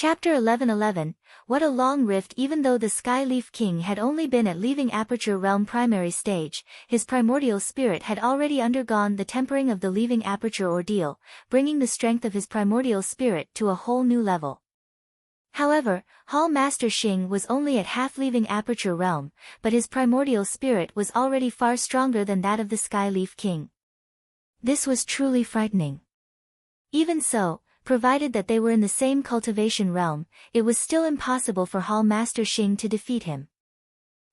Chapter 11:11. What a long rift. Even though the Skyleaf King had only been at leaving Aperture Realm primary stage, his primordial spirit had already undergone the tempering of the leaving Aperture ordeal, bringing the strength of his primordial spirit to a whole new level. However, Hall Master Xing was only at half leaving Aperture Realm, but his primordial spirit was already far stronger than that of the Skyleaf King. This was truly frightening. Even so, provided that they were in the same cultivation realm, it was still impossible for Hall Master Xing to defeat him.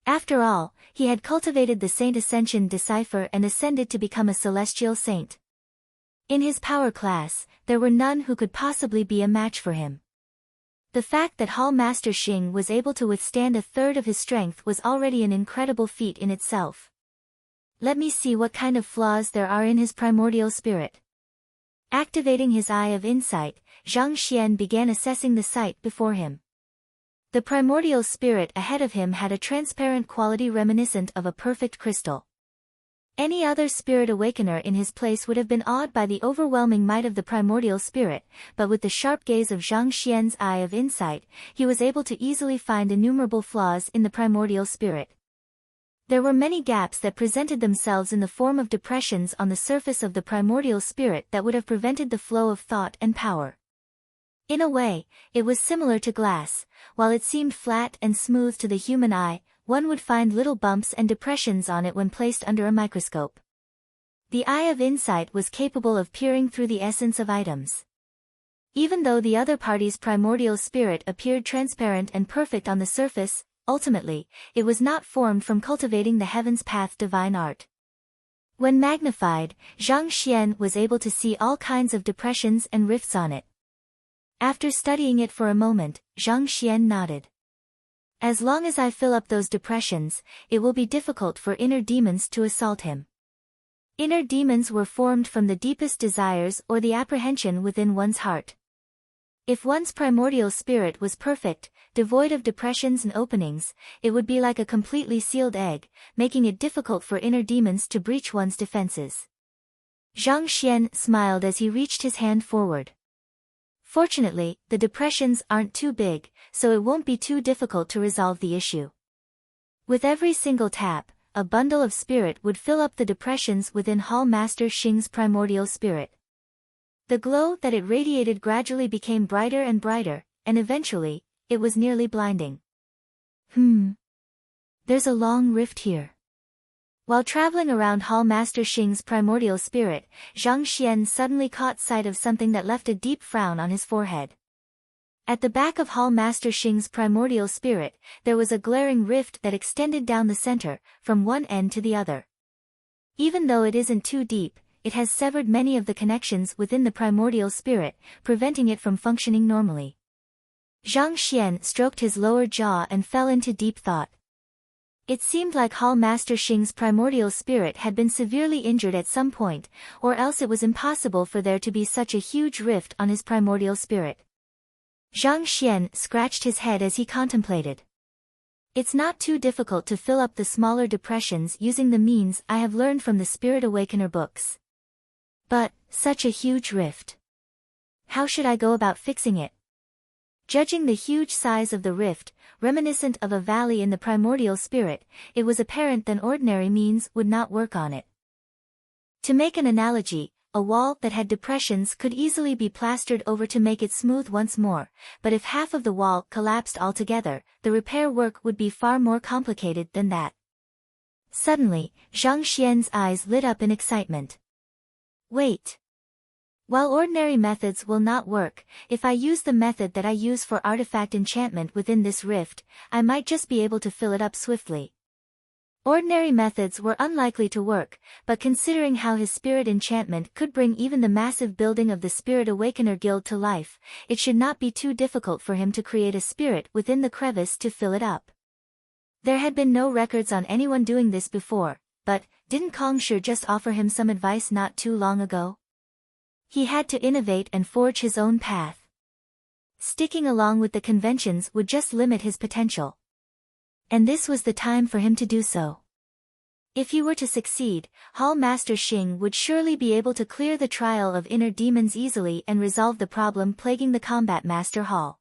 After all, he had cultivated the Saint Ascension Decipher and ascended to become a celestial saint. In his power class, there were none who could possibly be a match for him. The fact that Hall Master Xing was able to withstand a third of his strength was already an incredible feat in itself. Let me see what kind of flaws there are in his primordial spirit. Activating his Eye of Insight, Zhang Xian began assessing the sight before him. The primordial spirit ahead of him had a transparent quality reminiscent of a perfect crystal. Any other spirit awakener in his place would have been awed by the overwhelming might of the primordial spirit, but with the sharp gaze of Zhang Xian's Eye of Insight, he was able to easily find innumerable flaws in the primordial spirit. There were many gaps that presented themselves in the form of depressions on the surface of the primordial spirit that would have prevented the flow of thought and power. In a way, it was similar to glass. While it seemed flat and smooth to the human eye, one would find little bumps and depressions on it when placed under a microscope. The Eye of Insight was capable of peering through the essence of items. Even though the other party's primordial spirit appeared transparent and perfect on the surface, ultimately, it was not formed from cultivating the Heaven's Path divine art. When magnified, Zhang Xian was able to see all kinds of depressions and rifts on it. After studying it for a moment, Zhang Xian nodded. As long as I fill up those depressions, it will be difficult for inner demons to assault him. Inner demons were formed from the deepest desires or the apprehension within one's heart. If one's primordial spirit was perfect, devoid of depressions and openings, it would be like a completely sealed egg, making it difficult for inner demons to breach one's defenses. Zhang Xian smiled as he reached his hand forward. Fortunately, the depressions aren't too big, so it won't be too difficult to resolve the issue. With every single tap, a bundle of spirit would fill up the depressions within Hall Master Xing's primordial spirit. The glow that it radiated gradually became brighter and brighter, and eventually, it was nearly blinding. There's a long rift here. While traveling around Hall Master Xing's primordial spirit, Zhang Xian suddenly caught sight of something that left a deep frown on his forehead. At the back of Hall Master Xing's primordial spirit, there was a glaring rift that extended down the center, from one end to the other. Even though it isn't too deep, it has severed many of the connections within the primordial spirit, preventing it from functioning normally. Zhang Xian stroked his lower jaw and fell into deep thought. It seemed like Hall Master Xing's primordial spirit had been severely injured at some point, or else it was impossible for there to be such a huge rift on his primordial spirit. Zhang Xian scratched his head as he contemplated. It's not too difficult to fill up the smaller depressions using the means I have learned from the Spirit Awakener books. But, such a huge rift. How should I go about fixing it? Judging the huge size of the rift, reminiscent of a valley in the primordial spirit, it was apparent that ordinary means would not work on it. To make an analogy, a wall that had depressions could easily be plastered over to make it smooth once more, but if half of the wall collapsed altogether, the repair work would be far more complicated than that. Suddenly, Zhang Xian's eyes lit up in excitement. Wait. While ordinary methods will not work, if I use the method that I use for artifact enchantment within this rift, I might just be able to fill it up swiftly. Ordinary methods were unlikely to work, but considering how his spirit enchantment could bring even the massive building of the Spirit Awakener Guild to life, it should not be too difficult for him to create a spirit within the crevice to fill it up. There had been no records on anyone doing this before, but didn't Kongshu just offer him some advice not too long ago? He had to innovate and forge his own path. Sticking along with the conventions would just limit his potential. And this was the time for him to do so. If he were to succeed, Hall Master Xing would surely be able to clear the trial of inner demons easily and resolve the problem plaguing the Combat Master Hall.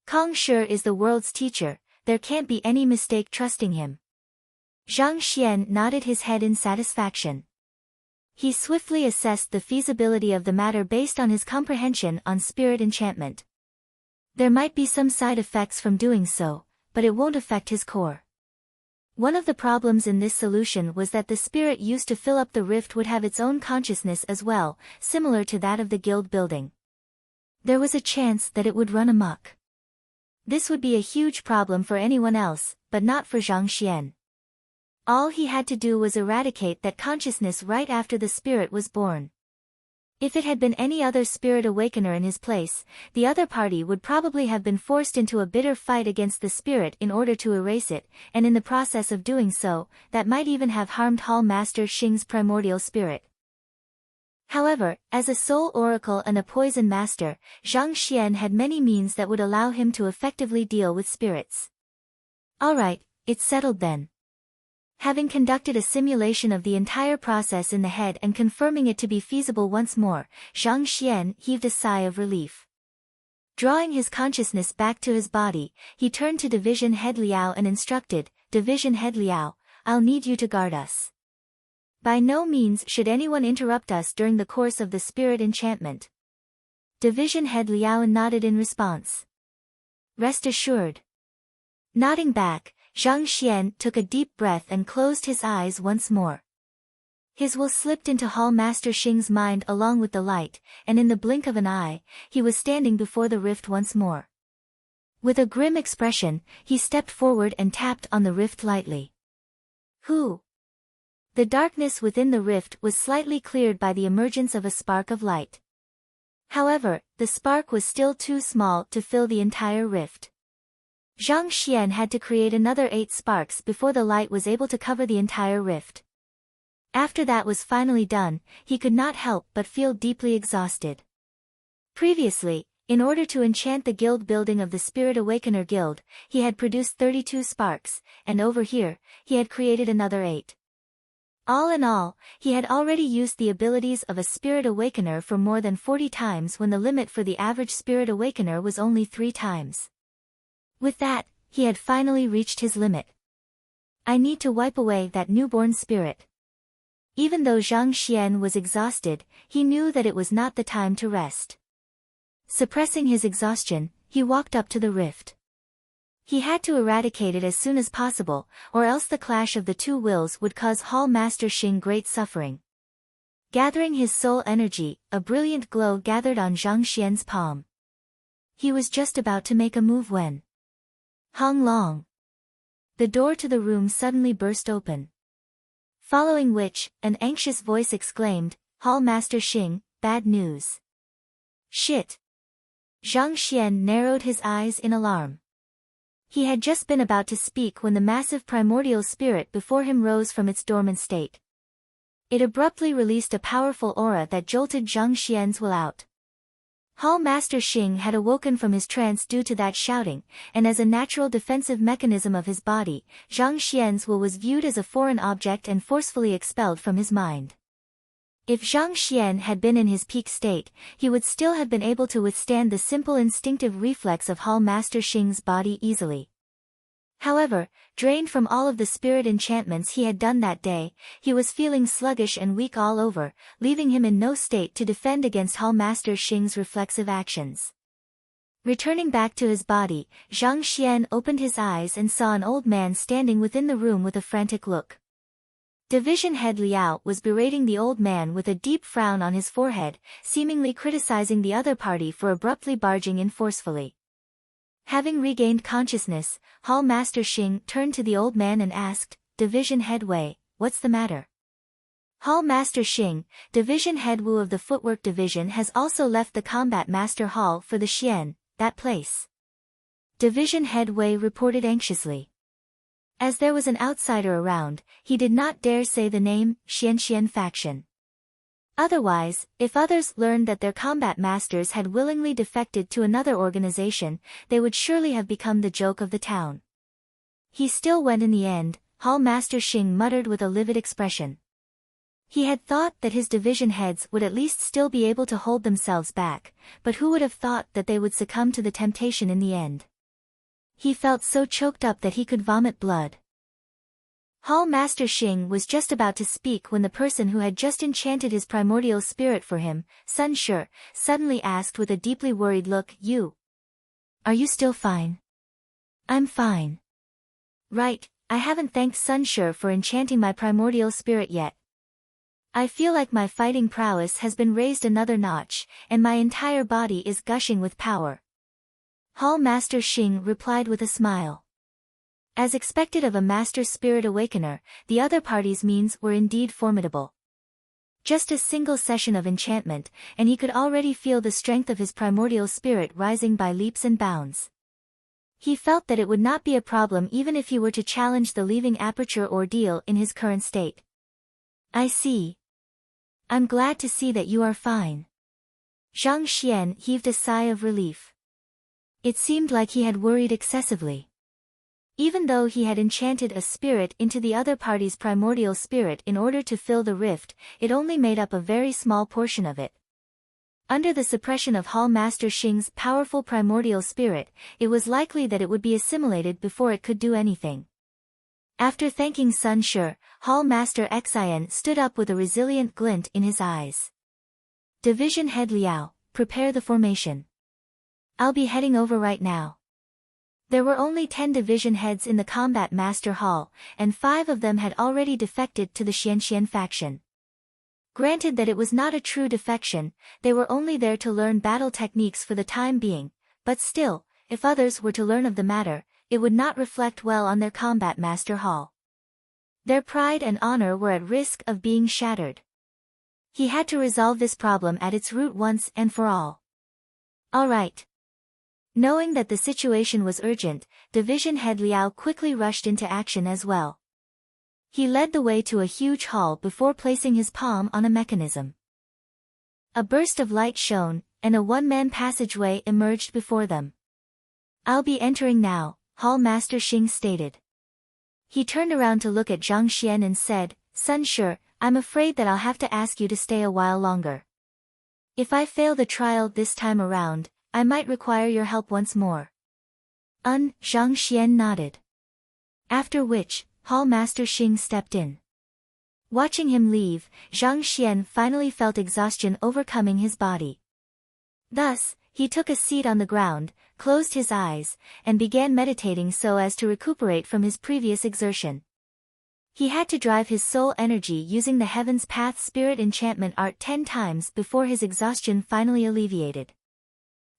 Kong Shi is the world's teacher, there can't be any mistake trusting him. Zhang Xian nodded his head in satisfaction. He swiftly assessed the feasibility of the matter based on his comprehension on spirit enchantment. There might be some side effects from doing so, but it won't affect his core. One of the problems in this solution was that the spirit used to fill up the rift would have its own consciousness as well, similar to that of the guild building. There was a chance that it would run amok. This would be a huge problem for anyone else, but not for Zhang Xian. All he had to do was eradicate that consciousness right after the spirit was born. If it had been any other spirit awakener in his place, the other party would probably have been forced into a bitter fight against the spirit in order to erase it, and in the process of doing so, that might even have harmed Hall Master Xing's primordial spirit. However, as a soul oracle and a poison master, Zhang Xian had many means that would allow him to effectively deal with spirits. Alright, it's settled then. Having conducted a simulation of the entire process in the head and confirming it to be feasible once more, Zhang Xian heaved a sigh of relief. Drawing his consciousness back to his body, he turned to Division Head Liao and instructed, "Division Head Liao, I'll need you to guard us. By no means should anyone interrupt us during the course of the spirit enchantment." Division Head Liao nodded in response. "Rest assured." Nodding back, Zhang Xian took a deep breath and closed his eyes once more. His will slipped into Hall Master Xing's mind along with the light, and in the blink of an eye, he was standing before the rift once more. With a grim expression, he stepped forward and tapped on the rift lightly. "Who?" The darkness within the rift was slightly cleared by the emergence of a spark of light. However, the spark was still too small to fill the entire rift. Zhang Xian had to create another 8 sparks before the light was able to cover the entire rift. After that was finally done, he could not help but feel deeply exhausted. Previously, in order to enchant the guild building of the Spirit Awakener Guild, he had produced 32 sparks, and over here, he had created another 8. All in all, he had already used the abilities of a Spirit Awakener for more than 40 times when the limit for the average Spirit Awakener was only 3 times. With that, he had finally reached his limit. I need to wipe away that newborn spirit. Even though Zhang Xian was exhausted, he knew that it was not the time to rest. Suppressing his exhaustion, he walked up to the rift. He had to eradicate it as soon as possible, or else the clash of the two wills would cause Hall Master Xing great suffering. Gathering his soul energy, a brilliant glow gathered on Zhang Xian's palm. He was just about to make a move when Hong Long. The door to the room suddenly burst open. Following which, an anxious voice exclaimed, "Hall Master Xing, bad news." "Shit." Zhang Xian narrowed his eyes in alarm. He had just been about to speak when the massive primordial spirit before him rose from its dormant state. It abruptly released a powerful aura that jolted Zhang Xian's will out. Hall Master Xing had awoken from his trance due to that shouting, and as a natural defensive mechanism of his body, Zhang Xian's will was viewed as a foreign object and forcefully expelled from his mind. If Zhang Xian had been in his peak state, he would still have been able to withstand the simple instinctive reflex of Hall Master Xing's body easily. However, drained from all of the spirit enchantments he had done that day, he was feeling sluggish and weak all over, leaving him in no state to defend against Hall Master Xing's reflexive actions. Returning back to his body, Zhang Xian opened his eyes and saw an old man standing within the room with a frantic look. Division Head Liao was berating the old man with a deep frown on his forehead, seemingly criticizing the other party for abruptly barging in forcefully. Having regained consciousness, Hall Master Xing turned to the old man and asked, "Division Head Wei, what's the matter?" Hall Master Xing, Division Head Wu of the Footwork Division, has also left the Combat Master Hall for the Xian, that place. Division Head Wei reported anxiously. As there was an outsider around, he did not dare say the name, Xian faction. Otherwise, if others learned that their combat masters had willingly defected to another organization, they would surely have become the joke of the town. He still went in the end, Hall Master Xing muttered with a livid expression. He had thought that his division heads would at least still be able to hold themselves back, but who would have thought that they would succumb to the temptation in the end? He felt so choked up that he could vomit blood. Hall Master Xing was just about to speak when the person who had just enchanted his primordial spirit for him, Sun Shi, suddenly asked with a deeply worried look, Are you still fine? I'm fine. Right, I haven't thanked Sun Shi for enchanting my primordial spirit yet. I feel like my fighting prowess has been raised another notch, and my entire body is gushing with power. Hall Master Xing replied with a smile. As expected of a Master Spirit Awakener, the other party's means were indeed formidable. Just a single session of enchantment, and he could already feel the strength of his primordial spirit rising by leaps and bounds. He felt that it would not be a problem even if he were to challenge the leaving aperture ordeal in his current state. I see. I'm glad to see that you are fine. Zhang Xian heaved a sigh of relief. It seemed like he had worried excessively. Even though he had enchanted a spirit into the other party's primordial spirit in order to fill the rift, it only made up a very small portion of it. Under the suppression of Hall Master Xing's powerful primordial spirit, it was likely that it would be assimilated before it could do anything. After thanking Sun Shi, Hall Master Xian stood up with a resilient glint in his eyes. Division Head Liao, prepare the formation. I'll be heading over right now. There were only 10 division heads in the Combat Master Hall, and 5 of them had already defected to the Xianxian faction. Granted that it was not a true defection, they were only there to learn battle techniques for the time being, but still, if others were to learn of the matter, it would not reflect well on their Combat Master Hall. Their pride and honor were at risk of being shattered. He had to resolve this problem at its root once and for all. All right. Knowing that the situation was urgent, Division Head Liao quickly rushed into action as well. He led the way to a huge hall before placing his palm on a mechanism. A burst of light shone, and a one-man passageway emerged before them. I'll be entering now, Hall Master Xing stated. He turned around to look at Zhang Xian and said, Sun Shi, I'm afraid that I'll have to ask you to stay a while longer. If I fail the trial this time around, I might require your help once more. Zhang Xian nodded. After which, Hall Master Xing stepped in. Watching him leave, Zhang Xian finally felt exhaustion overcoming his body. Thus, he took a seat on the ground, closed his eyes, and began meditating so as to recuperate from his previous exertion. He had to drive his soul energy using the Heaven's Path Spirit Enchantment Art 10 times before his exhaustion finally alleviated.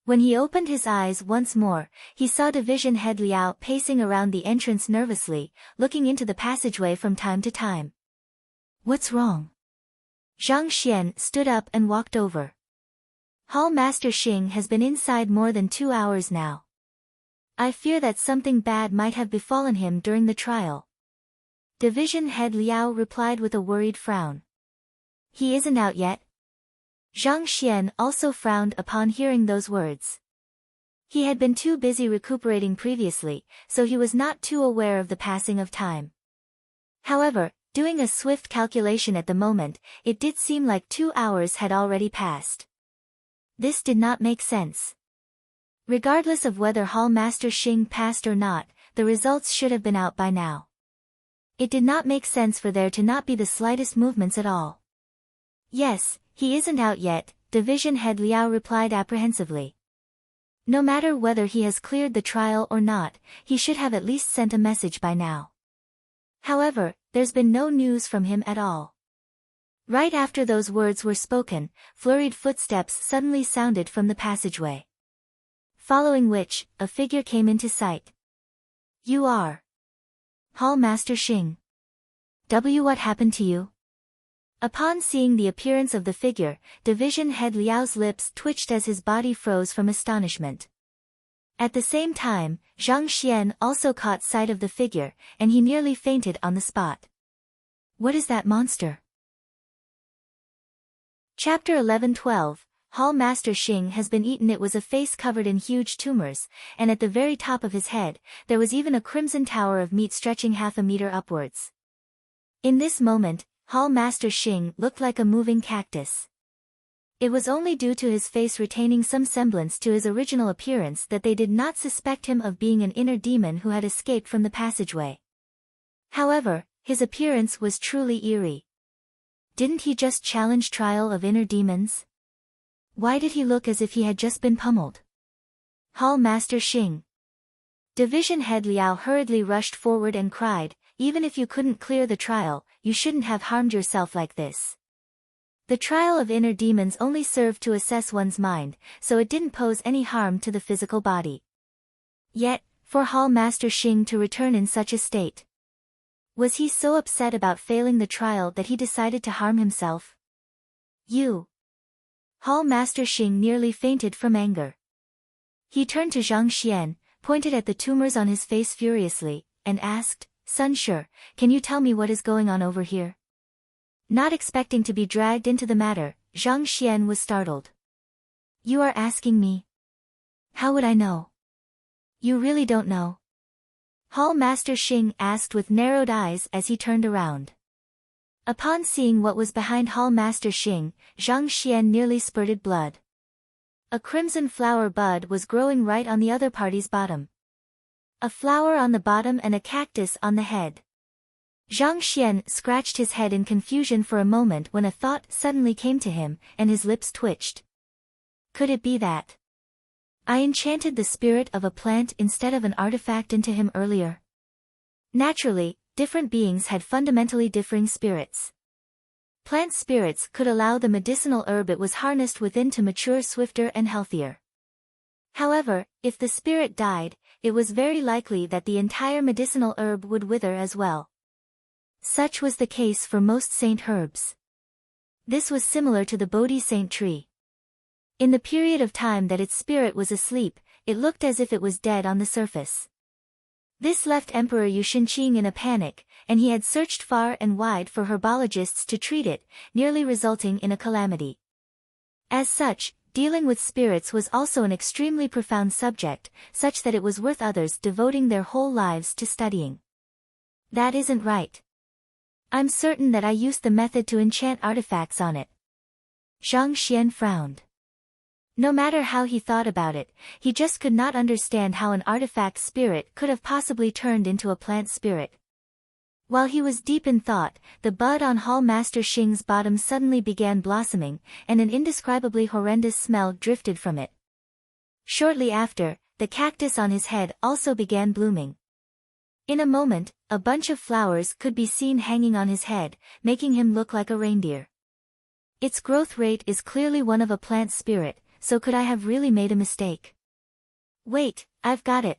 When he opened his eyes once more, he saw Division Head Liao pacing around the entrance nervously, looking into the passageway from time to time. What's wrong? Zhang Xian stood up and walked over. Hall Master Xing has been inside more than 2 hours now. I fear that something bad might have befallen him during the trial. Division Head Liao replied with a worried frown. He isn't out yet. Zhang Xian also frowned upon hearing those words. He had been too busy recuperating previously, so he was not too aware of the passing of time. However, doing a swift calculation at the moment, it did seem like 2 hours had already passed. This did not make sense. Regardless of whether Hall Master Xing passed or not, the results should have been out by now. It did not make sense for there to not be the slightest movements at all. Yes, he isn't out yet, Division Head Liao replied apprehensively. No matter whether he has cleared the trial or not, he should have at least sent a message by now. However, there's been no news from him at all. Right after those words were spoken, flurried footsteps suddenly sounded from the passageway. Following which, a figure came into sight. You are Hall Master Xing. What happened to you? Upon seeing the appearance of the figure, Division Head Liao's lips twitched as his body froze from astonishment. At the same time, Zhang Xian also caught sight of the figure, and he nearly fainted on the spot. What is that monster? Chapter 11-12, Hall Master Xing has been eaten. It was a face covered in huge tumors, and at the very top of his head, there was even a crimson tower of meat stretching half a meter upwards. In this moment, Hall Master Xing looked like a moving cactus. It was only due to his face retaining some semblance to his original appearance that they did not suspect him of being an inner demon who had escaped from the passageway. However, his appearance was truly eerie. Didn't he just challenge trial of inner demons? Why did he look as if he had just been pummeled? Hall Master Xing. Division Head Liao hurriedly rushed forward and cried, "Even if you couldn't clear the trial, you shouldn't have harmed yourself like this." The trial of inner demons only served to assess one's mind, so it didn't pose any harm to the physical body. Yet, for Hall Master Xing to return in such a state. Was he so upset about failing the trial that he decided to harm himself? You. Hall Master Xing nearly fainted from anger. He turned to Zhang Xian, pointed at the tumors on his face furiously, and asked, "Sun Shi, can you tell me what is going on over here?" Not expecting to be dragged into the matter, Zhang Xian was startled. "You are asking me? How would I know?" "You really don't know?" Hall Master Xing asked with narrowed eyes as he turned around. Upon seeing what was behind Hall Master Xing, Zhang Xian nearly spurted blood. A crimson flower bud was growing right on the other party's bottom. A flower on the bottom and a cactus on the head. Zhang Xian scratched his head in confusion for a moment when a thought suddenly came to him, and his lips twitched. Could it be that I enchanted the spirit of a plant instead of an artifact into him earlier? Naturally, different beings had fundamentally differing spirits. Plant spirits could allow the medicinal herb it was harnessed within to mature swifter and healthier. However, if the spirit died, it was very likely that the entire medicinal herb would wither as well. Such was the case for most saint herbs. This was similar to the Bodhi saint tree. In the period of time that its spirit was asleep, it looked as if it was dead on the surface. This left Emperor Yu Xinqing in a panic, and he had searched far and wide for herbologists to treat it, nearly resulting in a calamity. As such, dealing with spirits was also an extremely profound subject, such that it was worth others devoting their whole lives to studying. That isn't right. I'm certain that I used the method to enchant artifacts on it. Zhang Xian frowned. No matter how he thought about it, he just could not understand how an artifact spirit could have possibly turned into a plant spirit. While he was deep in thought, the bud on Hall Master Xing's bottom suddenly began blossoming, and an indescribably horrendous smell drifted from it. Shortly after, the cactus on his head also began blooming. In a moment, a bunch of flowers could be seen hanging on his head, making him look like a reindeer. Its growth rate is clearly one of a plant spirit, so could I have really made a mistake? Wait, I've got it.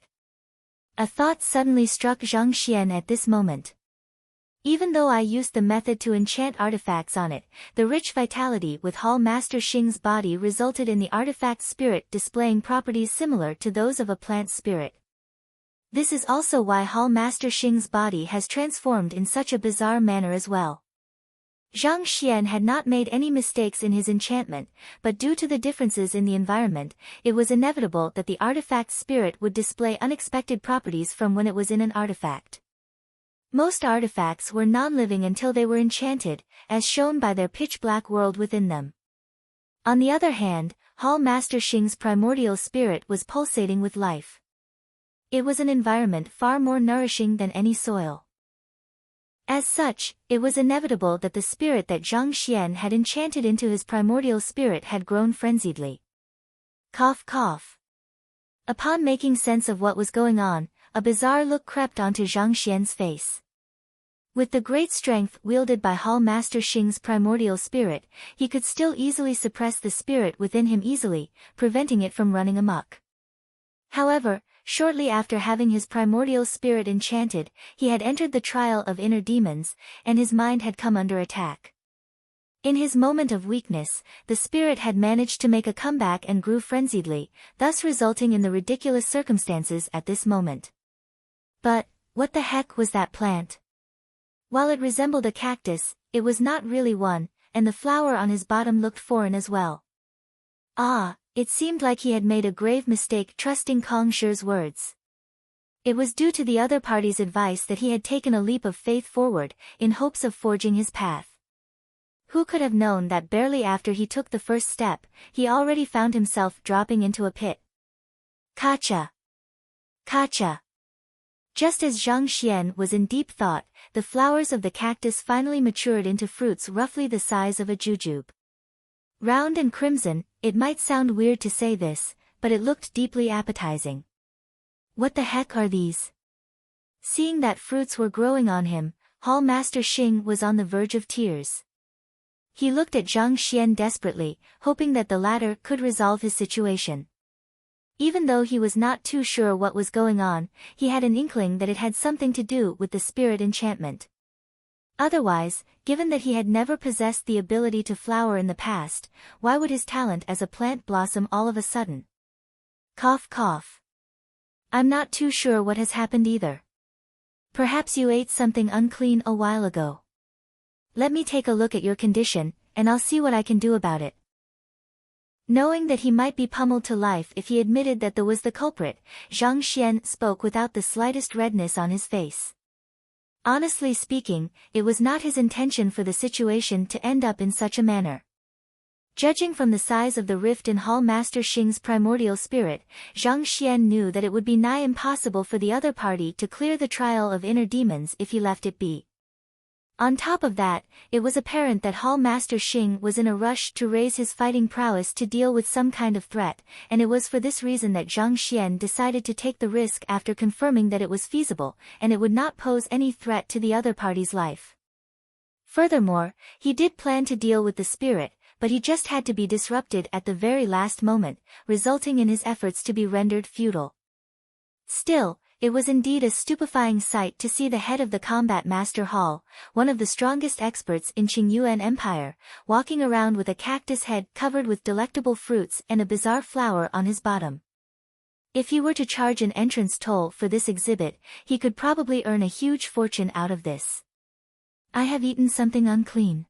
A thought suddenly struck Zhang Xian at this moment. Even though I used the method to enchant artifacts on it, the rich vitality with Hall Master Xing's body resulted in the artifact spirit displaying properties similar to those of a plant spirit. This is also why Hall Master Xing's body has transformed in such a bizarre manner as well. Zhang Xian had not made any mistakes in his enchantment, but due to the differences in the environment, it was inevitable that the artifact spirit would display unexpected properties from when it was in an artifact. Most artifacts were non-living until they were enchanted, as shown by their pitch-black world within them. On the other hand, Hall Master Xing's primordial spirit was pulsating with life. It was an environment far more nourishing than any soil. As such, it was inevitable that the spirit that Zhang Xian had enchanted into his primordial spirit had grown frenziedly. Cough cough. Upon making sense of what was going on, a bizarre look crept onto Zhang Xian's face. With the great strength wielded by Hall Master Xing's primordial spirit, he could still easily suppress the spirit within him easily, preventing it from running amok. However, shortly after having his primordial spirit enchanted, he had entered the trial of inner demons, and his mind had come under attack. In his moment of weakness, the spirit had managed to make a comeback and grew frenziedly, thus resulting in the ridiculous circumstances at this moment. But, what the heck was that plant? While it resembled a cactus, it was not really one, and the flower on his bottom looked foreign as well. Ah, it seemed like he had made a grave mistake trusting Kong Shi's words. It was due to the other party's advice that he had taken a leap of faith forward, in hopes of forging his path. Who could have known that barely after he took the first step, he already found himself dropping into a pit? Kacha! Kacha! Just as Zhang Xian was in deep thought, the flowers of the cactus finally matured into fruits roughly the size of a jujube. Round and crimson, it might sound weird to say this, but it looked deeply appetizing. What the heck are these? Seeing that fruits were growing on him, Hall Master Xing was on the verge of tears. He looked at Zhang Xian desperately, hoping that the latter could resolve his situation. Even though he was not too sure what was going on, he had an inkling that it had something to do with the spirit enchantment. Otherwise, given that he had never possessed the ability to flower in the past, why would his talent as a plant blossom all of a sudden? Cough cough. I'm not too sure what has happened either. Perhaps you ate something unclean a while ago. Let me take a look at your condition, and I'll see what I can do about it. Knowing that he might be pummeled to life if he admitted that was the culprit, Zhang Xian spoke without the slightest redness on his face. Honestly speaking, it was not his intention for the situation to end up in such a manner. Judging from the size of the rift in Hall Master Xing's primordial spirit, Zhang Xian knew that it would be nigh impossible for the other party to clear the trial of inner demons if he left it be. On top of that, it was apparent that Hall Master Xing was in a rush to raise his fighting prowess to deal with some kind of threat, and it was for this reason that Zhang Xian decided to take the risk after confirming that it was feasible, and it would not pose any threat to the other party's life. Furthermore, he did plan to deal with the spirit, but he just had to be disrupted at the very last moment, resulting in his efforts to be rendered futile. Still, it was indeed a stupefying sight to see the head of the Combat Master Hall, one of the strongest experts in Qingyuan Empire, walking around with a cactus head covered with delectable fruits and a bizarre flower on his bottom. If he were to charge an entrance toll for this exhibit, he could probably earn a huge fortune out of this. I have eaten something unclean.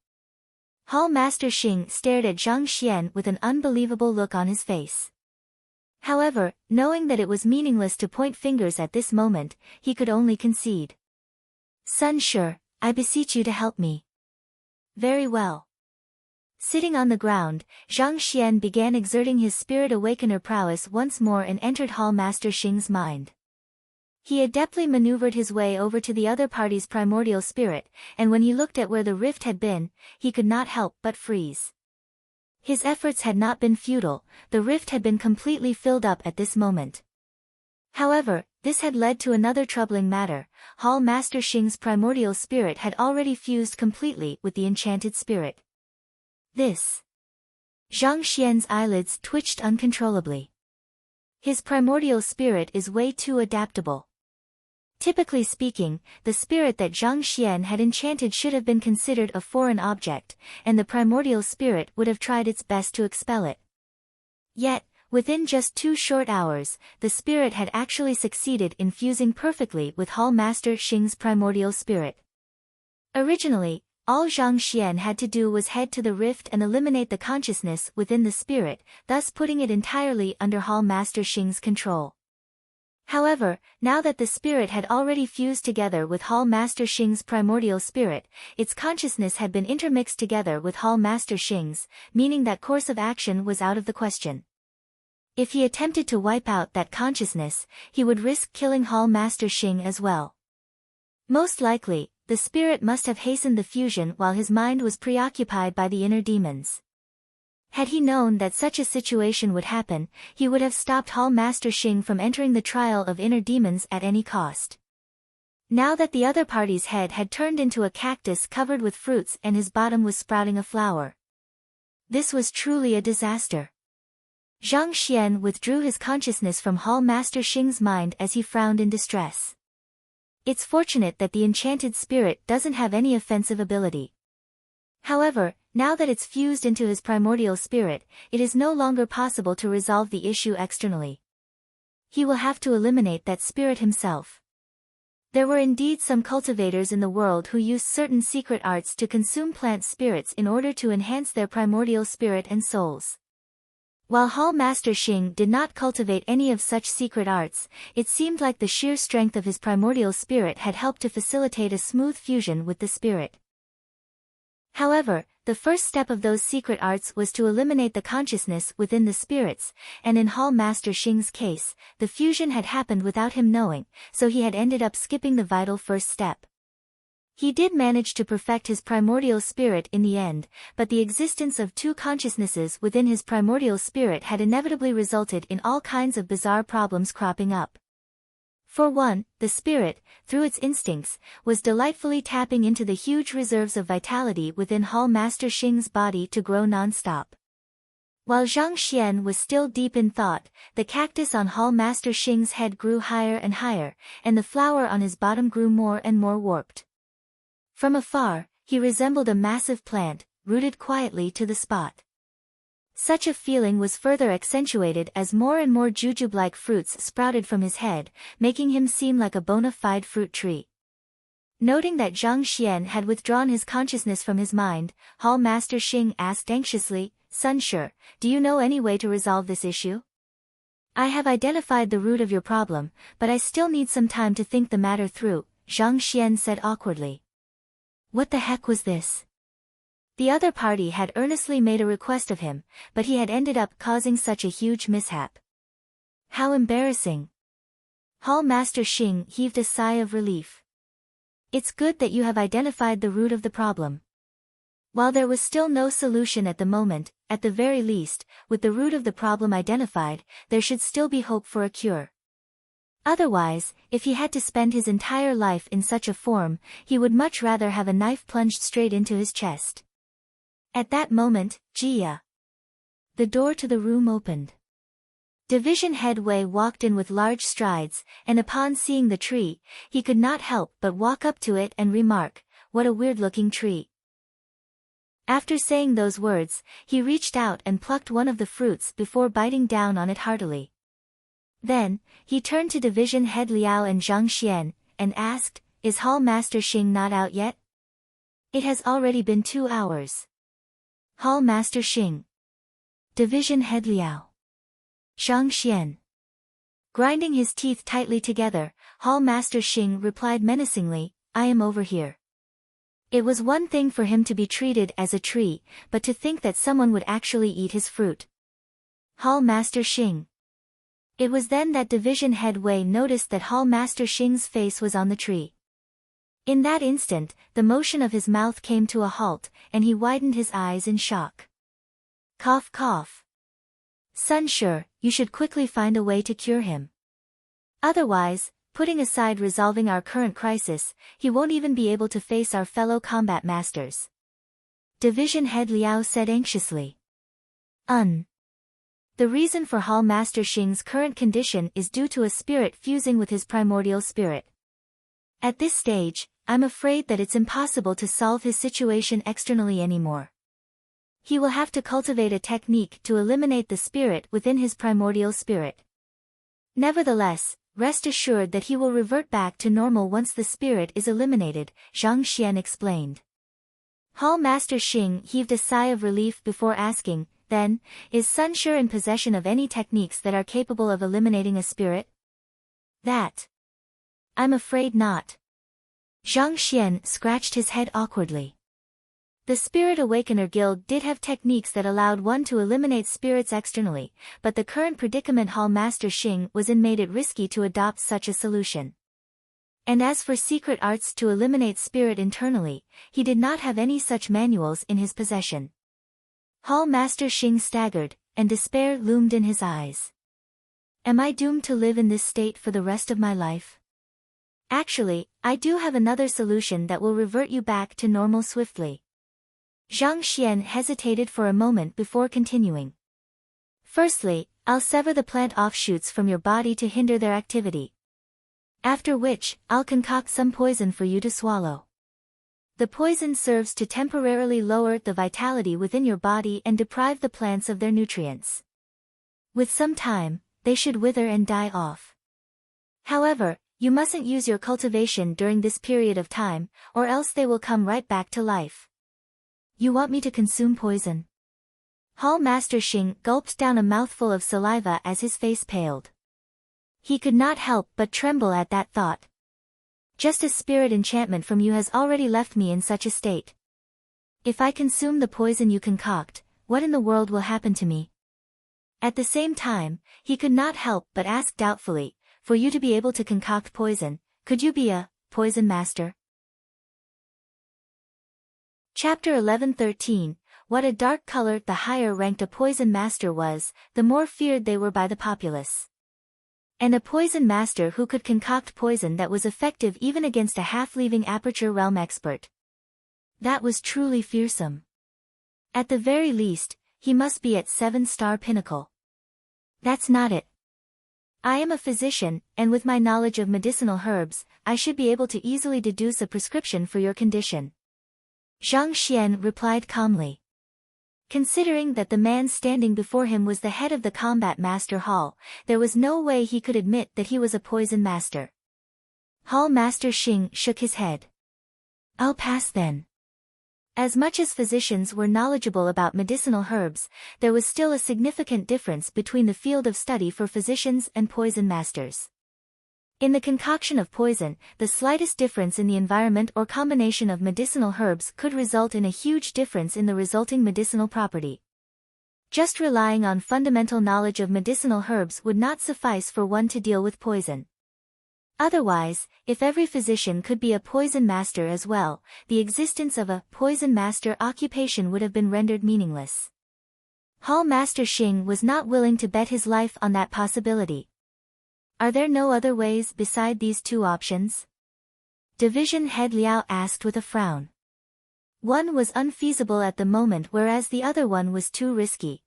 Hall Master Xing stared at Zhang Xian with an unbelievable look on his face. However, knowing that it was meaningless to point fingers at this moment, he could only concede. Sun Shi, I beseech you to help me. Very well. Sitting on the ground, Zhang Xian began exerting his spirit awakener prowess once more and entered Hall Master Xing's mind. He adeptly maneuvered his way over to the other party's primordial spirit, and when he looked at where the rift had been, he could not help but freeze. His efforts had not been futile, the rift had been completely filled up at this moment. However, this had led to another troubling matter. Hall Master Xing's primordial spirit had already fused completely with the enchanted spirit. This. Zhang Xian's eyelids twitched uncontrollably. His primordial spirit is way too adaptable. Typically speaking, the spirit that Zhang Xian had enchanted should have been considered a foreign object, and the primordial spirit would have tried its best to expel it. Yet, within just 2 short hours, the spirit had actually succeeded in fusing perfectly with Hall Master Xing's primordial spirit. Originally, all Zhang Xian had to do was head to the rift and eliminate the consciousness within the spirit, thus putting it entirely under Hall Master Xing's control. However, now that the spirit had already fused together with Hall Master Xing's primordial spirit, its consciousness had been intermixed together with Hall Master Xing's, meaning that course of action was out of the question. If he attempted to wipe out that consciousness, he would risk killing Hall Master Xing as well. Most likely, the spirit must have hastened the fusion while his mind was preoccupied by the inner demons. Had he known that such a situation would happen, he would have stopped Hall Master Xing from entering the trial of inner demons at any cost. Now that the other party's head had turned into a cactus covered with fruits and his bottom was sprouting a flower. This was truly a disaster. Zhang Xian withdrew his consciousness from Hall Master Xing's mind as he frowned in distress. It's fortunate that the enchanted spirit doesn't have any offensive ability. However, now that it's fused into his primordial spirit, it is no longer possible to resolve the issue externally. He will have to eliminate that spirit himself. There were indeed some cultivators in the world who used certain secret arts to consume plant spirits in order to enhance their primordial spirit and souls. While Hall Master Xing did not cultivate any of such secret arts, it seemed like the sheer strength of his primordial spirit had helped to facilitate a smooth fusion with the spirit. However, the first step of those secret arts was to eliminate the consciousness within the spirits, and in Hall Master Xing's case, the fusion had happened without him knowing, so he had ended up skipping the vital first step. He did manage to perfect his primordial spirit in the end, but the existence of two consciousnesses within his primordial spirit had inevitably resulted in all kinds of bizarre problems cropping up. For one, the spirit, through its instincts, was delightfully tapping into the huge reserves of vitality within Hall Master Xing's body to grow non-stop. While Zhang Xian was still deep in thought, the cactus on Hall Master Xing's head grew higher and higher, and the flower on his bottom grew more and more warped. From afar, he resembled a massive plant, rooted quietly to the spot. Such a feeling was further accentuated as more and more jujube-like fruits sprouted from his head, making him seem like a bona fide fruit tree. Noting that Zhang Xian had withdrawn his consciousness from his mind, Hall Master Xing asked anxiously, "Sun Shi, do you know any way to resolve this issue? I have identified the root of your problem, but I still need some time to think the matter through," Zhang Xian said awkwardly. What the heck was this? The other party had earnestly made a request of him, but he had ended up causing such a huge mishap. How embarrassing. Hall Master Xing heaved a sigh of relief. It's good that you have identified the root of the problem. While there was still no solution at the moment, at the very least, with the root of the problem identified, there should still be hope for a cure. Otherwise, if he had to spend his entire life in such a form, he would much rather have a knife plunged straight into his chest. At that moment, Jia. The door to the room opened. Division Head Wei walked in with large strides, and upon seeing the tree, he could not help but walk up to it and remark, "What a weird-looking tree." After saying those words, he reached out and plucked one of the fruits before biting down on it heartily. Then, he turned to Division Head Liao and Zhang Xian, and asked, "Is Hall Master Xing not out yet? It has already been 2 hours. Hall Master Xing. Division Head Liao. Zhang Xian." Grinding his teeth tightly together, Hall Master Xing replied menacingly, "I am over here." It was one thing for him to be treated as a tree, but to think that someone would actually eat his fruit. Hall Master Xing. It was then that Division Head Wei noticed that Hall Master Xing's face was on the tree. In that instant, the motion of his mouth came to a halt, and he widened his eyes in shock. Cough cough. Sun Shi, you should quickly find a way to cure him. Otherwise, putting aside resolving our current crisis, he won't even be able to face our fellow combat masters. Division Head Liao said anxiously. The reason for Hall Master Xing's current condition is due to a spirit fusing with his primordial spirit. At this stage, I'm afraid that it's impossible to solve his situation externally anymore. He will have to cultivate a technique to eliminate the spirit within his primordial spirit. Nevertheless, rest assured that he will revert back to normal once the spirit is eliminated, Zhang Xian explained. Hall Master Xing heaved a sigh of relief before asking, "Then, is Sun Shi in possession of any techniques that are capable of eliminating a spirit?" "That. I'm afraid not." Zhang Xian scratched his head awkwardly. The Spirit Awakener Guild did have techniques that allowed one to eliminate spirits externally, but the current predicament Hall Master Xing was in made it risky to adopt such a solution. And as for secret arts to eliminate spirit internally, he did not have any such manuals in his possession. Hall Master Xing staggered, and despair loomed in his eyes. Am I doomed to live in this state for the rest of my life? Actually, I do have another solution that will revert you back to normal swiftly. Zhang Xian hesitated for a moment before continuing. Firstly, I'll sever the plant offshoots from your body to hinder their activity. After which, I'll concoct some poison for you to swallow. The poison serves to temporarily lower the vitality within your body and deprive the plants of their nutrients. With some time, they should wither and die off. However, you mustn't use your cultivation during this period of time, or else they will come right back to life. You want me to consume poison? Hall Master Xing gulped down a mouthful of saliva as his face paled. He could not help but tremble at that thought. Just a spirit enchantment from you has already left me in such a state. If I consume the poison you concoct, what in the world will happen to me? At the same time, he could not help but ask doubtfully, for you to be able to concoct poison, could you be a poison master? Chapter 11:13. What a dark color. The higher ranked a poison master was, the more feared they were by the populace. And a poison master who could concoct poison that was effective even against a half-leaving aperture realm expert. That was truly fearsome. At the very least, he must be at 7-star pinnacle. That's not it. I am a physician, and with my knowledge of medicinal herbs, I should be able to easily deduce a prescription for your condition. Zhang Xian replied calmly. Considering that the man standing before him was the head of the combat master hall, there was no way he could admit that he was a poison master. Hall Master Xing shook his head. I'll pass then. As much as physicians were knowledgeable about medicinal herbs, there was still a significant difference between the field of study for physicians and poison masters. In the concoction of poison, the slightest difference in the environment or combination of medicinal herbs could result in a huge difference in the resulting medicinal property. Just relying on fundamental knowledge of medicinal herbs would not suffice for one to deal with poison. Otherwise, if every physician could be a poison master as well, the existence of a poison master occupation would have been rendered meaningless. Hall Master Xing was not willing to bet his life on that possibility. Are there no other ways beside these two options? Division Head Liao asked with a frown. One was unfeasible at the moment, whereas the other one was too risky.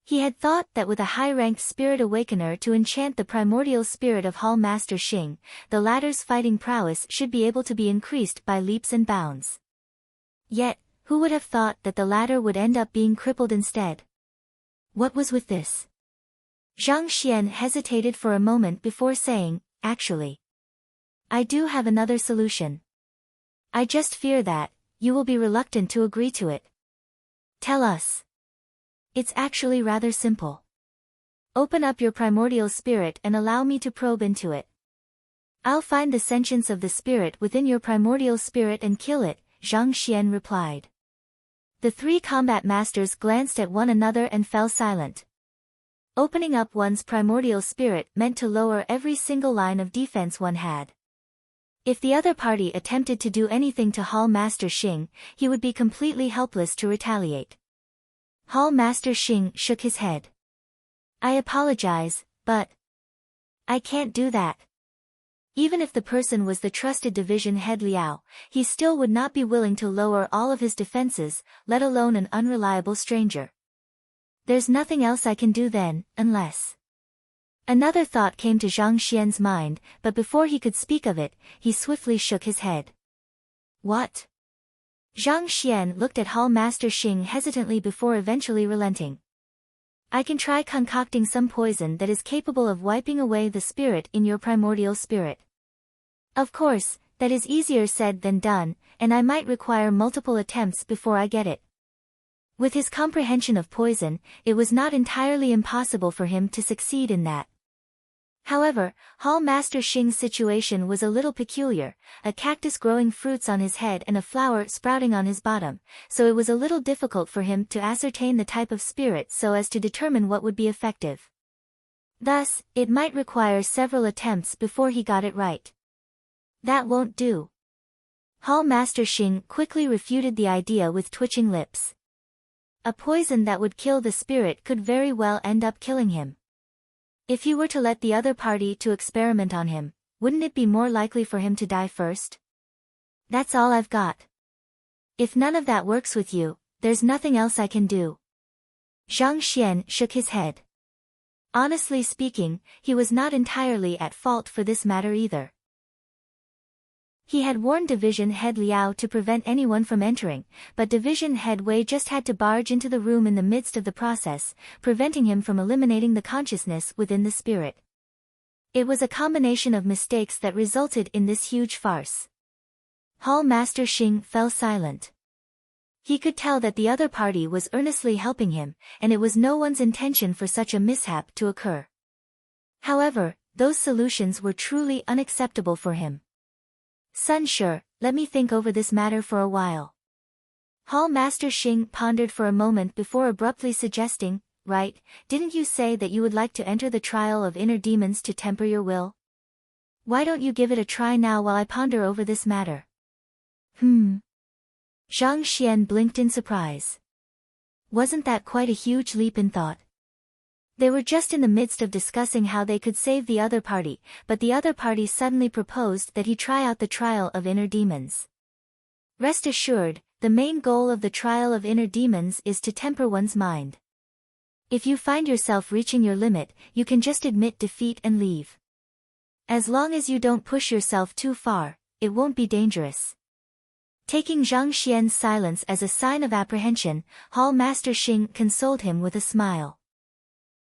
He had thought that with a high-ranked spirit awakener to enchant the primordial spirit of Hall Master Xing, the latter's fighting prowess should be able to be increased by leaps and bounds. Yet, who would have thought that the latter would end up being crippled instead? What was with this? Zhang Xian hesitated for a moment before saying, actually, I do have another solution. I just fear that you will be reluctant to agree to it. Tell us. It's actually rather simple. Open up your primordial spirit and allow me to probe into it. I'll find the sentience of the spirit within your primordial spirit and kill it, Zhang Xian replied. The three combat masters glanced at one another and fell silent. Opening up one's primordial spirit meant to lower every single line of defense one had. If the other party attempted to do anything to Hall Master Xing, he would be completely helpless to retaliate. Hall Master Xing shook his head. I apologize, but I can't do that. Even if the person was the trusted division head Liao, he still would not be willing to lower all of his defenses, let alone an unreliable stranger. There's nothing else I can do then, unless... Another thought came to Zhang Xian's mind, but before he could speak of it, he swiftly shook his head. What? Zhang Xian looked at Hall Master Xing hesitantly before eventually relenting. I can try concocting some poison that is capable of wiping away the spirit in your primordial spirit. Of course, that is easier said than done, and I might require multiple attempts before I get it. With his comprehension of poison, it was not entirely impossible for him to succeed in that. However, Hall Master Xing's situation was a little peculiar, a cactus growing fruits on his head and a flower sprouting on his bottom, so it was a little difficult for him to ascertain the type of spirit so as to determine what would be effective. Thus, it might require several attempts before he got it right. That won't do. Hall Master Xing quickly refuted the idea with twitching lips. A poison that would kill the spirit could very well end up killing him. If he were to let the other party to experiment on him, wouldn't it be more likely for him to die first? That's all I've got. If none of that works with you, there's nothing else I can do. Zhang Xian shook his head. Honestly speaking, he was not entirely at fault for this matter either. He had warned Division Head Liao to prevent anyone from entering, but Division Head Wei just had to barge into the room in the midst of the process, preventing him from eliminating the consciousness within the spirit. It was a combination of mistakes that resulted in this huge farce. Hall Master Xing fell silent. He could tell that the other party was earnestly helping him, and it was no one's intention for such a mishap to occur. However, those solutions were truly unacceptable for him. Sun Shi, let me think over this matter for a while. Hall Master Xing pondered for a moment before abruptly suggesting, right, didn't you say that you would like to enter the trial of inner demons to temper your will? Why don't you give it a try now while I ponder over this matter? Zhang Xian blinked in surprise. Wasn't that quite a huge leap in thought? They were just in the midst of discussing how they could save the other party, but the other party suddenly proposed that he try out the trial of inner demons. Rest assured, the main goal of the trial of inner demons is to temper one's mind. If you find yourself reaching your limit, you can just admit defeat and leave. As long as you don't push yourself too far, it won't be dangerous. Taking Zhang Xian's silence as a sign of apprehension, Hall Master Xing consoled him with a smile.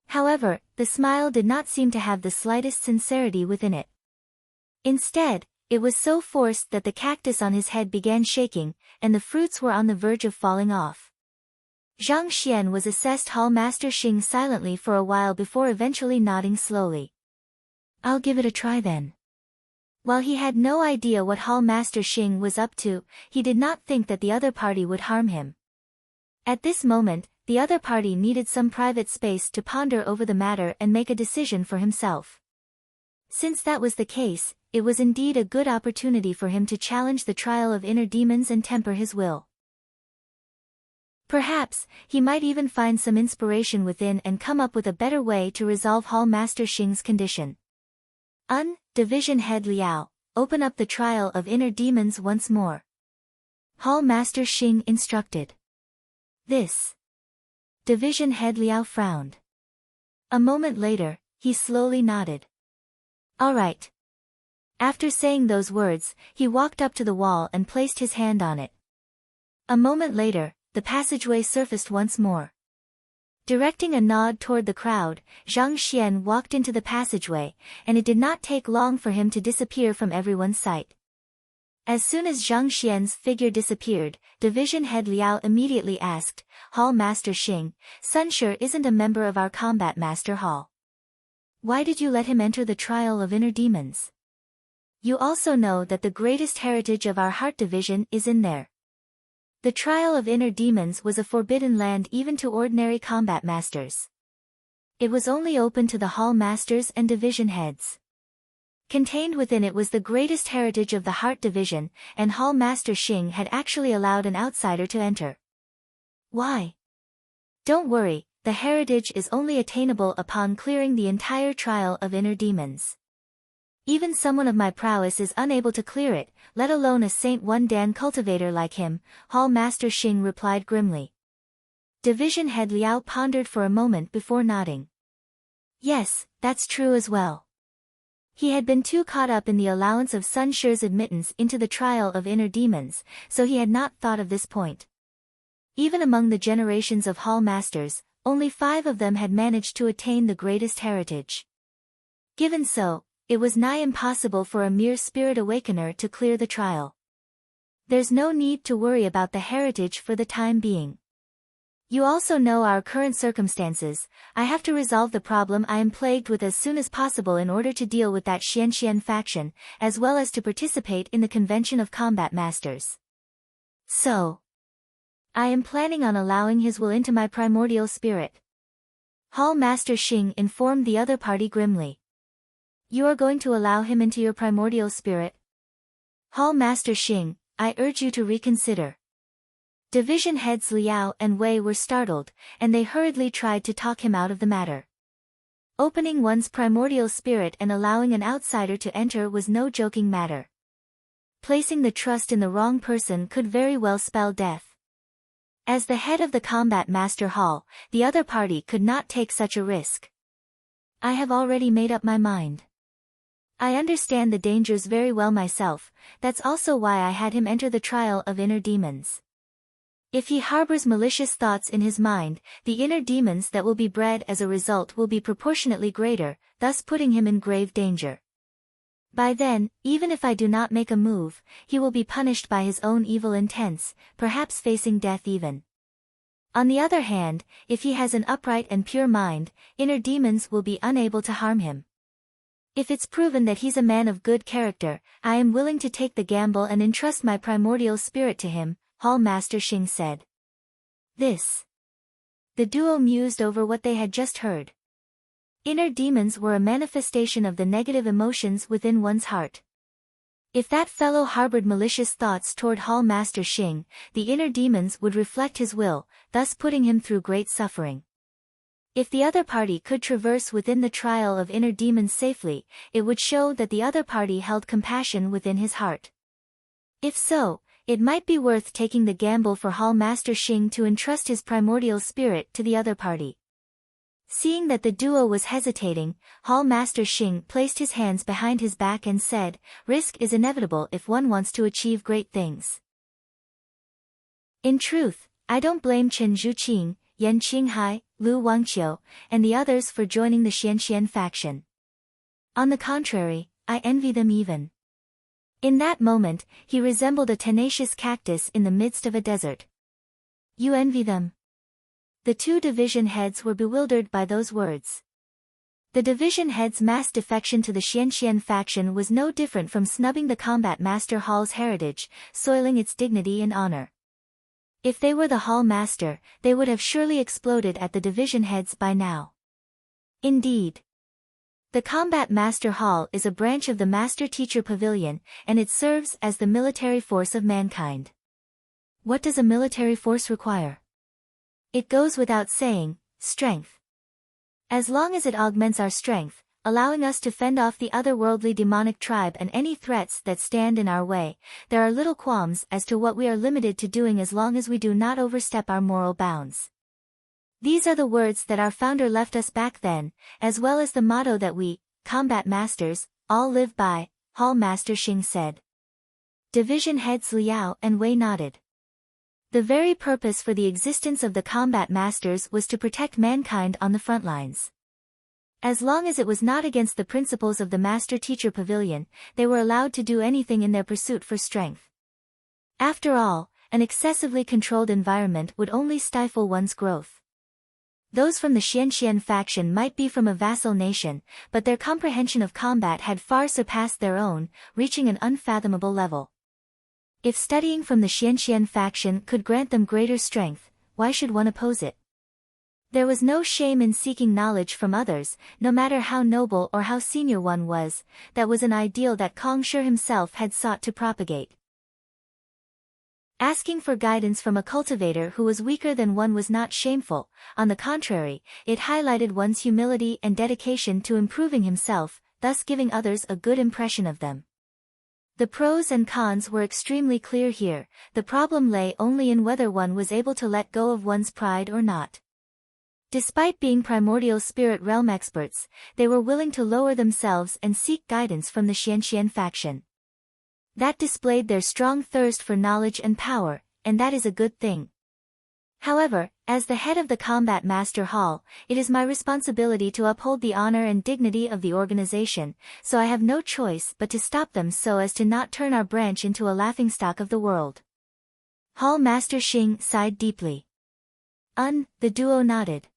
However, the smile did not seem to have the slightest sincerity within it. Instead, it was so forced that the cactus on his head began shaking, and the fruits were on the verge of falling off. Zhang Xian was assessed Hall Master Xing silently for a while before eventually nodding slowly. I'll give it a try then. While he had no idea what Hall Master Xing was up to, he did not think that the other party would harm him. At this moment, the other party needed some private space to ponder over the matter and make a decision for himself. Since that was the case, it was indeed a good opportunity for him to challenge the trial of inner demons and temper his will. Perhaps, he might even find some inspiration within and come up with a better way to resolve Hall Master Xing's condition. Division Head Liao, open up the trial of inner demons once more. Hall Master Xing instructed. This. Division Head Liao frowned. A moment later, he slowly nodded. All right. After saying those words, he walked up to the wall and placed his hand on it. A moment later, the passageway surfaced once more. Directing a nod toward the crowd, Zhang Xian walked into the passageway, and it did not take long for him to disappear from everyone's sight. As soon as Zhang Xian's figure disappeared, Division Head Liao immediately asked, Hall Master Xing, Sun Shi isn't a member of our Combat Master Hall. Why did you let him enter the trial of inner demons? You also know that the greatest heritage of our Heart Division is in there. The trial of inner demons was a forbidden land even to ordinary combat masters. It was only open to the hall masters and division heads. Contained within it was the greatest heritage of the Heart Division, and Hall Master Xing had actually allowed an outsider to enter. Why? Don't worry, the heritage is only attainable upon clearing the entire trial of inner demons. Even someone of my prowess is unable to clear it, let alone a Saint One Dan cultivator like him, Hall Master Xing replied grimly. Division Head Liao pondered for a moment before nodding. Yes, that's true as well. He had been too caught up in the allowance of Sun Shi's admittance into the trial of inner demons, so he had not thought of this point. Even among the generations of Hall Masters, only 5 of them had managed to attain the greatest heritage. Given so, it was nigh impossible for a mere spirit awakener to clear the trial. There's no need to worry about the heritage for the time being. You also know our current circumstances. I have to resolve the problem I am plagued with as soon as possible in order to deal with that Xianxian faction, as well as to participate in the Convention of Combat Masters. So, I am planning on allowing his will into my primordial spirit. Hall Master Xing informed the other party grimly. You are going to allow him into your primordial spirit? Hall Master Xing, I urge you to reconsider. Division heads Liao and Wei were startled, and they hurriedly tried to talk him out of the matter. Opening one's primordial spirit and allowing an outsider to enter was no joking matter. Placing the trust in the wrong person could very well spell death. As the head of the Combat Master Hall, the other party could not take such a risk. I have already made up my mind. I understand the dangers very well myself, that's also why I had him enter the trial of inner demons. If he harbors malicious thoughts in his mind, the inner demons that will be bred as a result will be proportionately greater, thus putting him in grave danger. By then, even if I do not make a move, he will be punished by his own evil intents, perhaps facing death even. On the other hand, if he has an upright and pure mind, inner demons will be unable to harm him. If it's proven that he's a man of good character, I am willing to take the gamble and entrust my primordial spirit to him, Hall Master Xing said. This. The duo mused over what they had just heard. Inner demons were a manifestation of the negative emotions within one's heart. If that fellow harbored malicious thoughts toward Hall Master Xing, the inner demons would reflect his will, thus putting him through great suffering. If the other party could traverse within the trial of inner demons safely, it would show that the other party held compassion within his heart. If so, it might be worth taking the gamble for Hall Master Xing to entrust his primordial spirit to the other party. Seeing that the duo was hesitating, Hall Master Xing placed his hands behind his back and said, "Risk is inevitable if one wants to achieve great things. In truth, I don't blame Chen Zhuqing, Yan Qinghai, Lu Wangqiu, and the others for joining the Xianxian faction. On the contrary, I envy them even." In that moment, he resembled a tenacious cactus in the midst of a desert. "You envy them?" The two division heads were bewildered by those words. The division head's mass defection to the Xianxian faction was no different from snubbing the combat master hall's heritage, soiling its dignity and honor. If they were the hall master, they would have surely exploded at the division heads by now. Indeed. The Combat Master Hall is a branch of the Master Teacher Pavilion, and it serves as the military force of mankind. What does a military force require? It goes without saying, strength. As long as it augments our strength, allowing us to fend off the otherworldly demonic tribe and any threats that stand in our way, there are little qualms as to what we are limited to doing as long as we do not overstep our moral bounds. These are the words that our founder left us back then, as well as the motto that we, combat masters, all live by, Hall Master Xing said. Division heads Liao and Wei nodded. The very purpose for the existence of the combat masters was to protect mankind on the front lines. As long as it was not against the principles of the Master-Teacher Pavilion, they were allowed to do anything in their pursuit for strength. After all, an excessively controlled environment would only stifle one's growth. Those from the Xianxian faction might be from a vassal nation, but their comprehension of combat had far surpassed their own, reaching an unfathomable level. If studying from the Xianxian faction could grant them greater strength, why should one oppose it? There was no shame in seeking knowledge from others, no matter how noble or how senior one was. That was an ideal that Kong Shi himself had sought to propagate. Asking for guidance from a cultivator who was weaker than one was not shameful, on the contrary, it highlighted one's humility and dedication to improving himself, thus giving others a good impression of them. The pros and cons were extremely clear here, the problem lay only in whether one was able to let go of one's pride or not. Despite being primordial spirit realm experts, they were willing to lower themselves and seek guidance from the Xianxian faction. That displayed their strong thirst for knowledge and power, and that is a good thing. However, as the head of the Combat Master Hall, it is my responsibility to uphold the honor and dignity of the organization, so I have no choice but to stop them so as to not turn our branch into a laughingstock of the world. Hall Master Xing sighed deeply. The duo nodded.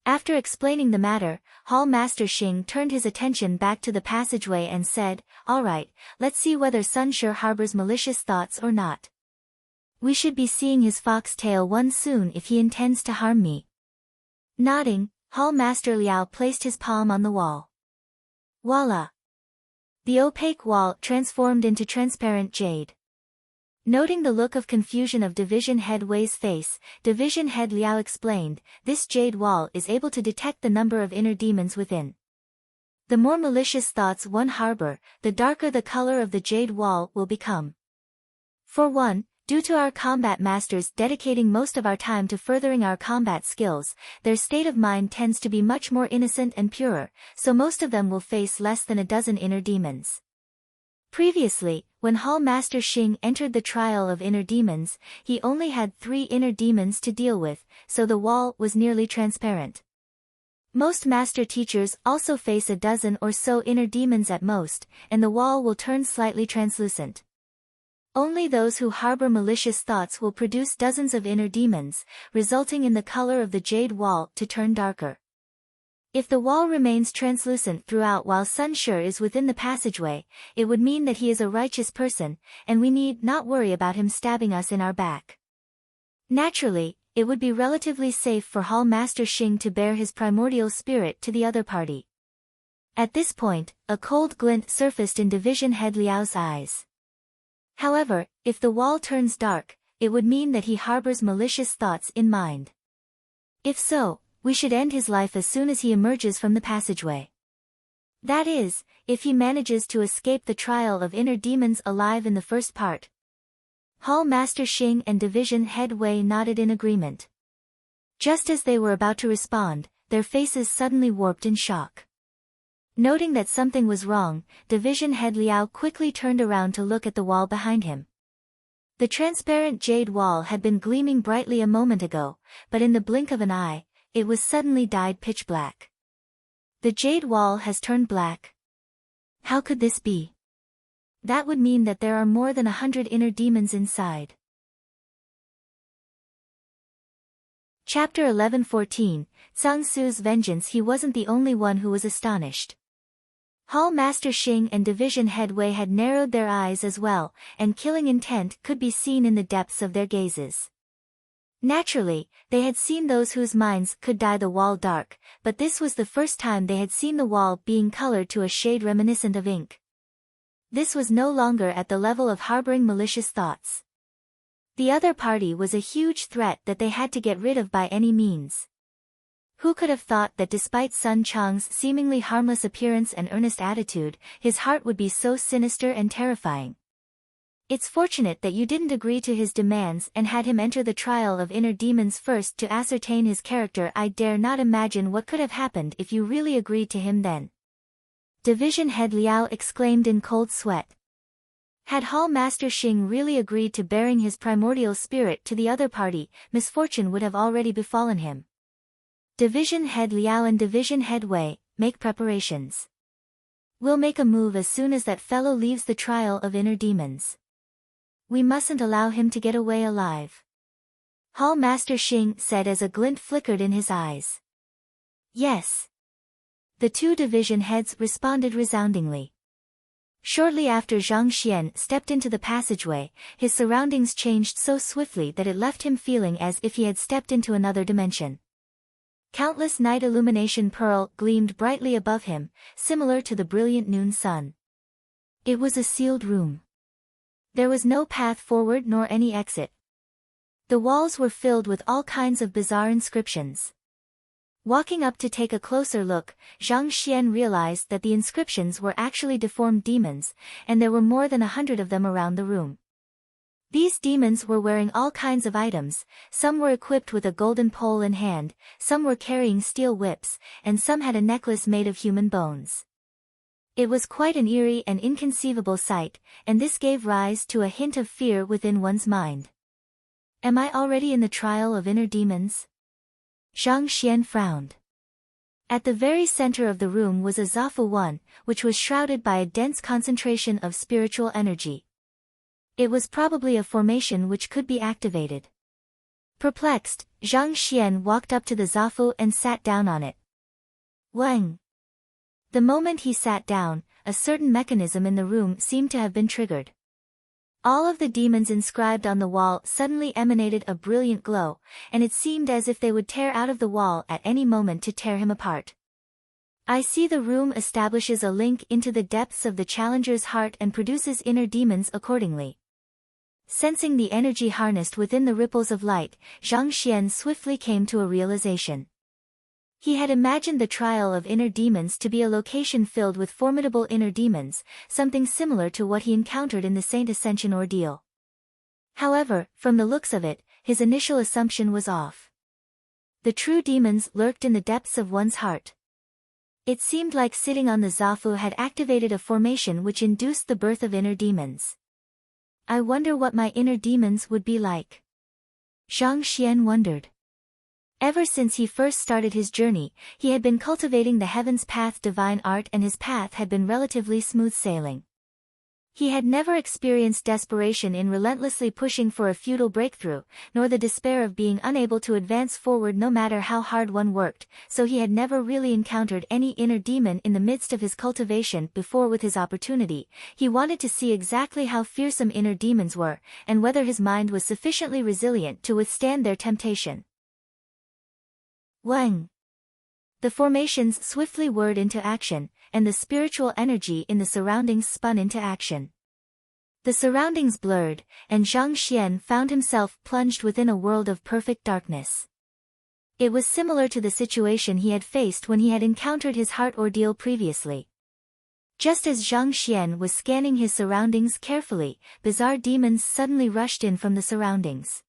After explaining the matter, Hall Master Xing turned his attention back to the passageway and said, "All right, let's see whether Sun Shi harbors malicious thoughts or not. We should be seeing his fox-tail one soon if he intends to harm me." Nodding, Hall Master Liao placed his palm on the wall. Voila! The opaque wall transformed into transparent jade. Noting the look of confusion of Division Head Wei's face, Division Head Liao explained, "This jade wall is able to detect the number of inner demons within. The more malicious thoughts one harbor, the darker the color of the jade wall will become. For one, due to our combat masters dedicating most of our time to furthering our combat skills, their state of mind tends to be much more innocent and purer, so most of them will face less than a dozen inner demons. Previously, when Hall Master Xing entered the trial of inner demons, he only had 3 inner demons to deal with, so the wall was nearly transparent. Most master teachers also face a dozen or so inner demons at most, and the wall will turn slightly translucent. Only those who harbor malicious thoughts will produce dozens of inner demons, resulting in the color of the jade wall to turn darker. If the wall remains translucent throughout while Sun Shi is within the passageway, it would mean that he is a righteous person, and we need not worry about him stabbing us in our back. Naturally, it would be relatively safe for Hall Master Xing to bear his primordial spirit to the other party. At this point, a cold glint surfaced in Division Head Liao's eyes. However, if the wall turns dark, it would mean that he harbors malicious thoughts in mind. If so, we should end his life as soon as he emerges from the passageway. That is, if he manages to escape the trial of inner demons alive in the first part. Hall Master Xing and Division Head Wei nodded in agreement. Just as they were about to respond, their faces suddenly warped in shock. Noting that something was wrong, Division Head Liao quickly turned around to look at the wall behind him. The transparent jade wall had been gleaming brightly a moment ago, but in the blink of an eye, it was suddenly dyed pitch black. The jade wall has turned black. How could this be? That would mean that there are more than 100 inner demons inside. Chapter 11:14, Tsang Su's Vengeance. He wasn't the only one who was astonished. Hall Master Xing and Division Head Wei had narrowed their eyes as well, and killing intent could be seen in the depths of their gazes. Naturally, they had seen those whose minds could dye the wall dark, but this was the first time they had seen the wall being colored to a shade reminiscent of ink. This was no longer at the level of harboring malicious thoughts. The other party was a huge threat that they had to get rid of by any means. Who could have thought that despite Sun Chang's seemingly harmless appearance and earnest attitude, his heart would be so sinister and terrifying? It's fortunate that you didn't agree to his demands and had him enter the trial of inner demons first to ascertain his character. I dare not imagine what could have happened if you really agreed to him then. Division Head Liao exclaimed in cold sweat. Had Hall Master Xing really agreed to bearing his primordial spirit to the other party, misfortune would have already befallen him. Division Head Liao and Division Head Wei, make preparations. We'll make a move as soon as that fellow leaves the trial of inner demons. We mustn't allow him to get away alive. Hall Master Xing said as a glint flickered in his eyes. Yes. The two division heads responded resoundingly. Shortly after Zhang Xian stepped into the passageway, his surroundings changed so swiftly that it left him feeling as if he had stepped into another dimension. Countless night illumination pearl gleamed brightly above him, similar to the brilliant noon sun. It was a sealed room. There was no path forward nor any exit. The walls were filled with all kinds of bizarre inscriptions. Walking up to take a closer look, Zhang Xian realized that the inscriptions were actually deformed demons, and there were more than 100 of them around the room. These demons were wearing all kinds of items, some were equipped with a golden pole in hand, some were carrying steel whips, and some had a necklace made of human bones. It was quite an eerie and inconceivable sight, and this gave rise to a hint of fear within one's mind. Am I already in the trial of inner demons? Zhang Xian frowned. At the very center of the room was a Zafu One, which was shrouded by a dense concentration of spiritual energy. It was probably a formation which could be activated. Perplexed, Zhang Xian walked up to the Zafu and sat down on it. Wang! The moment he sat down, a certain mechanism in the room seemed to have been triggered. All of the demons inscribed on the wall suddenly emanated a brilliant glow, and it seemed as if they would tear out of the wall at any moment to tear him apart. I see the room establishes a link into the depths of the challenger's heart and produces inner demons accordingly. Sensing the energy harnessed within the ripples of light, Zhang Xian swiftly came to a realization. He had imagined the trial of inner demons to be a location filled with formidable inner demons, something similar to what he encountered in the Saint Ascension ordeal. However, from the looks of it, his initial assumption was off. The true demons lurked in the depths of one's heart. It seemed like sitting on the Zafu had activated a formation which induced the birth of inner demons. I wonder what my inner demons would be like. Zhang Xian wondered. Ever since he first started his journey, he had been cultivating the Heaven's Path divine art, and his path had been relatively smooth sailing. He had never experienced desperation in relentlessly pushing for a futile breakthrough, nor the despair of being unable to advance forward no matter how hard one worked, so he had never really encountered any inner demon in the midst of his cultivation before. With his opportunity, he wanted to see exactly how fearsome inner demons were, and whether his mind was sufficiently resilient to withstand their temptation. Wang. The formations swiftly whirred into action, and the spiritual energy in the surroundings spun into action. The surroundings blurred, and Zhang Xian found himself plunged within a world of perfect darkness. It was similar to the situation he had faced when he had encountered his heart ordeal previously. Just as Zhang Xian was scanning his surroundings carefully, bizarre demons suddenly rushed in from the surroundings.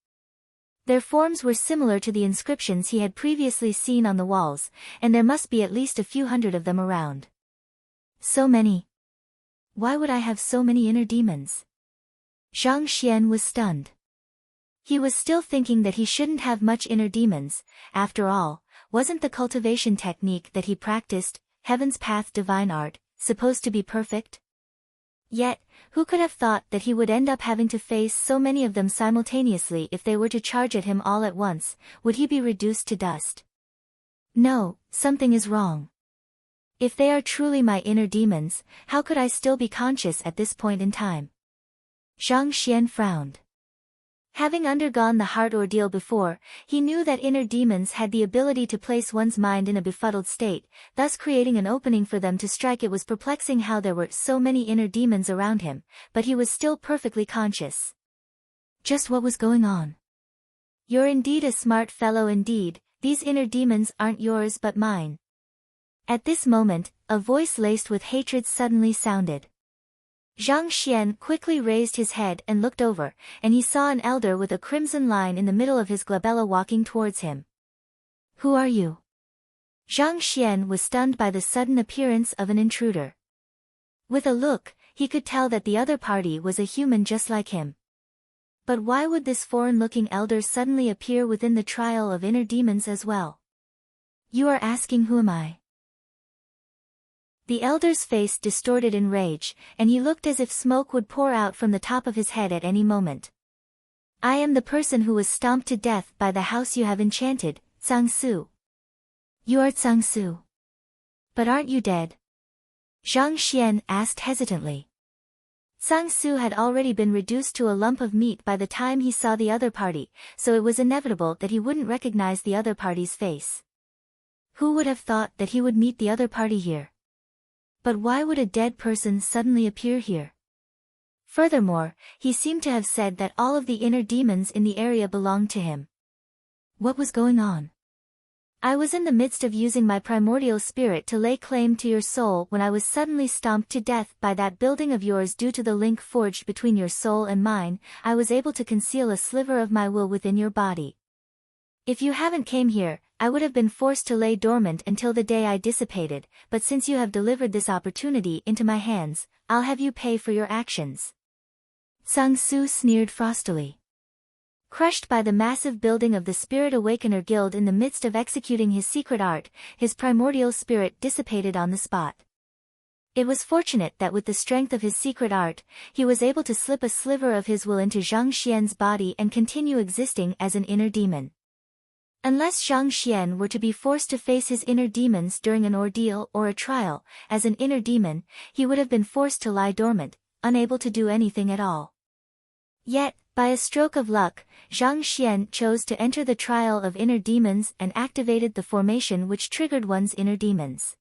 Their forms were similar to the inscriptions he had previously seen on the walls, and there must be at least a few hundred of them around. So many. Why would I have so many inner demons? Zhang Xian was stunned. He was still thinking that he shouldn't have much inner demons. After all, wasn't the cultivation technique that he practiced, Heaven's Path Divine Art, supposed to be perfect? Yet, who could have thought that he would end up having to face so many of them simultaneously? If they were to charge at him all at once, would he be reduced to dust? No, something is wrong. If they are truly my inner demons, how could I still be conscious at this point in time? Zhang Xian frowned. Having undergone the heart ordeal before, he knew that inner demons had the ability to place one's mind in a befuddled state, thus creating an opening for them to strike. It was perplexing how there were so many inner demons around him, but he was still perfectly conscious. Just what was going on? You're indeed a smart fellow indeed. These inner demons aren't yours but mine. At this moment, a voice laced with hatred suddenly sounded. Zhang Xian quickly raised his head and looked over, and he saw an elder with a crimson line in the middle of his glabella walking towards him. Who are you? Zhang Xian was stunned by the sudden appearance of an intruder. With a look, he could tell that the other party was a human just like him. But why would this foreign-looking elder suddenly appear within the trial of inner demons as well? You are asking who am I? The elder's face distorted in rage, and he looked as if smoke would pour out from the top of his head at any moment. I am the person who was stomped to death by the house you have enchanted, Zhang Su. You are Zhang Su. But aren't you dead? Zhang Xian asked hesitantly. Zhang Su had already been reduced to a lump of meat by the time he saw the other party, so it was inevitable that he wouldn't recognize the other party's face. Who would have thought that he would meet the other party here? But why would a dead person suddenly appear here? Furthermore, he seemed to have said that all of the inner demons in the area belonged to him. What was going on? I was in the midst of using my primordial spirit to lay claim to your soul when I was suddenly stomped to death by that building of yours. Due to the link forged between your soul and mine, I was able to conceal a sliver of my will within your body. If you haven't came here, I would have been forced to lay dormant until the day I dissipated, but since you have delivered this opportunity into my hands, I'll have you pay for your actions. Zhang Su sneered frostily. Crushed by the massive building of the Spirit Awakener Guild in the midst of executing his secret art, his primordial spirit dissipated on the spot. It was fortunate that with the strength of his secret art, he was able to slip a sliver of his will into Zhang Xian's body and continue existing as an inner demon. Unless Zhang Xian were to be forced to face his inner demons during an ordeal or a trial, as an inner demon, he would have been forced to lie dormant, unable to do anything at all. Yet, by a stroke of luck, Zhang Xian chose to enter the trial of inner demons and activated the formation which triggered one's inner demons.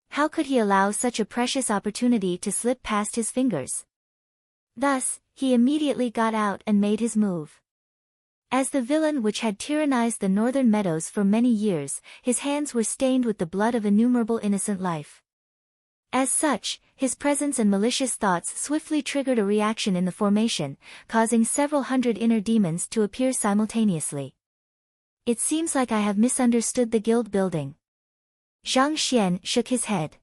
How could he allow such a precious opportunity to slip past his fingers? Thus, he immediately got out and made his move. As the villain which had tyrannized the northern meadows for many years, his hands were stained with the blood of innumerable innocent life. As such, his presence and malicious thoughts swiftly triggered a reaction in the formation, causing several hundred inner demons to appear simultaneously. It seems like I have misunderstood the guild building. Zhang Xian shook his head.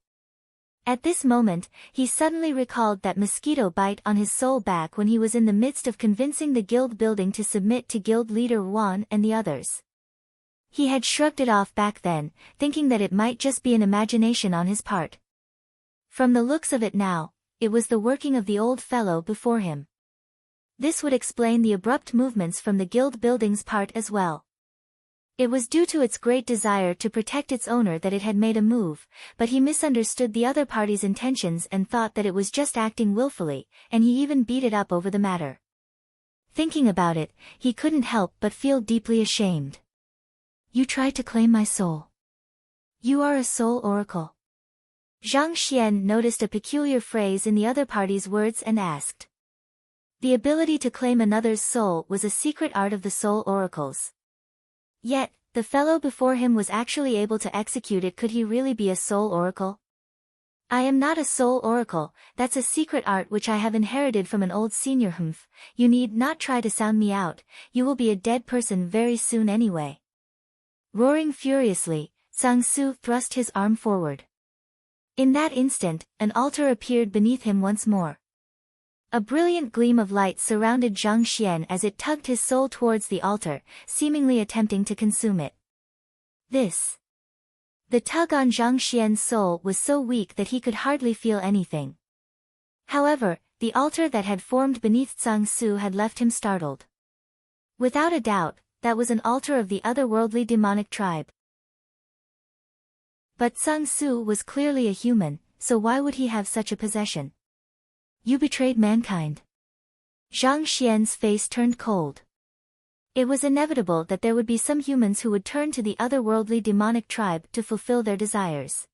At this moment, he suddenly recalled that mosquito bite on his soul back when he was in the midst of convincing the guild building to submit to guild leader Wan and the others. He had shrugged it off back then, thinking that it might just be an imagination on his part. From the looks of it now, it was the working of the old fellow before him. This would explain the abrupt movements from the guild building's part as well. It was due to its great desire to protect its owner that it had made a move, but he misunderstood the other party's intentions and thought that it was just acting willfully, and he even beat it up over the matter. Thinking about it, he couldn't help but feel deeply ashamed. You tried to claim my soul. You are a soul oracle. Zhang Xian noticed a peculiar phrase in the other party's words and asked. The ability to claim another's soul was a secret art of the soul oracles. Yet, the fellow before him was actually able to execute it. Could he really be a soul oracle? I am not a soul oracle, that's a secret art which I have inherited from an old senior. Humph, you need not try to sound me out, you will be a dead person very soon anyway. Roaring furiously, Sang Su thrust his arm forward. In that instant, an altar appeared beneath him once more. A brilliant gleam of light surrounded Zhang Xian as it tugged his soul towards the altar, seemingly attempting to consume it. The tug on Zhang Xian's soul was so weak that he could hardly feel anything. However, the altar that had formed beneath Sang Su had left him startled. Without a doubt, that was an altar of the otherworldly demonic tribe. But Sang Su was clearly a human, so why would he have such a possession? You betrayed mankind. Zhang Xian's face turned cold. It was inevitable that there would be some humans who would turn to the otherworldly demonic tribe to fulfill their desires.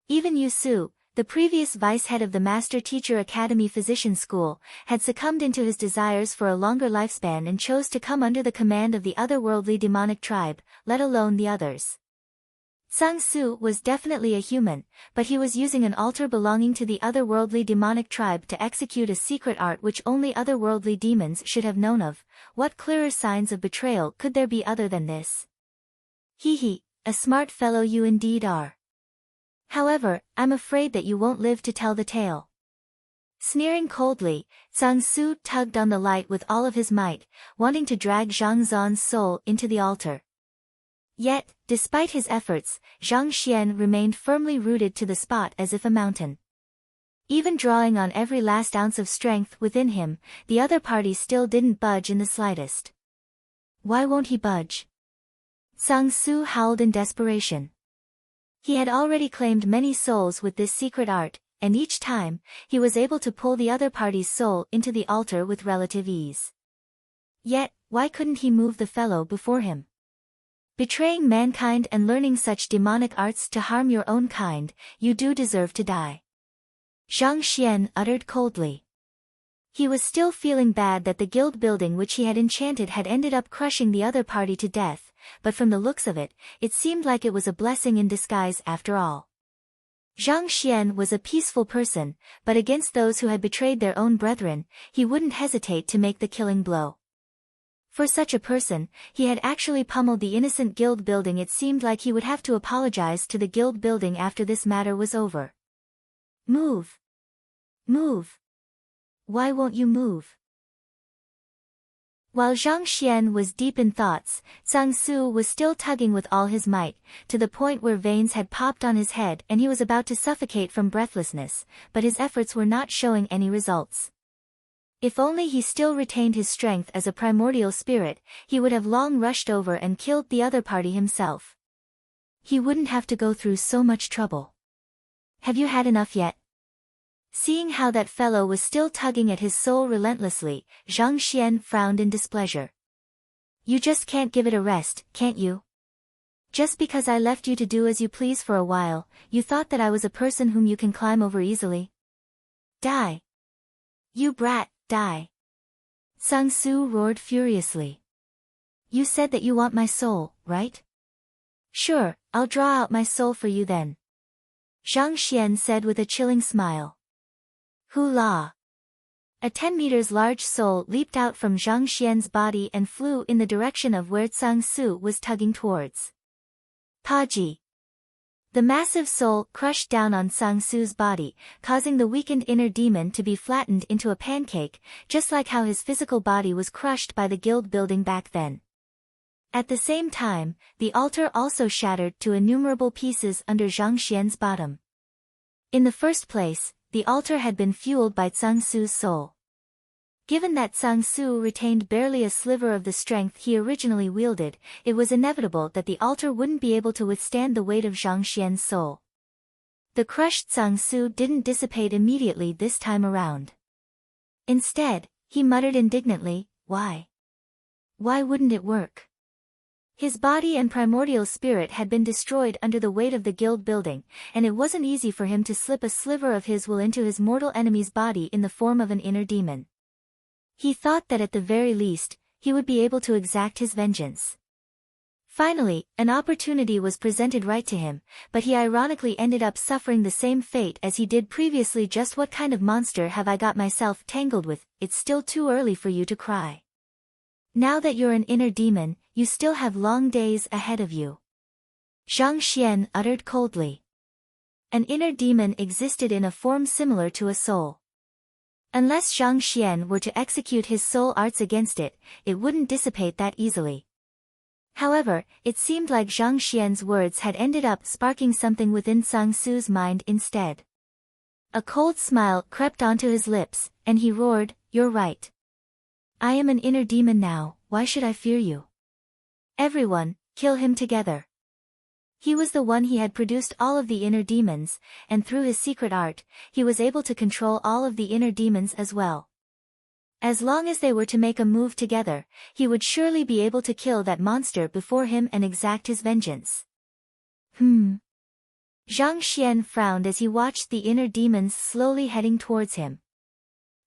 Even Yu Su, the previous vice-head of the Master Teacher Academy Physician School, had succumbed into his desires for a longer lifespan and chose to come under the command of the otherworldly demonic tribe, let alone the others. Sang Su was definitely a human, but he was using an altar belonging to the otherworldly demonic tribe to execute a secret art which only otherworldly demons should have known of. What clearer signs of betrayal could there be other than this? Hee, a smart fellow you indeed are. However, I'm afraid that you won't live to tell the tale. Sneering coldly, Sang Su tugged on the light with all of his might, wanting to drag Zhang Zan's soul into the altar. Yet, despite his efforts, Zhang Xian remained firmly rooted to the spot as if a mountain. Even drawing on every last ounce of strength within him, the other party still didn't budge in the slightest. Why won't he budge? Sang Su howled in desperation. He had already claimed many souls with this secret art, and each time, he was able to pull the other party's soul into the altar with relative ease. Yet, why couldn't he move the fellow before him? Betraying mankind and learning such demonic arts to harm your own kind, you do deserve to die. Zhang Xian uttered coldly. He was still feeling bad that the guild building which he had enchanted had ended up crushing the other party to death, but from the looks of it, it seemed like it was a blessing in disguise after all. Zhang Xian was a peaceful person, but against those who had betrayed their own brethren, he wouldn't hesitate to make the killing blow. For such a person, he had actually pummeled the innocent guild building. It seemed like he would have to apologize to the guild building after this matter was over. Move! Move! Why won't you move? While Zhang Xian was deep in thoughts, Sang Su was still tugging with all his might, to the point where veins had popped on his head and he was about to suffocate from breathlessness, but his efforts were not showing any results. If only he still retained his strength as a primordial spirit, he would have long rushed over and killed the other party himself. He wouldn't have to go through so much trouble. Have you had enough yet? Seeing how that fellow was still tugging at his soul relentlessly, Zhang Xian frowned in displeasure. You just can't give it a rest, can't you? Just because I left you to do as you please for a while, you thought that I was a person whom you can climb over easily? Die! You brat, die! Sang Su roared furiously. You said that you want my soul, right? Sure, I'll draw out my soul for you then. Zhang Xian said with a chilling smile. Hula! A 10 meters large soul leaped out from Zhang Xian's body and flew in the direction of where Sang Su was tugging towards. Taji! The massive soul crushed down on Sang Su's body, causing the weakened inner demon to be flattened into a pancake, just like how his physical body was crushed by the guild building back then. At the same time, the altar also shattered to innumerable pieces under Zhang Xian's bottom. In the first place, the altar had been fueled by Tsang Su's soul. Given that Tsang Su retained barely a sliver of the strength he originally wielded, it was inevitable that the altar wouldn't be able to withstand the weight of Zhang Xian's soul. The crushed Tsang Su didn't dissipate immediately this time around. Instead, he muttered indignantly, "Why? Why wouldn't it work?" His body and primordial spirit had been destroyed under the weight of the guild building, and it wasn't easy for him to slip a sliver of his will into his mortal enemy's body in the form of an inner demon. He thought that at the very least, he would be able to exact his vengeance. Finally, an opportunity was presented right to him, but he ironically ended up suffering the same fate as he did previously. Just what kind of monster have I got myself tangled with? It's still too early for you to cry. Now that you're an inner demon, you still have long days ahead of you. Zhang Xian uttered coldly. An inner demon existed in a form similar to a soul. Unless Zhang Xian were to execute his soul arts against it, it wouldn't dissipate that easily. However, it seemed like Zhang Xian's words had ended up sparking something within Tsang Su's mind instead. A cold smile crept onto his lips, and he roared, "You're right. I am an inner demon now, why should I fear you? Everyone, kill him together." He was the one he had produced all of the inner demons, and through his secret art, he was able to control all of the inner demons as well. As long as they were to make a move together, he would surely be able to kill that monster before him and exact his vengeance. Zhang Xian frowned as he watched the inner demons slowly heading towards him.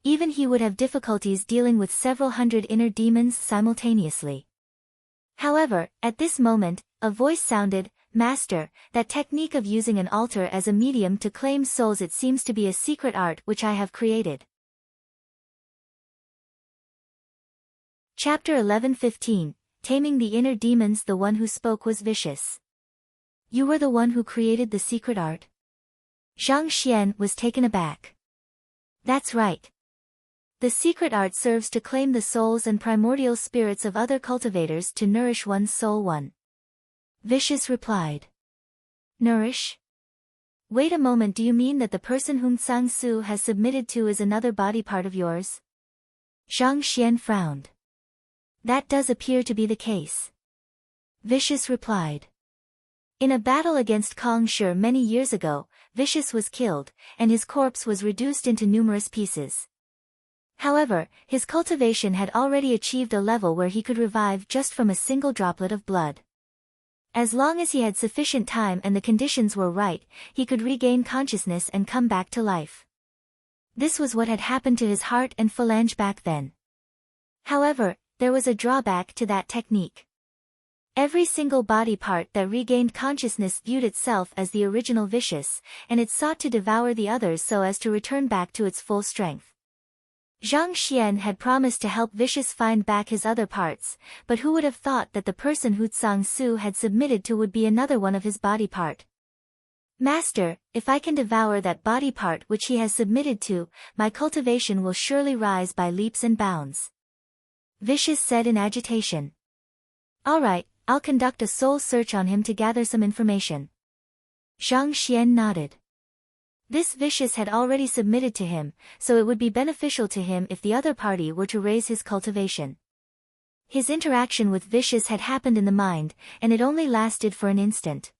Even he would have difficulties dealing with several hundred inner demons simultaneously. However, at this moment, a voice sounded, "Master, that technique of using an altar as a medium to claim souls, it seems to be a secret art which I have created." Chapter 11:15, Taming the Inner Demons. The one who spoke was vicious. "You were the one who created the secret art?" Zhang Xian was taken aback. "That's right. The secret art serves to claim the souls and primordial spirits of other cultivators to nourish one's soul." One. Vicious replied. "Nourish? Wait a moment, do you mean that the person whom Tsang Su has submitted to is another body part of yours?" Zhang Xian frowned. "That does appear to be the case." Vicious replied. "In a battle against Kong Shi many years ago, Vicious was killed, and his corpse was reduced into numerous pieces. However, his cultivation had already achieved a level where he could revive just from a single droplet of blood. As long as he had sufficient time and the conditions were right, he could regain consciousness and come back to life. This was what had happened to his heart and phalange back then. However, there was a drawback to that technique. Every single body part that regained consciousness viewed itself as the original Vicious, and it sought to devour the others so as to return back to its full strength. Zhang Xian had promised to help Vicious find back his other parts, but who would have thought that the person who Tsang Su had submitted to would be another one of his body part? "Master, if I can devour that body part which he has submitted to, my cultivation will surely rise by leaps and bounds," Vicious said in agitation. "All right, I'll conduct a soul search on him to gather some information." Zhang Xian nodded. This Vicious had already submitted to him, so it would be beneficial to him if the other party were to raise his cultivation. His interaction with Vicious had happened in the mind, and it only lasted for an instant.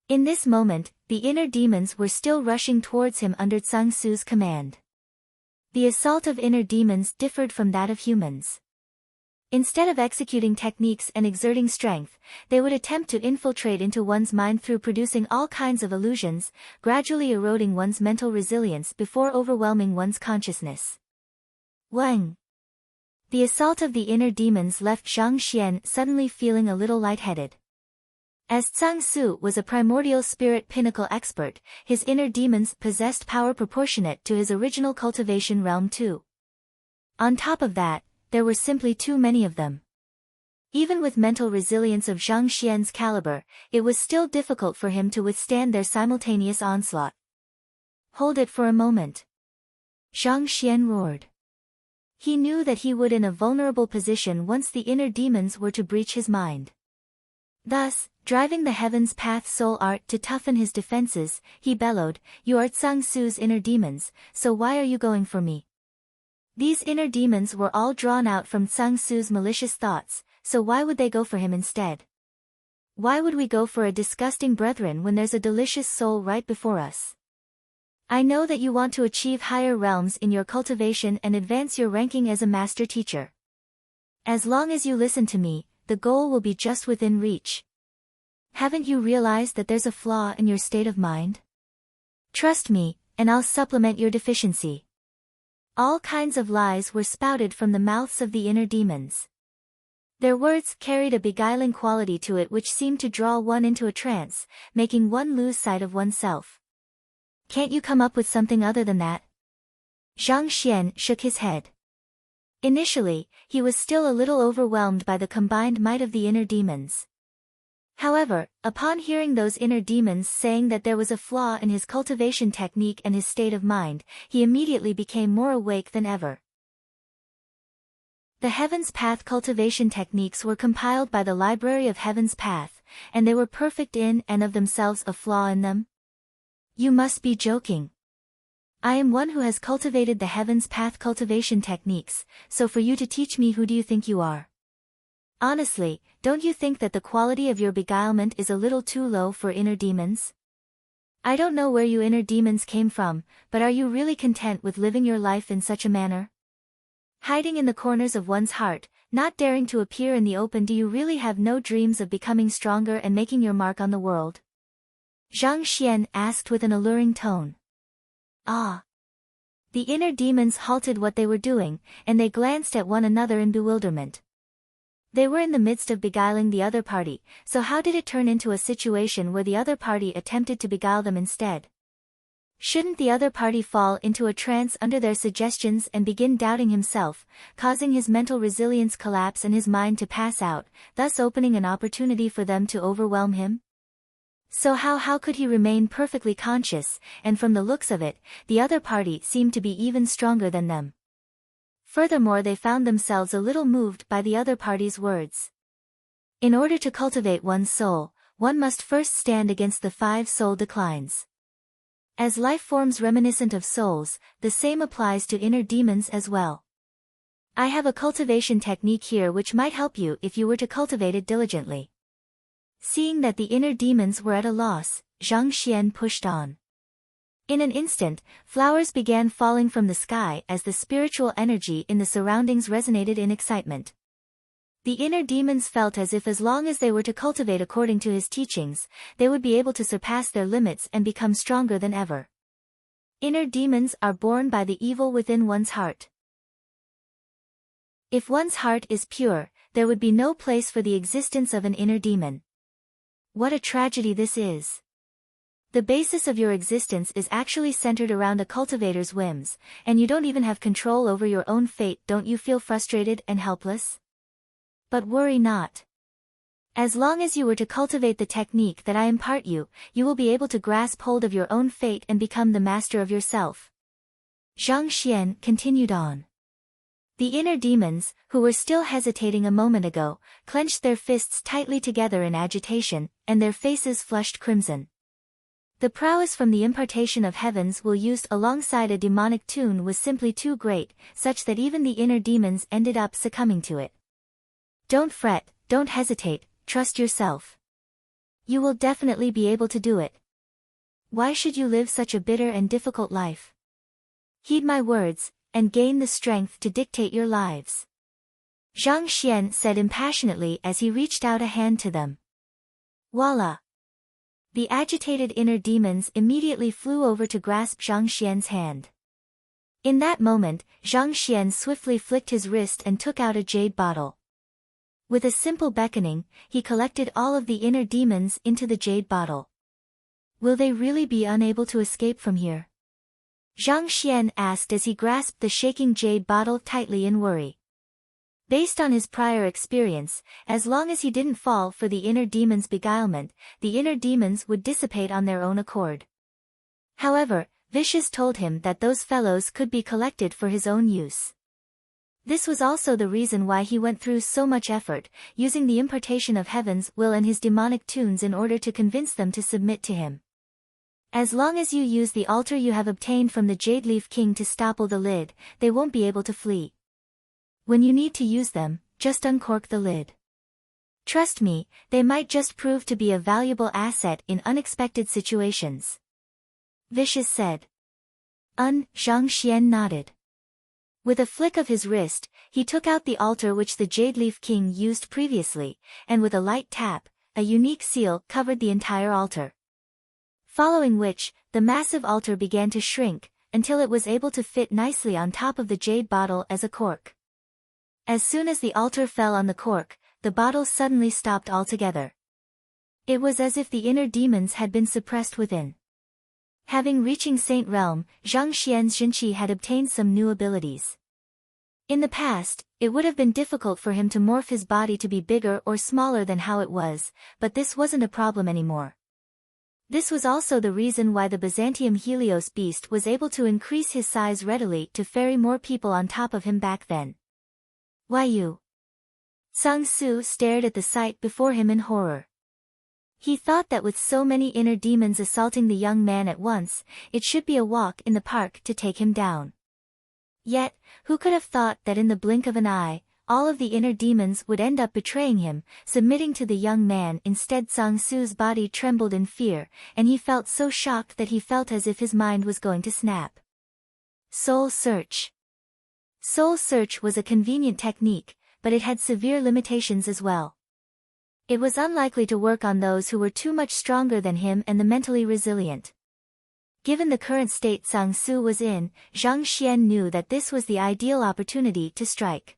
In this moment, the inner demons were still rushing towards him under Tsang Su's command. The assault of inner demons differed from that of humans. Instead of executing techniques and exerting strength, they would attempt to infiltrate into one's mind through producing all kinds of illusions, gradually eroding one's mental resilience before overwhelming one's consciousness. Wang. The assault of the inner demons left Zhang Xian suddenly feeling a little lightheaded. As Tsang Su was a primordial spirit pinnacle expert, his inner demons possessed power proportionate to his original cultivation realm too. On top of that, there were simply too many of them. Even with mental resilience of Zhang Xian's caliber, it was still difficult for him to withstand their simultaneous onslaught. "Hold it for a moment," Zhang Xian roared. He knew that he would in a vulnerable position once the inner demons were to breach his mind. Thus, driving the heaven's path soul art to toughen his defenses, he bellowed, "You are Tsang Su's inner demons, so why are you going for me?" These inner demons were all drawn out from Tsang Su's malicious thoughts, so why would they go for him instead? Why would we go for a disgusting brethren when there's a delicious soul right before us? I know that you want to achieve higher realms in your cultivation and advance your ranking as a master teacher. As long as you listen to me, the goal will be just within reach. Haven't you realized that there's a flaw in your state of mind? Trust me, and I'll supplement your deficiency. All kinds of lies were spouted from the mouths of the inner demons. Their words carried a beguiling quality to it which seemed to draw one into a trance, making one lose sight of oneself. Can't you come up with something other than that? Zhang Xian shook his head. Initially, he was still a little overwhelmed by the combined might of the inner demons. However, upon hearing those inner demons saying that there was a flaw in his cultivation technique and his state of mind, he immediately became more awake than ever. The Heaven's Path cultivation techniques were compiled by the Library of Heaven's Path, and they were perfect in and of themselves a flaw in them? You must be joking. I am one who has cultivated the Heaven's Path cultivation techniques, so for you to teach me, who do you think you are? Honestly, don't you think that the quality of your beguilement is a little too low for inner demons? I don't know where you inner demons came from, but are you really content with living your life in such a manner? Hiding in the corners of one's heart, not daring to appear in the open, do you really have no dreams of becoming stronger and making your mark on the world? Zhang Xian asked with an alluring tone. Ah! The inner demons halted what they were doing, and they glanced at one another in bewilderment. They were in the midst of beguiling the other party, so how did it turn into a situation where the other party attempted to beguile them instead? Shouldn't the other party fall into a trance under their suggestions and begin doubting himself, causing his mental resilience collapse and his mind to pass out, thus opening an opportunity for them to overwhelm him? So how could he remain perfectly conscious, and from the looks of it, the other party seemed to be even stronger than them. Furthermore, they found themselves a little moved by the other party's words. In order to cultivate one's soul, one must first stand against the 5 soul declines. As life forms reminiscent of souls, the same applies to inner demons as well. I have a cultivation technique here which might help you if you were to cultivate it diligently. Seeing that the inner demons were at a loss, Zhang Xian pushed on. In an instant, flowers began falling from the sky as the spiritual energy in the surroundings resonated in excitement. The inner demons felt as if as long as they were to cultivate according to his teachings, they would be able to surpass their limits and become stronger than ever. Inner demons are born by the evil within one's heart. If one's heart is pure, there would be no place for the existence of an inner demon. What a tragedy this is. The basis of your existence is actually centered around a cultivator's whims, and you don't even have control over your own fate. Don't you feel frustrated and helpless? But worry not. As long as you were to cultivate the technique that I impart you, you will be able to grasp hold of your own fate and become the master of yourself. Zhang Xian continued on. The inner demons, who were still hesitating a moment ago, clenched their fists tightly together in agitation, and their faces flushed crimson. The prowess from the impartation of heavens will used alongside a demonic tune was simply too great, such that even the inner demons ended up succumbing to it. Don't fret, don't hesitate, trust yourself. You will definitely be able to do it. Why should you live such a bitter and difficult life? Heed my words, and gain the strength to dictate your lives. Zhang Xian said impassionately as he reached out a hand to them. Voila! The agitated inner demons immediately flew over to grasp Zhang Xian's hand. In that moment, Zhang Xian swiftly flicked his wrist and took out a jade bottle. With a simple beckoning, he collected all of the inner demons into the jade bottle. Will they really be unable to escape from here? Zhang Xian asked as he grasped the shaking jade bottle tightly in worry. Based on his prior experience, as long as he didn't fall for the inner demon's beguilement, the inner demons would dissipate on their own accord. However, Vicious told him that those fellows could be collected for his own use. This was also the reason why he went through so much effort, using the impartation of heaven's will and his demonic tunes in order to convince them to submit to him. As long as you use the altar you have obtained from the Jade Leaf King to stopple the lid, they won't be able to flee. When you need to use them, just uncork the lid. Trust me, they might just prove to be a valuable asset in unexpected situations. Vicious said. Zhang Xian nodded. With a flick of his wrist, he took out the altar which the Jade Leaf King used previously, and with a light tap, a unique seal covered the entire altar. Following which, the massive altar began to shrink, until it was able to fit nicely on top of the jade bottle as a cork. As soon as the altar fell on the cork, the bottle suddenly stopped altogether. It was as if the inner demons had been suppressed within. Having reaching Saint Realm, Zhang Xian's Xinqi had obtained some new abilities. In the past, it would have been difficult for him to morph his body to be bigger or smaller than how it was, but this wasn't a problem anymore. This was also the reason why the Byzantium Helios beast was able to increase his size readily to ferry more people on top of him back then. Why you? Sang Su stared at the sight before him in horror. He thought that with so many inner demons assaulting the young man at once, it should be a walk in the park to take him down. Yet, who could have thought that in the blink of an eye, all of the inner demons would end up betraying him, submitting to the young man. Instead, Sang Su's body trembled in fear, and he felt so shocked that he felt as if his mind was going to snap. Soul Search. Soul Search was a convenient technique, but it had severe limitations as well. It was unlikely to work on those who were too much stronger than him and the mentally resilient. Given the current state Sang Su was in, Zhang Xian knew that this was the ideal opportunity to strike.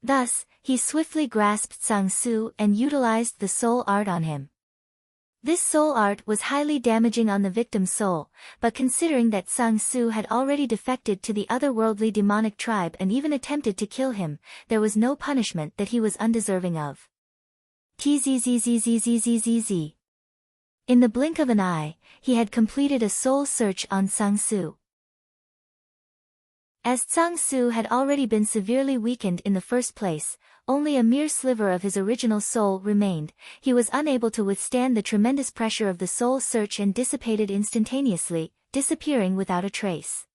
Thus, he swiftly grasped Sang Su and utilized the soul art on him. This soul art was highly damaging on the victim's soul, but considering that Sang Su had already defected to the otherworldly demonic tribe and even attempted to kill him, there was no punishment that he was undeserving of. Tzzzzzzzzzzzz. In the blink of an eye, he had completed a soul search on Sang Su. As Sang Su had already been severely weakened in the first place, only a mere sliver of his original soul remained. He was unable to withstand the tremendous pressure of the soul search and dissipated instantaneously, disappearing without a trace.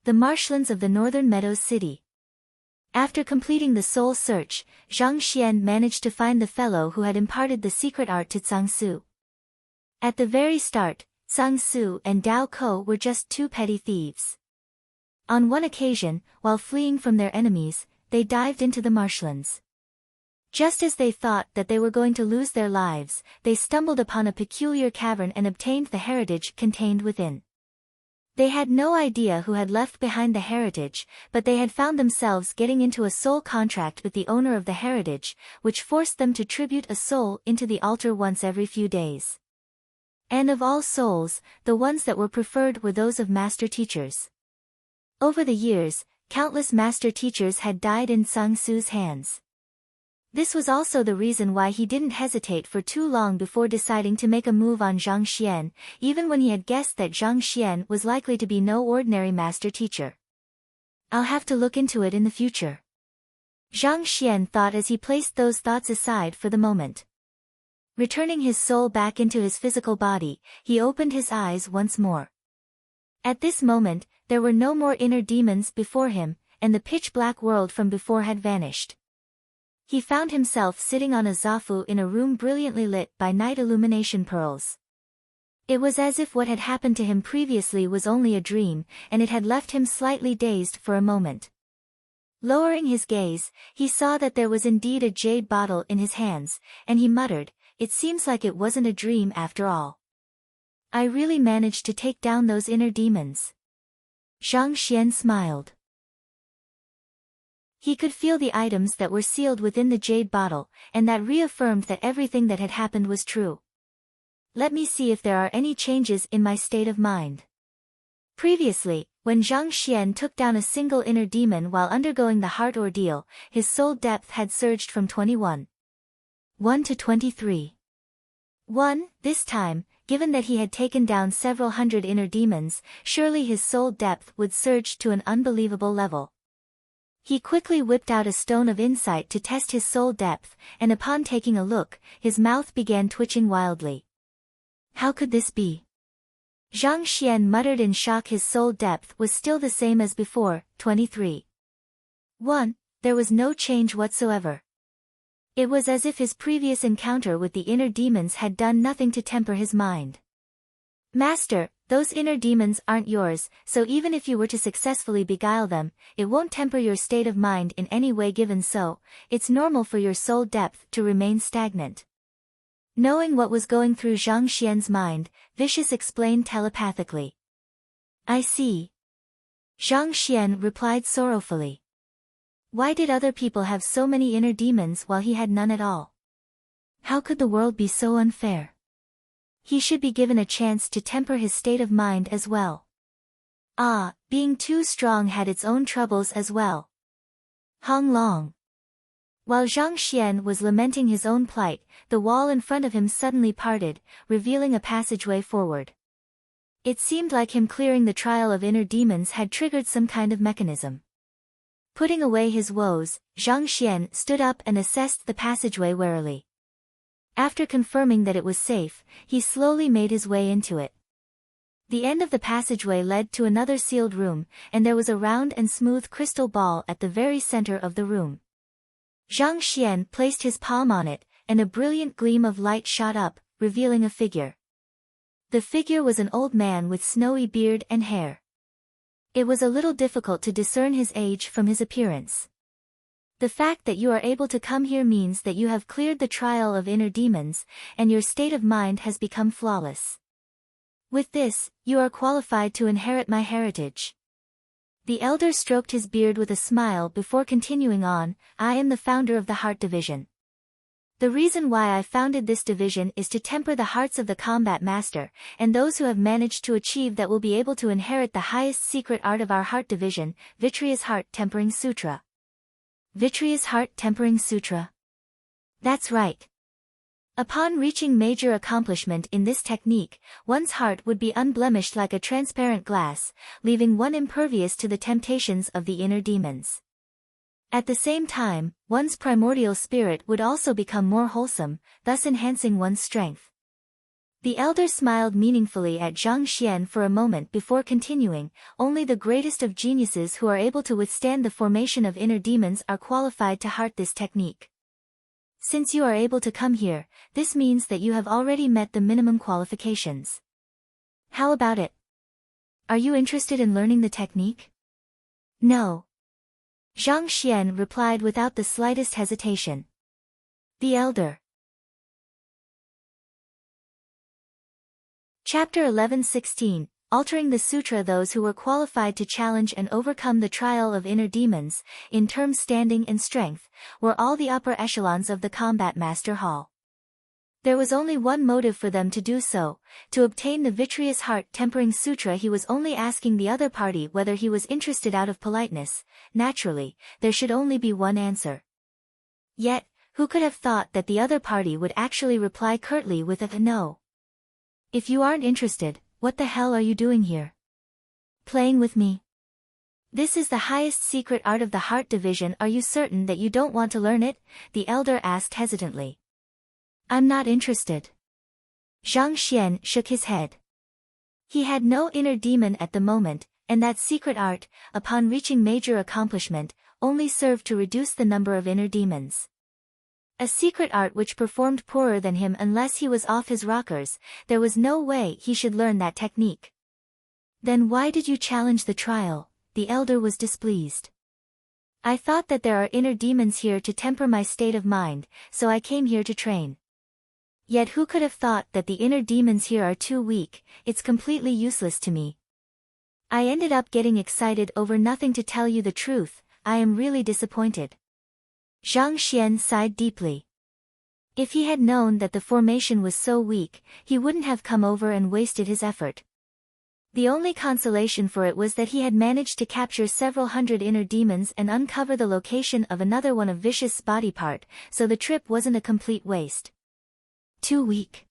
The marshlands of the northern meadows city. After completing the soul search, Zhang Xian managed to find the fellow who had imparted the secret art to Sang Su. At the very start, Sang Su and Dao Ko were just two petty thieves. On one occasion, while fleeing from their enemies, they dived into the marshlands. Just as they thought that they were going to lose their lives, they stumbled upon a peculiar cavern and obtained the heritage contained within. They had no idea who had left behind the heritage, but they had found themselves getting into a soul contract with the owner of the heritage, which forced them to tribute a soul into the altar once every few days. And of all souls, the ones that were preferred were those of master teachers. Over the years, countless master teachers had died in Sang Su's hands. This was also the reason why he didn't hesitate for too long before deciding to make a move on Zhang Xian, even when he had guessed that Zhang Xian was likely to be no ordinary master teacher. I'll have to look into it in the future. Zhang Xian thought as he placed those thoughts aside for the moment. Returning his soul back into his physical body, he opened his eyes once more. At this moment, there were no more inner demons before him, and the pitch-black world from before had vanished. He found himself sitting on a zafu in a room brilliantly lit by night illumination pearls. It was as if what had happened to him previously was only a dream, and it had left him slightly dazed for a moment. Lowering his gaze, he saw that there was indeed a jade bottle in his hands, and he muttered, "It seems like it wasn't a dream after all. I really managed to take down those inner demons." Zhang Xian smiled. He could feel the items that were sealed within the jade bottle, and that reaffirmed that everything that had happened was true. Let me see if there are any changes in my state of mind. Previously, when Zhang Xian took down a single inner demon while undergoing the heart ordeal, his soul depth had surged from 21 to 23. This time, given that he had taken down several hundred inner demons, surely his soul depth would surge to an unbelievable level. He quickly whipped out a stone of insight to test his soul depth, and upon taking a look, his mouth began twitching wildly. How could this be? Zhang Xian muttered in shock. His soul depth was still the same as before, 23. 1. There was no change whatsoever. It was as if his previous encounter with the inner demons had done nothing to temper his mind. Master, those inner demons aren't yours, so even if you were to successfully beguile them, it won't temper your state of mind in any way. Given so, it's normal for your soul depth to remain stagnant. Knowing what was going through Zhang Xian's mind, Vicious explained telepathically. I see. Zhang Xian replied sorrowfully. Why did other people have so many inner demons while he had none at all? How could the world be so unfair? He should be given a chance to temper his state of mind as well. Being too strong had its own troubles as well. Hong Long. While Zhang Xian was lamenting his own plight, the wall in front of him suddenly parted, revealing a passageway forward. It seemed like him clearing the trial of inner demons had triggered some kind of mechanism. Putting away his woes, Zhang Xian stood up and assessed the passageway warily. After confirming that it was safe, he slowly made his way into it. The end of the passageway led to another sealed room, and there was a round and smooth crystal ball at the very center of the room. Zhang Xian placed his palm on it, and a brilliant gleam of light shot up, revealing a figure. The figure was an old man with snowy beard and hair. It was a little difficult to discern his age from his appearance. The fact that you are able to come here means that you have cleared the trial of inner demons, and your state of mind has become flawless. With this, you are qualified to inherit my heritage. The elder stroked his beard with a smile before continuing on. I am the founder of the Heart Division. The reason why I founded this division is to temper the hearts of the combat master, and those who have managed to achieve that will be able to inherit the highest secret art of our Heart Division, Vitreous Heart Tempering Sutra. Vitreous Heart Tempering Sutra. That's right. Upon reaching major accomplishment in this technique, one's heart would be unblemished like a transparent glass, leaving one impervious to the temptations of the inner demons. At the same time, one's primordial spirit would also become more wholesome, thus enhancing one's strength. The elder smiled meaningfully at Zhang Xian for a moment before continuing. Only the greatest of geniuses who are able to withstand the formation of inner demons are qualified to heart this technique. Since you are able to come here, this means that you have already met the minimum qualifications. How about it? Are you interested in learning the technique? No. Zhang Xian replied without the slightest hesitation. The elder. Chapter 11:16, Altering the Sutra. Those who were qualified to challenge and overcome the trial of inner demons, in terms standing and strength, were all the upper echelons of the Combat Master Hall. There was only one motive for them to do so, to obtain the Vitreous Heart Tempering Sutra. He was only asking the other party whether he was interested out of politeness. Naturally, there should only be one answer. Yet, who could have thought that the other party would actually reply curtly with a no? If you aren't interested, what the hell are you doing here? Playing with me? This is the highest secret art of the Heart Division. Are you certain that you don't want to learn it? The elder asked hesitantly. I'm not interested. Zhang Xian shook his head. He had no inner demon at the moment, and that secret art, upon reaching major accomplishment, only served to reduce the number of inner demons. A secret art which performed poorer than him unless he was off his rockers. There was no way he should learn that technique. Then why did you challenge the trial? The elder was displeased. I thought that there are inner demons here to temper my state of mind, so I came here to train. Yet who could have thought that the inner demons here are too weak? It's completely useless to me. I ended up getting excited over nothing. To tell you the truth, I am really disappointed. Zhang Xian sighed deeply. If he had known that the formation was so weak, he wouldn't have come over and wasted his effort. The only consolation for it was that he had managed to capture several hundred inner demons and uncover the location of another one of Vicious' body part, so the trip wasn't a complete waste. Too weak.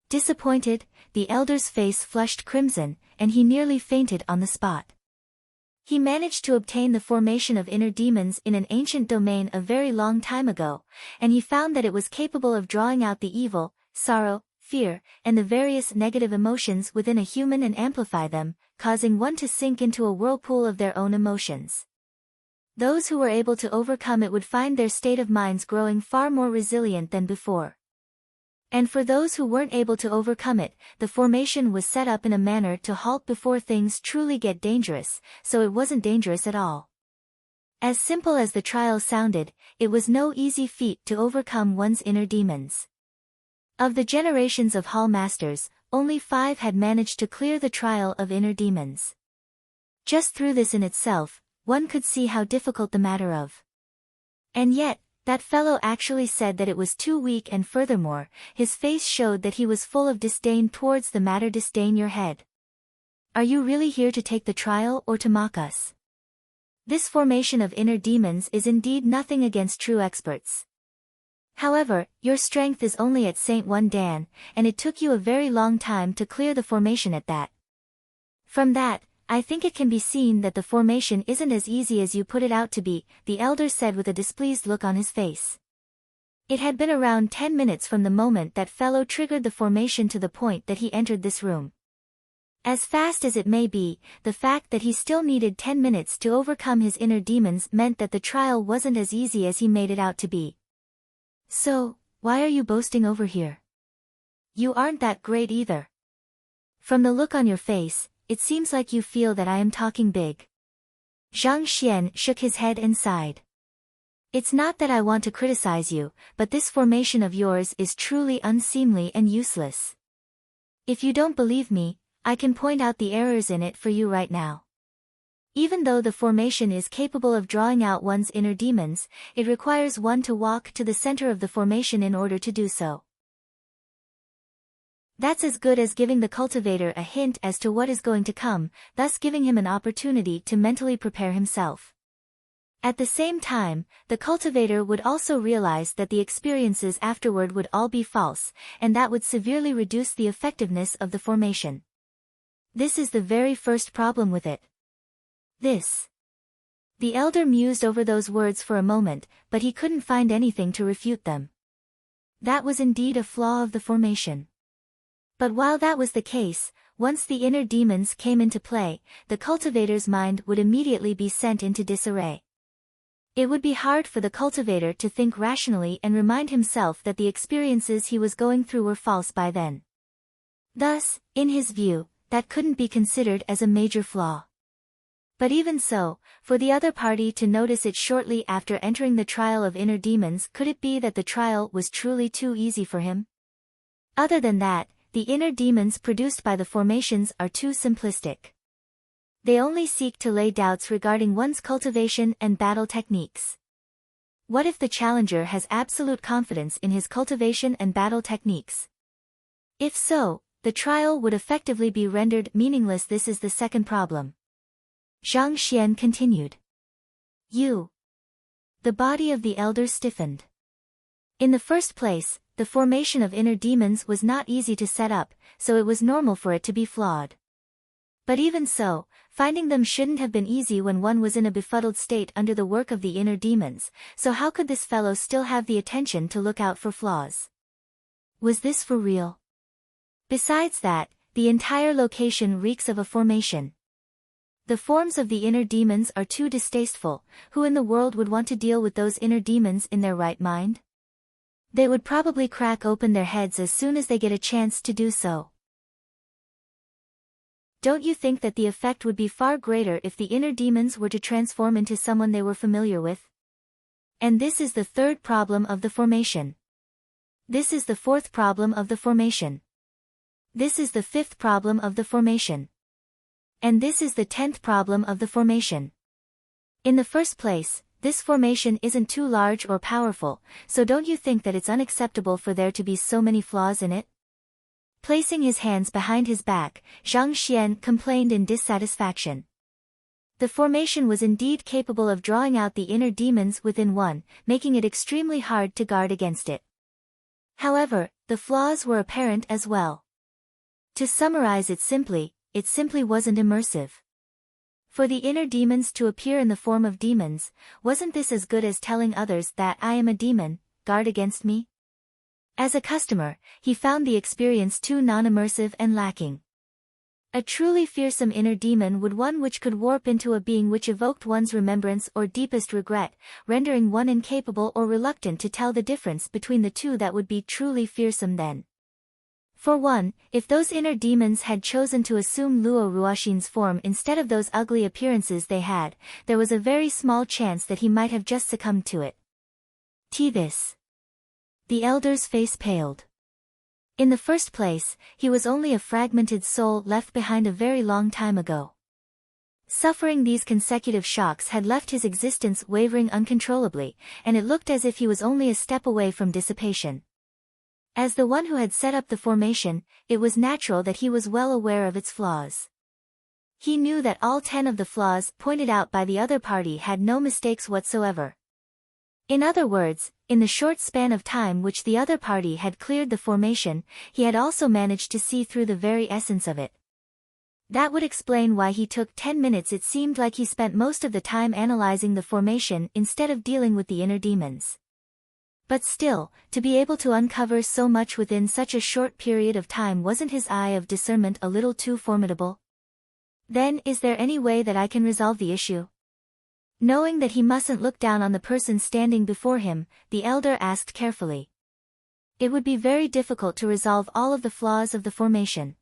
Disappointed, the elder's face flushed crimson, and he nearly fainted on the spot. He managed to obtain the formation of inner demons in an ancient domain a very long time ago, and he found that it was capable of drawing out the evil, sorrow, fear, and the various negative emotions within a human and amplify them, causing one to sink into a whirlpool of their own emotions. Those who were able to overcome it would find their state of minds growing far more resilient than before. And for those who weren't able to overcome it, the formation was set up in a manner to halt before things truly get dangerous, so it wasn't dangerous at all. As simple as the trial sounded, it was no easy feat to overcome one's inner demons. Of the generations of Hall Masters, only 5 had managed to clear the trial of inner demons. Just through this in itself, one could see how difficult the matter of. And yet, that fellow actually said that it was too weak, and furthermore, his face showed that he was full of disdain towards the matter. Disdain your head. Are you really here to take the trial or to mock us? This formation of inner demons is indeed nothing against true experts. However, your strength is only at St. 1 Dan, and it took you a very long time to clear the formation at that. From that, I think it can be seen that the formation isn't as easy as you put it out to be, the elder said with a displeased look on his face. It had been around 10 minutes from the moment that fellow triggered the formation to the point that he entered this room. As fast as it may be, the fact that he still needed 10 minutes to overcome his inner demons meant that the trial wasn't as easy as he made it out to be. So, why are you boasting over here? You aren't that great either. From the look on your face, it seems like you feel that I am talking big. Zhang Xian shook his head and sighed. It's not that I want to criticize you, but this formation of yours is truly unseemly and useless. If you don't believe me, I can point out the errors in it for you right now. Even though the formation is capable of drawing out one's inner demons, it requires one to walk to the center of the formation in order to do so. That's as good as giving the cultivator a hint as to what is going to come, thus giving him an opportunity to mentally prepare himself. At the same time, the cultivator would also realize that the experiences afterward would all be false, and that would severely reduce the effectiveness of the formation. This is the very first problem with it. The elder mused over those words for a moment, but he couldn't find anything to refute them. That was indeed a flaw of the formation. But while that was the case, once the inner demons came into play, the cultivator's mind would immediately be sent into disarray. It would be hard for the cultivator to think rationally and remind himself that the experiences he was going through were false by then. Thus, in his view, that couldn't be considered as a major flaw. But even so, for the other party to notice it shortly after entering the trial of inner demons, could it be that the trial was truly too easy for him? Other than that, the inner demons produced by the formations are too simplistic. They only seek to lay doubts regarding one's cultivation and battle techniques. What if the challenger has absolute confidence in his cultivation and battle techniques? If so, the trial would effectively be rendered meaningless. This is the second problem. Zhang Xian continued. The body of the elder stiffened. In the first place, the formation of inner demons was not easy to set up, so it was normal for it to be flawed. But even so, finding them shouldn't have been easy when one was in a befuddled state under the work of the inner demons, so how could this fellow still have the attention to look out for flaws? Was this for real? Besides that, the entire location reeks of a formation. The forms of the inner demons are too distasteful. Who in the world would want to deal with those inner demons in their right mind? They would probably crack open their heads as soon as they get a chance to do so. Don't you think that the effect would be far greater if the inner demons were to transform into someone they were familiar with? And this is the third problem of the formation. This is the fourth problem of the formation. This is the fifth problem of the formation. And this is the 10th problem of the formation. In the first place, this formation isn't too large or powerful, so don't you think that it's unacceptable for there to be so many flaws in it? Placing his hands behind his back, Zhang Xian complained in dissatisfaction. The formation was indeed capable of drawing out the inner demons within one, making it extremely hard to guard against it. However, the flaws were apparent as well. To summarize it simply wasn't immersive. For the inner demons to appear in the form of demons, wasn't this as good as telling others that I am a demon, guard against me? As a customer, he found the experience too non-immersive and lacking. A truly fearsome inner demon would one which could warp into a being which evoked one's remembrance or deepest regret, rendering one incapable or reluctant to tell the difference between the two. That would be truly fearsome then. For one, if those inner demons had chosen to assume Luo Ruoxin's form instead of those ugly appearances they had, there was a very small chance that he might have just succumbed to it. This. The elder's face paled. In the first place, he was only a fragmented soul left behind a very long time ago. Suffering these consecutive shocks had left his existence wavering uncontrollably, and it looked as if he was only a step away from dissipation. As the one who had set up the formation, it was natural that he was well aware of its flaws. He knew that all 10 of the flaws pointed out by the other party had no mistakes whatsoever. In other words, in the short span of time which the other party had cleared the formation, he had also managed to see through the very essence of it. That would explain why he took 10 minutes. It seemed like he spent most of the time analyzing the formation instead of dealing with the inner demons. But still, to be able to uncover so much within such a short period of time, wasn't his eye of discernment a little too formidable? Then, is there any way that I can resolve the issue? Knowing that he mustn't look down on the person standing before him, the elder asked carefully. It would be very difficult to resolve all of the flaws of the formation.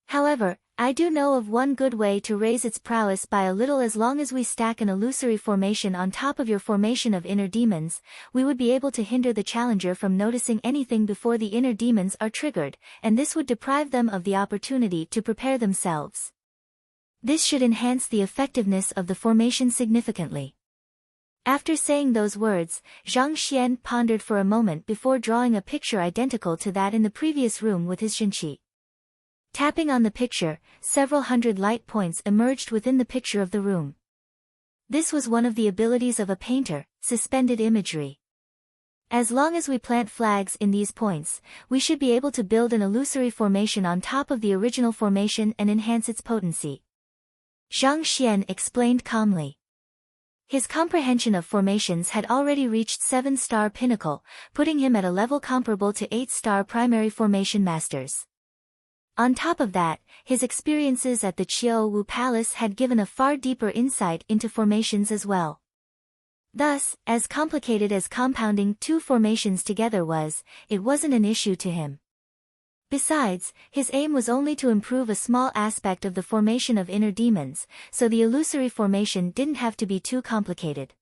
However, I do know of one good way to raise its prowess by a little. As long as we stack an illusory formation on top of your formation of inner demons, we would be able to hinder the challenger from noticing anything before the inner demons are triggered, and this would deprive them of the opportunity to prepare themselves. This should enhance the effectiveness of the formation significantly. After saying those words, Zhang Xian pondered for a moment before drawing a picture identical to that in the previous room with his Xinqi. Tapping on the picture, several hundred light points emerged within the picture of the room. This was one of the abilities of a painter, suspended imagery. As long as we plant flags in these points, we should be able to build an illusory formation on top of the original formation and enhance its potency. Zhang Xian explained calmly. His comprehension of formations had already reached 7-star pinnacle, putting him at a level comparable to 8-star primary formation masters. On top of that, his experiences at the Qiu Wu Palace had given a far deeper insight into formations as well. Thus, as complicated as compounding 2 formations together was, it wasn't an issue to him. Besides, his aim was only to improve a small aspect of the formation of inner demons, so the illusory formation didn't have to be too complicated.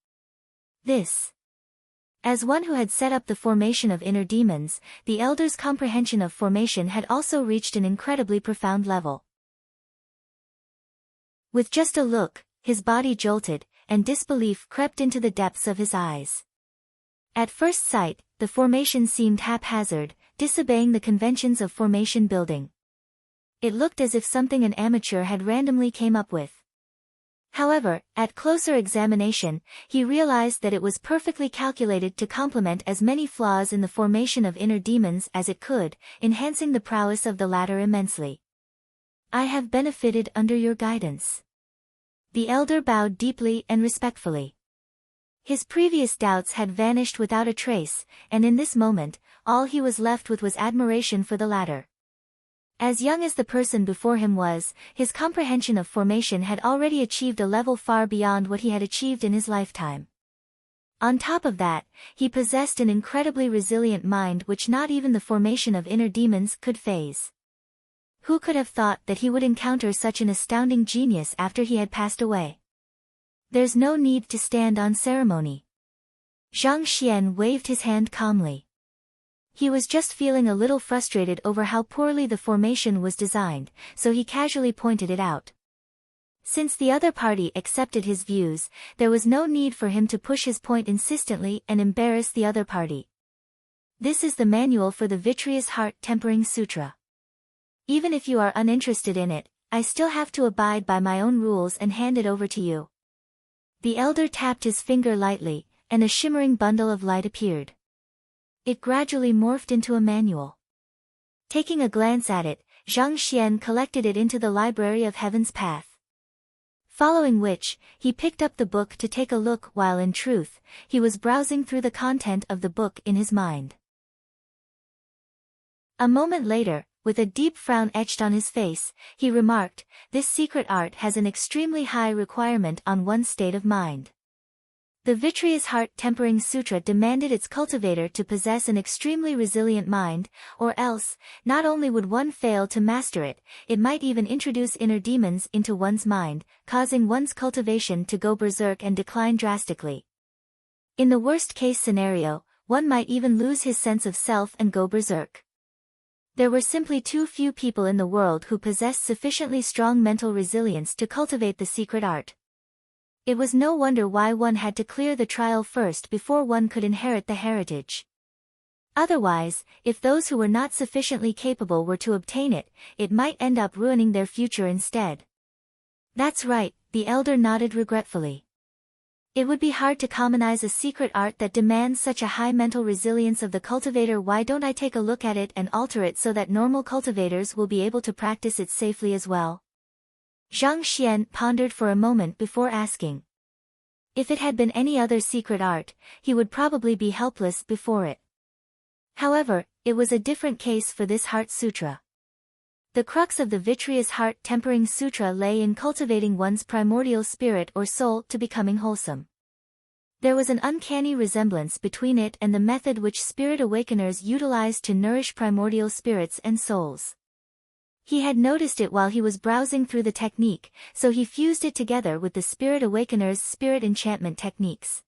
As one who had set up the formation of inner demons, the elder's comprehension of formation had also reached an incredibly profound level. With just a look, his body jolted, and disbelief crept into the depths of his eyes. At first sight, the formation seemed haphazard, disobeying the conventions of formation building. It looked as if something an amateur had randomly came up with. However, at closer examination, he realized that it was perfectly calculated to complement as many flaws in the formation of inner demons as it could, enhancing the prowess of the latter immensely. I have benefited under your guidance. The elder bowed deeply and respectfully. His previous doubts had vanished without a trace, and in this moment, all he was left with was admiration for the latter. As young as the person before him was, his comprehension of formation had already achieved a level far beyond what he had achieved in his lifetime. On top of that, he possessed an incredibly resilient mind which not even the formation of inner demons could phase. Who could have thought that he would encounter such an astounding genius after he had passed away? There's no need to stand on ceremony. Zhang Xian waved his hand calmly. He was just feeling a little frustrated over how poorly the formation was designed, so he casually pointed it out. Since the other party accepted his views, there was no need for him to push his point insistently and embarrass the other party. This is the manual for the Vitreous Heart Tempering Sutra. Even if you are uninterested in it, I still have to abide by my own rules and hand it over to you. The elder tapped his finger lightly, and a shimmering bundle of light appeared. It gradually morphed into a manual. Taking a glance at it, Zhang Xian collected it into the Library of Heaven's Path. Following which, he picked up the book to take a look while in truth, he was browsing through the content of the book in his mind. A moment later, with a deep frown etched on his face, he remarked, "This secret art has an extremely high requirement on one's state of mind." The Vitreous Heart Tempering Sutra demanded its cultivator to possess an extremely resilient mind, or else, not only would one fail to master it, it might even introduce inner demons into one's mind, causing one's cultivation to go berserk and decline drastically. In the worst-case scenario, one might even lose his sense of self and go berserk. There were simply too few people in the world who possessed sufficiently strong mental resilience to cultivate the secret art. It was no wonder why one had to clear the trial first before one could inherit the heritage. Otherwise, if those who were not sufficiently capable were to obtain it, it might end up ruining their future instead. That's right, the elder nodded regretfully. It would be hard to commonize a secret art that demands such a high mental resilience of the cultivator. Why don't I take a look at it and alter it so that normal cultivators will be able to practice it safely as well? Zhang Xian pondered for a moment before asking. If it had been any other secret art, he would probably be helpless before it. However, it was a different case for this Heart Sutra. The crux of the Vitreous Heart Tempering Sutra lay in cultivating one's primordial spirit or soul to becoming wholesome. There was an uncanny resemblance between it and the method which spirit awakeners utilized to nourish primordial spirits and souls. He had noticed it while he was browsing through the technique, so he fused it together with the Spirit Awakener's spirit enchantment techniques.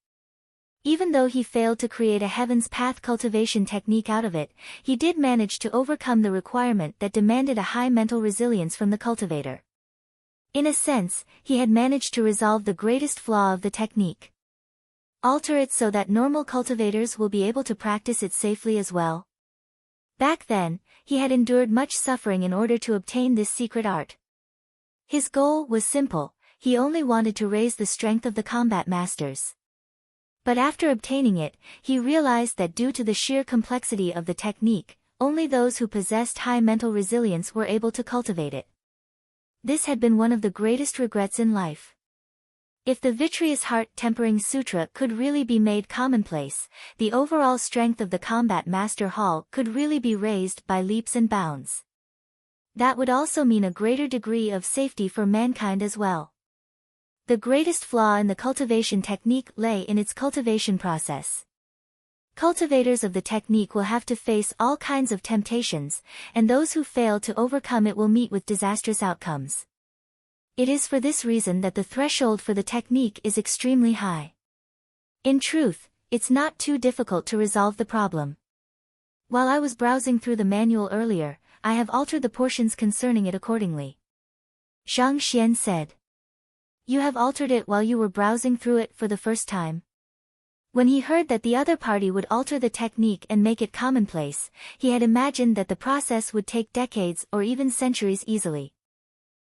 Even though he failed to create a Heaven's Path cultivation technique out of it, he did manage to overcome the requirement that demanded a high mental resilience from the cultivator. In a sense, he had managed to resolve the greatest flaw of the technique. Alter it so that normal cultivators will be able to practice it safely as well. Back then, he had endured much suffering in order to obtain this secret art. His goal was simple, he only wanted to raise the strength of the combat masters. But after obtaining it, he realized that due to the sheer complexity of the technique, only those who possessed high mental resilience were able to cultivate it. This had been one of the greatest regrets in life. If the Vitreous Heart Tempering Sutra could really be made commonplace, the overall strength of the Combat Master Hall could really be raised by leaps and bounds. That would also mean a greater degree of safety for mankind as well. The greatest flaw in the cultivation technique lay in its cultivation process. Cultivators of the technique will have to face all kinds of temptations, and those who fail to overcome it will meet with disastrous outcomes. It is for this reason that the threshold for the technique is extremely high. In truth, it's not too difficult to resolve the problem. While I was browsing through the manual earlier, I have altered the portions concerning it accordingly. Zhang Xian said. You have altered it while you were browsing through it for the first time? When he heard that the other party would alter the technique and make it commonplace, he had imagined that the process would take decades or even centuries easily.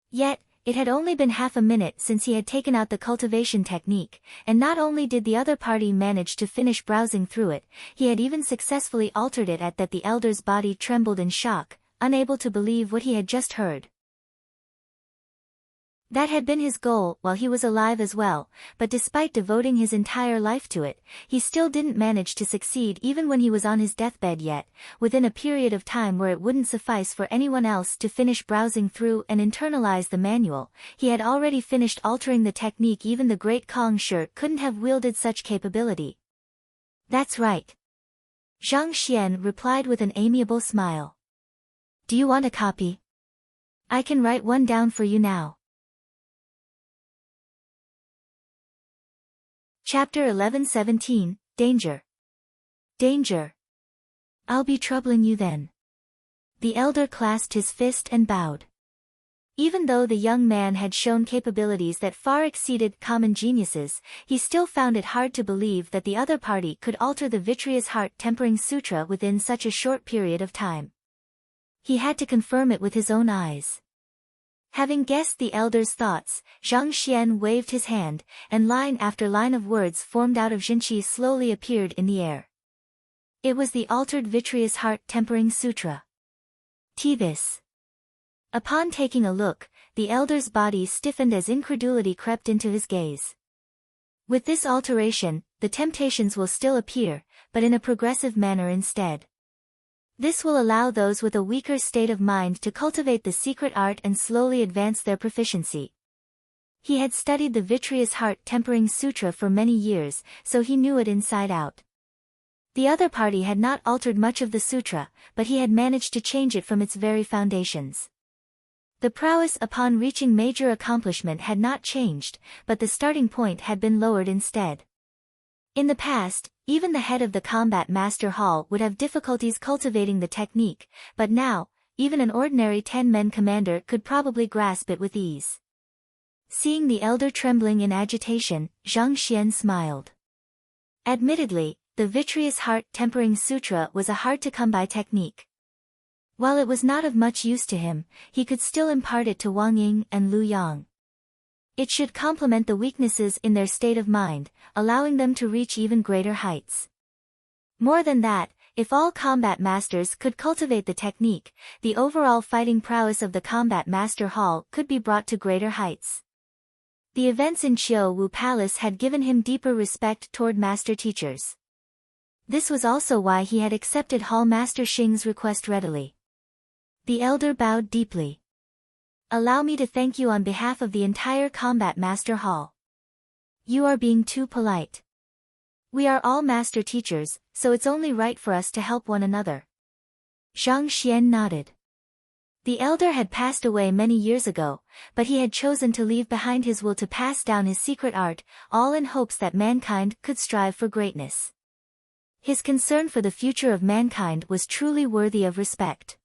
Yet, it had only been half a minute since he had taken out the cultivation technique, and not only did the other party manage to finish browsing through it, he had even successfully altered it at that the elder's body trembled in shock, unable to believe what he had just heard. That had been his goal while he was alive as well, but despite devoting his entire life to it, he still didn't manage to succeed even when he was on his deathbed yet, within a period of time where it wouldn't suffice for anyone else to finish browsing through and internalize the manual. He had already finished altering the technique. Even the great Kong Shi couldn't have wielded such capability. That's right. Zhang Xian replied with an amiable smile. Do you want a copy? I can write one down for you now. Chapter 11:17, Danger. Danger. I'll be troubling you then. The elder clasped his fist and bowed. Even though the young man had shown capabilities that far exceeded common geniuses, he still found it hard to believe that the other party could alter the Vitreous Heart Tempering Sutra within such a short period of time. He had to confirm it with his own eyes. Having guessed the elder's thoughts, Zhang Xian waved his hand, and line after line of words formed out of Jinqi slowly appeared in the air. It was the altered Vitreous Heart Tempering Sutra. This. Upon taking a look, the elder's body stiffened as incredulity crept into his gaze. With this alteration, the temptations will still appear, but in a progressive manner instead. This will allow those with a weaker state of mind to cultivate the secret art and slowly advance their proficiency. He had studied the Vitreous Heart Tempering Sutra for many years, so he knew it inside out. The other party had not altered much of the sutra, but he had managed to change it from its very foundations. The prowess upon reaching major accomplishment had not changed, but the starting point had been lowered instead. In the past, even the head of the combat master hall would have difficulties cultivating the technique, but now, even an ordinary 10-man commander could probably grasp it with ease. Seeing the elder trembling in agitation, Zhang Xian smiled. Admittedly, the Vitreous Heart Tempering Sutra was a hard-to-come-by technique. While it was not of much use to him, he could still impart it to Wang Ying and Lu Yang. It should complement the weaknesses in their state of mind, allowing them to reach even greater heights. More than that, if all combat masters could cultivate the technique, the overall fighting prowess of the combat master hall could be brought to greater heights. The events in Qiu Wu Palace had given him deeper respect toward master teachers. This was also why he had accepted Hall Master Xing's request readily. The elder bowed deeply. Allow me to thank you on behalf of the entire Combat Master Hall. You are being too polite. We are all master teachers, so it's only right for us to help one another. Zhang Xian nodded. The elder had passed away many years ago, but he had chosen to leave behind his will to pass down his secret art, all in hopes that mankind could strive for greatness. His concern for the future of mankind was truly worthy of respect.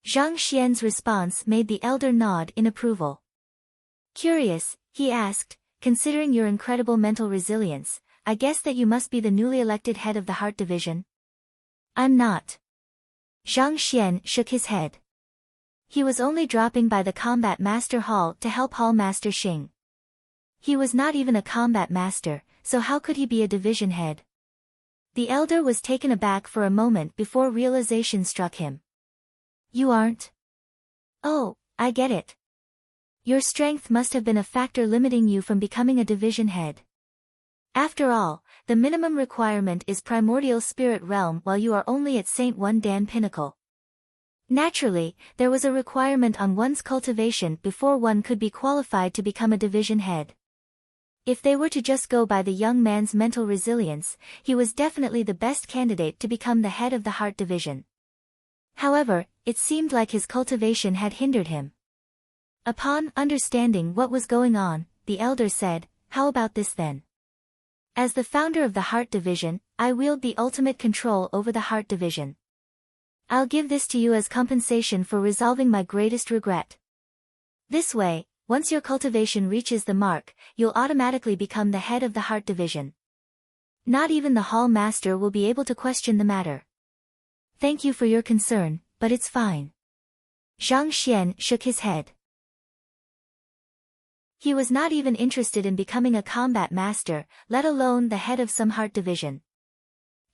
Zhang Xian's response made the elder nod in approval. Curious, he asked, considering your incredible mental resilience, I guess that you must be the newly elected head of the Heart Division? I'm not. Zhang Xian shook his head. He was only dropping by the Combat Master Hall to help Hall Master Xing. He was not even a combat master, so how could he be a division head? The elder was taken aback for a moment before realization struck him. You aren't? Oh, I get it. Your strength must have been a factor limiting you from becoming a division head. After all, the minimum requirement is primordial spirit realm while you are only at Saint One Dan Pinnacle. Naturally, there was a requirement on one's cultivation before one could be qualified to become a division head. If they were to just go by the young man's mental resilience, he was definitely the best candidate to become the head of the Heart Division. However, it seemed like his cultivation had hindered him. Upon understanding what was going on, the elder said, how about this then? As the founder of the Heart Division, I wield the ultimate control over the Heart Division. I'll give this to you as compensation for resolving my greatest regret. This way, once your cultivation reaches the mark, you'll automatically become the head of the Heart Division. Not even the Hall Master will be able to question the matter. Thank you for your concern, but it's fine. Zhang Xian shook his head. He was not even interested in becoming a combat master, let alone the head of some Heart Division.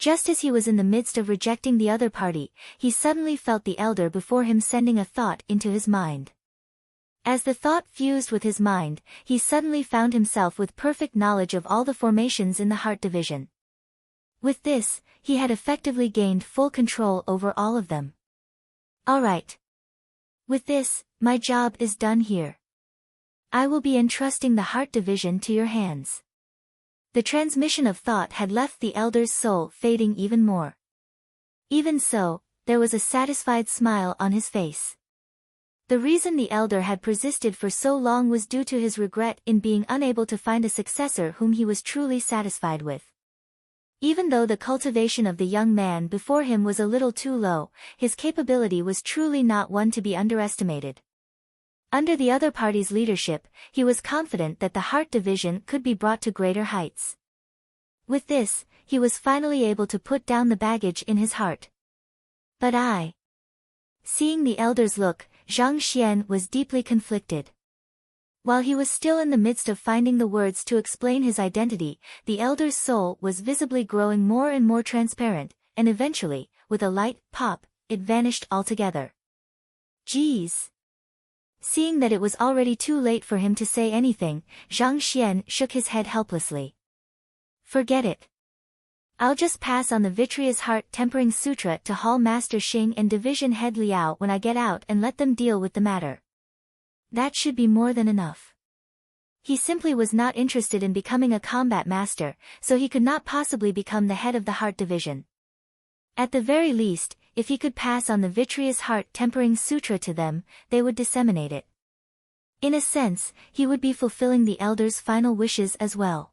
Just as he was in the midst of rejecting the other party, he suddenly felt the elder before him sending a thought into his mind. As the thought fused with his mind, he suddenly found himself with perfect knowledge of all the formations in the Heart Division. With this, he had effectively gained full control over all of them. All right. With this, my job is done here. I will be entrusting the Heart Division to your hands. The transmission of thought had left the elder's soul fading even more. Even so, there was a satisfied smile on his face. The reason the elder had persisted for so long was due to his regret in being unable to find a successor whom he was truly satisfied with. Even though the cultivation of the young man before him was a little too low, his capability was truly not one to be underestimated. Under the other party's leadership, he was confident that the Heart Division could be brought to greater heights. With this, he was finally able to put down the baggage in his heart. But I... Seeing the elder's look, Zhang Xian was deeply conflicted. While he was still in the midst of finding the words to explain his identity, the elder's soul was visibly growing more and more transparent, and eventually, with a light pop, it vanished altogether. Geez! Seeing that it was already too late for him to say anything, Zhang Xian shook his head helplessly. Forget it. I'll just pass on the Vitreous Heart Tempering Sutra to Hall Master Xing and Division Head Liao when I get out and let them deal with the matter. That should be more than enough. He simply was not interested in becoming a combat master, so he could not possibly become the head of the Heart Division. At the very least, if he could pass on the Vitreous Heart Tempering Sutra to them, they would disseminate it. In a sense, he would be fulfilling the elder's final wishes as well.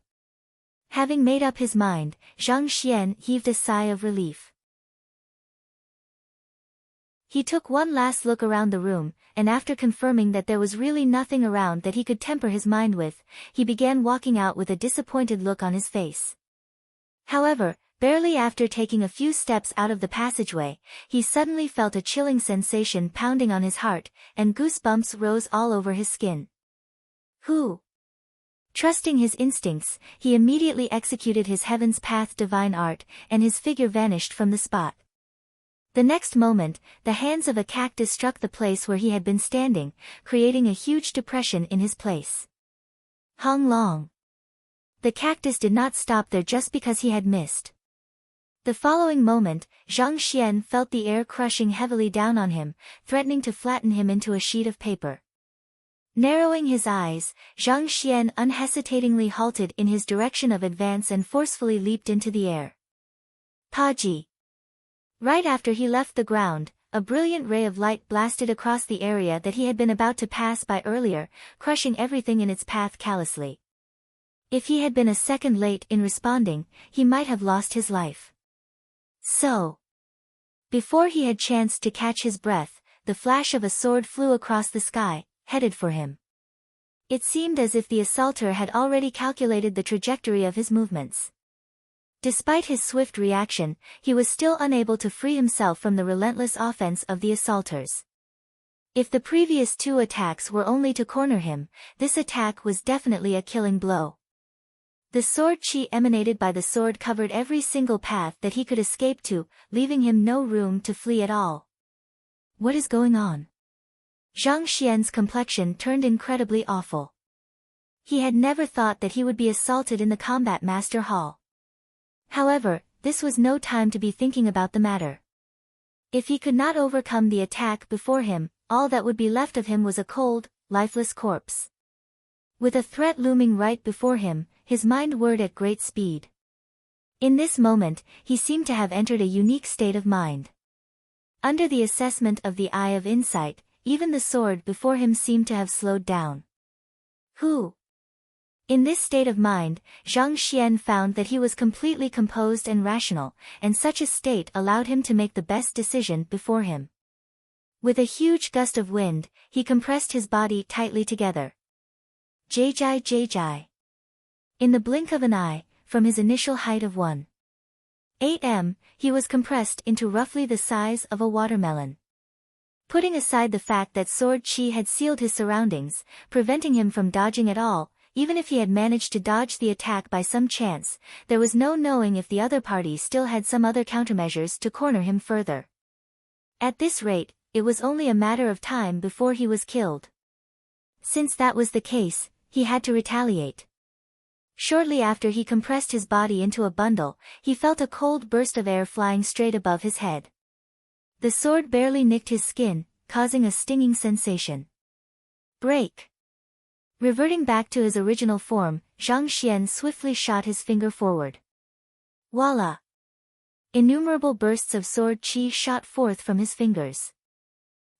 Having made up his mind, Zhang Xian heaved a sigh of relief. He took one last look around the room, and after confirming that there was really nothing around that he could temper his mind with, he began walking out with a disappointed look on his face. However, barely after taking a few steps out of the passageway, he suddenly felt a chilling sensation pounding on his heart, and goosebumps rose all over his skin. Who? Trusting his instincts, he immediately executed his Heaven's Path divine art, and his figure vanished from the spot. The next moment, the hands of a cactus struck the place where he had been standing, creating a huge depression in his place. Hong Long. The cactus did not stop there just because he had missed. The following moment, Zhang Xian felt the air crushing heavily down on him, threatening to flatten him into a sheet of paper. Narrowing his eyes, Zhang Xian unhesitatingly halted in his direction of advance and forcefully leaped into the air. Paji. Right after he left the ground, a brilliant ray of light blasted across the area that he had been about to pass by earlier, crushing everything in its path callously. If he had been a second late in responding, he might have lost his life. So. Before he had chanced to catch his breath, the flash of a sword flew across the sky, headed for him. It seemed as if the assaulter had already calculated the trajectory of his movements. Despite his swift reaction, he was still unable to free himself from the relentless offense of the assaulters. If the previous two attacks were only to corner him, this attack was definitely a killing blow. The sword chi emanated by the sword covered every single path that he could escape to, leaving him no room to flee at all. What is going on? Zhang Xian's complexion turned incredibly awful. He had never thought that he would be assaulted in the Combat Master Hall. However, this was no time to be thinking about the matter. If he could not overcome the attack before him, all that would be left of him was a cold, lifeless corpse. With a threat looming right before him, his mind whirred at great speed. In this moment, he seemed to have entered a unique state of mind. Under the assessment of the Eye of Insight, even the sword before him seemed to have slowed down. Who? In this state of mind, Zhang Xian found that he was completely composed and rational, and such a state allowed him to make the best decision before him. With a huge gust of wind, he compressed his body tightly together. Jai Jai. In the blink of an eye, from his initial height of 1.8 m, he was compressed into roughly the size of a watermelon. Putting aside the fact that sword chi had sealed his surroundings, preventing him from dodging at all, even if he had managed to dodge the attack by some chance, there was no knowing if the other party still had some other countermeasures to corner him further. At this rate, it was only a matter of time before he was killed. Since that was the case, he had to retaliate. Shortly after he compressed his body into a bundle, he felt a cold burst of air flying straight above his head. The sword barely nicked his skin, causing a stinging sensation. Break! Reverting back to his original form, Zhang Xian swiftly shot his finger forward. Voila! Innumerable bursts of sword chi shot forth from his fingers.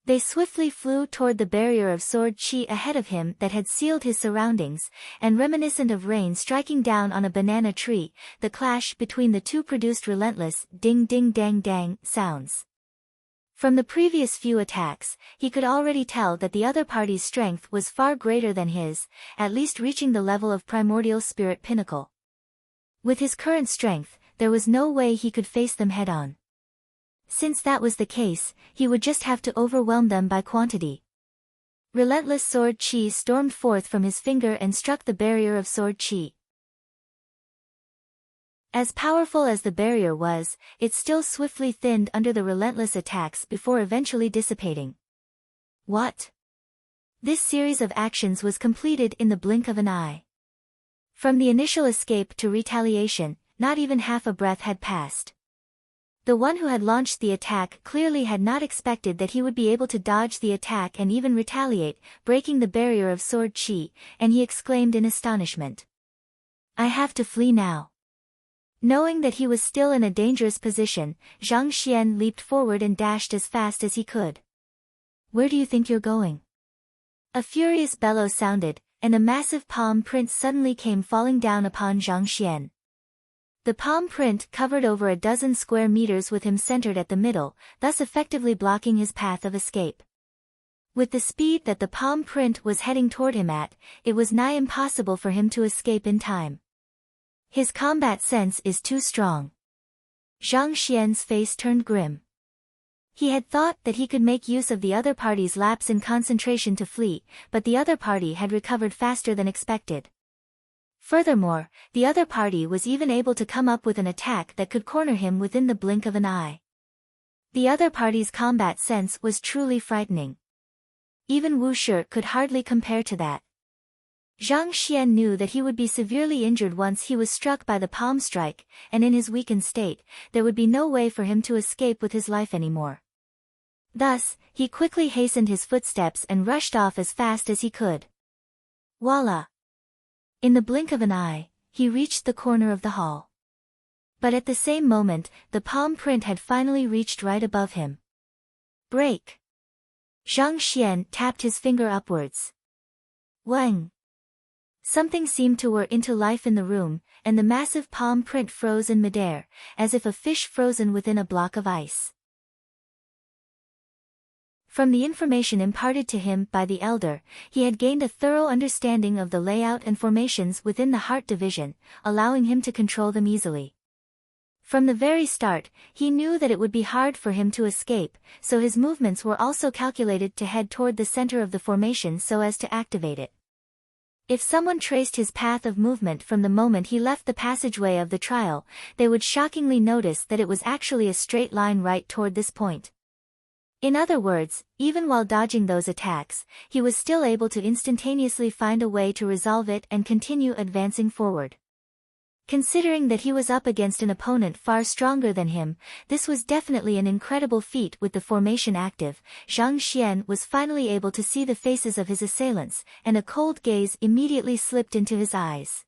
They swiftly flew toward the barrier of sword chi ahead of him that had sealed his surroundings, and reminiscent of rain striking down on a banana tree, the clash between the two produced relentless ding-ding-dang-dang sounds. From the previous few attacks, he could already tell that the other party's strength was far greater than his, at least reaching the level of primordial spirit pinnacle. With his current strength, there was no way he could face them head-on. Since that was the case, he would just have to overwhelm them by quantity. Relentless sword chi stormed forth from his finger and struck the barrier of sword chi. As powerful as the barrier was, it still swiftly thinned under the relentless attacks before eventually dissipating. What? This series of actions was completed in the blink of an eye. From the initial escape to retaliation, not even half a breath had passed. The one who had launched the attack clearly had not expected that he would be able to dodge the attack and even retaliate, breaking the barrier of sword chi, and he exclaimed in astonishment. "I have to flee now." Knowing that he was still in a dangerous position, Zhang Xian leaped forward and dashed as fast as he could. "Where do you think you're going?" A furious bellow sounded, and a massive palm print suddenly came falling down upon Zhang Xian. The palm print covered over a dozen square meters with him centered at the middle, thus effectively blocking his path of escape. With the speed that the palm print was heading toward him at, it was nigh impossible for him to escape in time. His combat sense is too strong. Zhang Xian's face turned grim. He had thought that he could make use of the other party's lapse in concentration to flee, but the other party had recovered faster than expected. Furthermore, the other party was even able to come up with an attack that could corner him within the blink of an eye. The other party's combat sense was truly frightening. Even Wu Shi could hardly compare to that. Zhang Xian knew that he would be severely injured once he was struck by the palm strike, and in his weakened state, there would be no way for him to escape with his life anymore. Thus, he quickly hastened his footsteps and rushed off as fast as he could. Voila! In the blink of an eye, he reached the corner of the hall. But at the same moment, the palm print had finally reached right above him. Break! Zhang Xian tapped his finger upwards. Wang! Something seemed to whir into life in the room, and the massive palm print froze in midair, as if a fish frozen within a block of ice. From the information imparted to him by the elder, he had gained a thorough understanding of the layout and formations within the heart division, allowing him to control them easily. From the very start, he knew that it would be hard for him to escape, so his movements were also calculated to head toward the center of the formation so as to activate it. If someone traced his path of movement from the moment he left the passageway of the trial, they would shockingly notice that it was actually a straight line right toward this point. In other words, even while dodging those attacks, he was still able to instantaneously find a way to resolve it and continue advancing forward. Considering that he was up against an opponent far stronger than him, this was definitely an incredible feat. With the formation active, Zhang Xian was finally able to see the faces of his assailants, and a cold gaze immediately slipped into his eyes.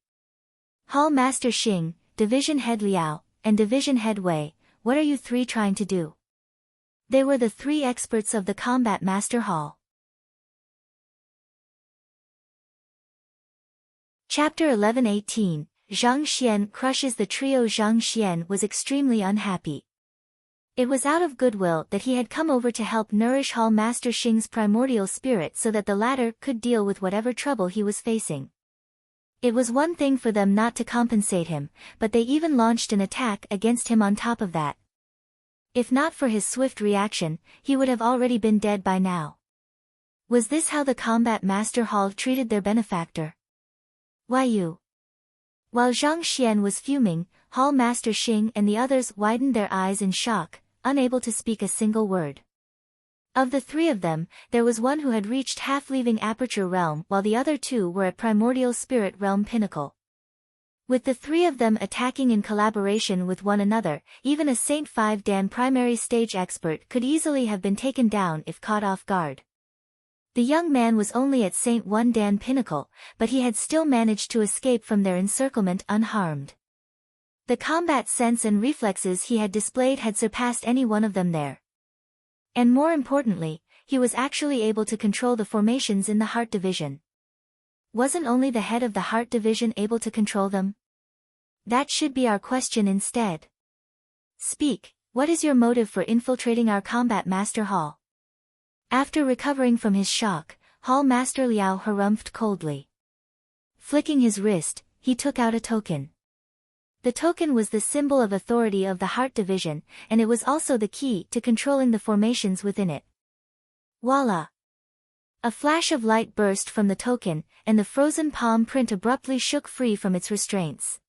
Hall Master Xing, Division Head Liao, and Division Head Wei, what are you three trying to do? They were the three experts of the Combat Master Hall. Chapter 11:18, Zhang Xian crushes the trio. Zhang Xian was extremely unhappy. It was out of goodwill that he had come over to help nourish Hall Master Xing's primordial spirit so that the latter could deal with whatever trouble he was facing. It was one thing for them not to compensate him, but they even launched an attack against him on top of that. If not for his swift reaction, he would have already been dead by now. Was this how the Combat Master Hall treated their benefactor? Why you? While Zhang Xian was fuming, Hall Master Xing and the others widened their eyes in shock, unable to speak a single word. Of the three of them, there was one who had reached half-leaving Aperture Realm while the other two were at Primordial Spirit Realm Pinnacle. With the three of them attacking in collaboration with one another, even a Saint 5 Dan primary stage expert could easily have been taken down if caught off guard. The young man was only at Saint 1 Dan Pinnacle, but he had still managed to escape from their encirclement unharmed. The combat sense and reflexes he had displayed had surpassed any one of them there. And more importantly, he was actually able to control the formations in the Heart Division. Wasn't only the head of the Heart Division able to control them? That should be our question instead. Speak, what is your motive for infiltrating our Combat Master Hall? After recovering from his shock, Hall Master Liao harumphed coldly. Flicking his wrist, he took out a token. The token was the symbol of authority of the Heart Division, and it was also the key to controlling the formations within it. Voila! A flash of light burst from the token, and the frozen palm print abruptly shook free from its restraints.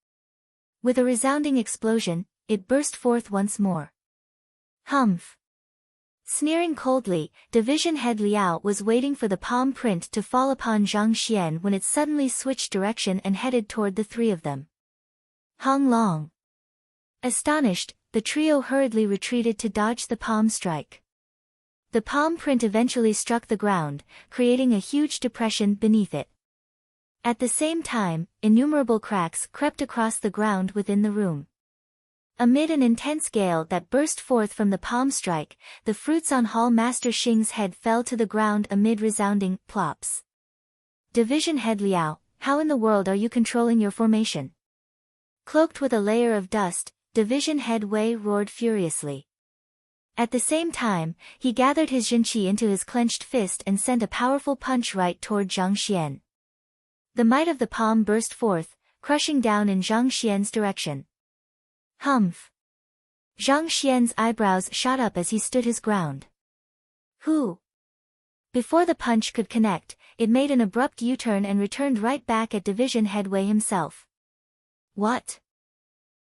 With a resounding explosion, it burst forth once more. Humph! Sneering coldly, Division Head Liao was waiting for the palm print to fall upon Zhang Xian when it suddenly switched direction and headed toward the three of them. Hong Long. Astonished, the trio hurriedly retreated to dodge the palm strike. The palm print eventually struck the ground, creating a huge depression beneath it. At the same time, innumerable cracks crept across the ground within the room. Amid an intense gale that burst forth from the palm strike, the fruits on Hall Master Xing's head fell to the ground amid resounding plops. Division Head Liao, how in the world are you controlling your formation? Cloaked with a layer of dust, Division Head Wei roared furiously. At the same time, he gathered his Jinqi into his clenched fist and sent a powerful punch right toward Zhang Xian. The might of the palm burst forth, crushing down in Zhang Xian's direction. Humph! Zhang Xian's eyebrows shot up as he stood his ground. Who? Before the punch could connect, it made an abrupt U-turn and returned right back at Division Head Wei himself. What?